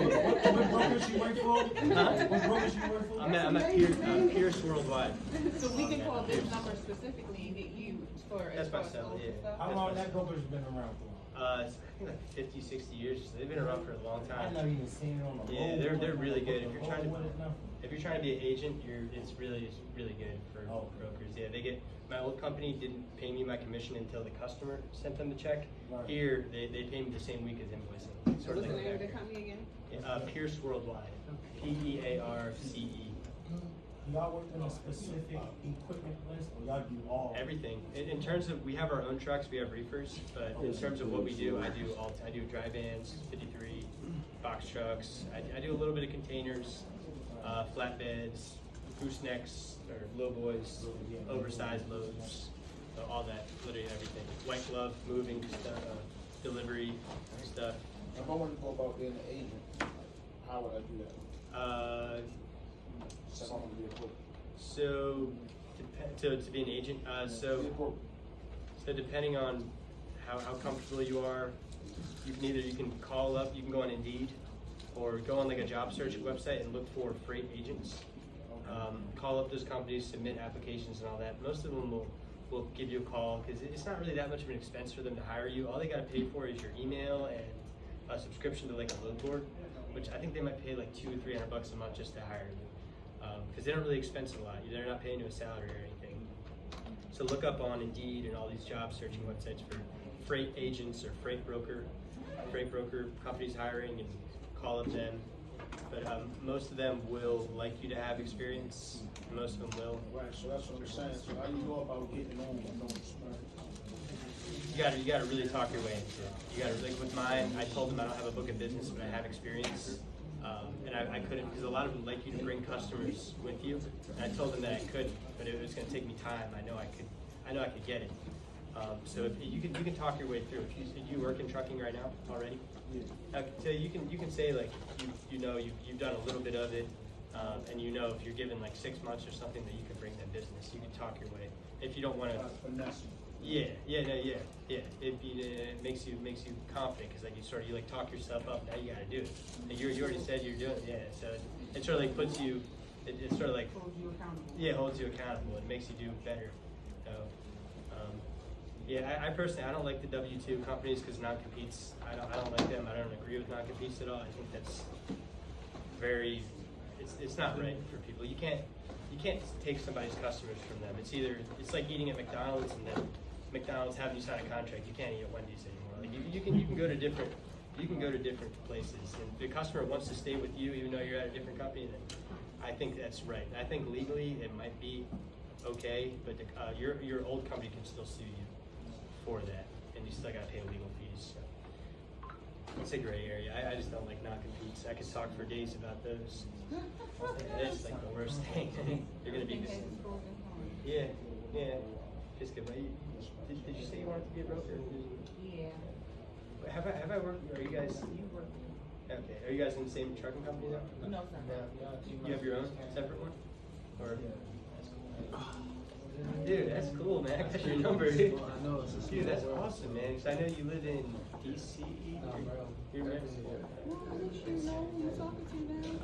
brokers you work for? What brokers you work for? I'm at Pierce Worldwide. So we can call this number specifically and get you for That's as far my as cell, loads yeah. and stuff? How long that broker's been around for? I think like 50, 60 years. So they've been around for a long I time. never even seen it on the Yeah, road. they're really good. If you're trying to to be an agent, it's really good for brokers. Yeah, they get. My old company didn't pay me my commission until the customer sent them the check. Right. Here, they pay me the same week as invoicing. So what's the name of the company again? Yeah, Pierce Worldwide. PEARCE. Y'all work on a specific equipment list, or y'all do all? Everything. In terms of, we have our own trucks, we have reefers, but in terms of what we do, I do dry vans, 53, box trucks. I do a little bit of containers, flatbeds, goosenecks, or low boys, oversized loads, all that, literally everything. White glove, moving stuff, delivery stuff. If I wanted to go about being an agent, how would I do that? If I want to be a broker. So, to be an agent, so depending on how comfortable you are, you can call up, you can go on Indeed, or go on like a job search website and look for freight agents. Call up those companies, submit applications and all that. Most of them will give you a call, because it's not really that much of an expense for them to hire you. All they got to pay for is your email and a subscription to like a load board, which I think they might pay like $200 or $300 a month just to hire you. Because they don't really expense a lot. They're not paying you a salary or anything. So look up on Indeed and all these job searching websites for freight agents or freight broker companies hiring, and call up them. But most of them will like you to have experience. Most of them will. Right, so that's what I'm saying. So how you go about getting on with no experience? You gotta really talk your way into it. You gotta, like with mine, I told them I don't have a book of business, but I have experience. And I couldn't, because a lot of them like you to bring customers with you. And I told them that I could, but it was going to take me time. I know I could get it. So if you can talk your way through. If you work in trucking right now already, so you can say like you know you've done a little bit of it, and you know if you're given like 6 months or something that you can bring that business. You can talk your way. If you don't want to. Yeah. It makes you confident because like you like talk yourself up. Now you got to do it. And you already said you're doing it. Yeah. So it sort of like puts you. It sort of like Holds you accountable. Yeah, holds you accountable. It makes you do better. So, I personally I don't like the W-2 companies because non-competes. I don't like them. I don't agree with non-competes at all. I think that's very. It's not right for people. You can't take somebody's customers from them. It's like eating at McDonald's and then McDonald's having you sign a contract. You can't eat at Wendy's anymore. Like you can go to different places. And if the customer wants to stay with you even though you're at a different company, then I think that's right. I think legally it might be okay, but your old company can still sue you for that, and you still got to pay legal fees. So it's a gray area. I just don't like non-competes. I could talk for days about those. It's like the worst thing. You're gonna be. Yeah. Just good. Did you say you wanted to be a broker? Yeah. Have I worked? Are you guys? Okay. Are you guys in the same trucking company now? No, sir. You have your own separate one? Or dude, that's cool, man. I got your number. Dude, that's awesome, man. 'Cause I know you live in DC. You're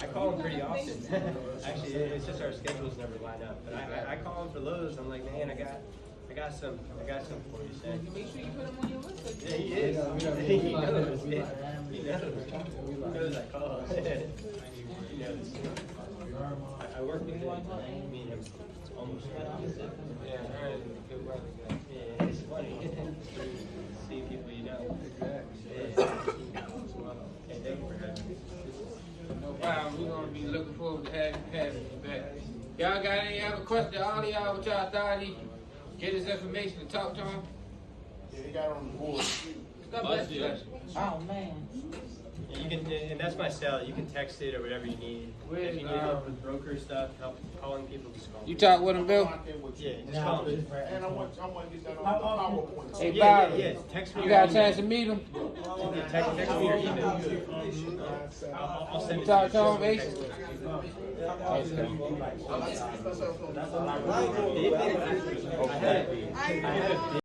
I call him pretty often. Actually, it's just our schedules never line up. But I call him for Lowe's. I'm like, man, I got some for you, Sam. Make sure you put them on your list. Yeah, he is. He knows. He knows I call. He knows. I work with him. Me and him almost opposite. Yeah, I heard it. Good weather guy. Yeah, it's funny. See people you know. Yeah. Hey, thank you for having me. Wow, we're gonna be looking forward to having you back. Y'all got any other questions? All of y'all, what y'all thought he get his information and talk to him? Yeah, he got on the board. God bless you. Oh, man. You can, and that's my cell. You can text it or whatever you need. If you need help with broker stuff, help calling people, just call me. You talk with him, Bill? Yeah, just call me. And I want to get that on the PowerPoint. Hey, Yeah, Bob, yeah. Text me. you got a chance to meet him? Text me or email. I'll send You it talk to you. to him, Ace? I had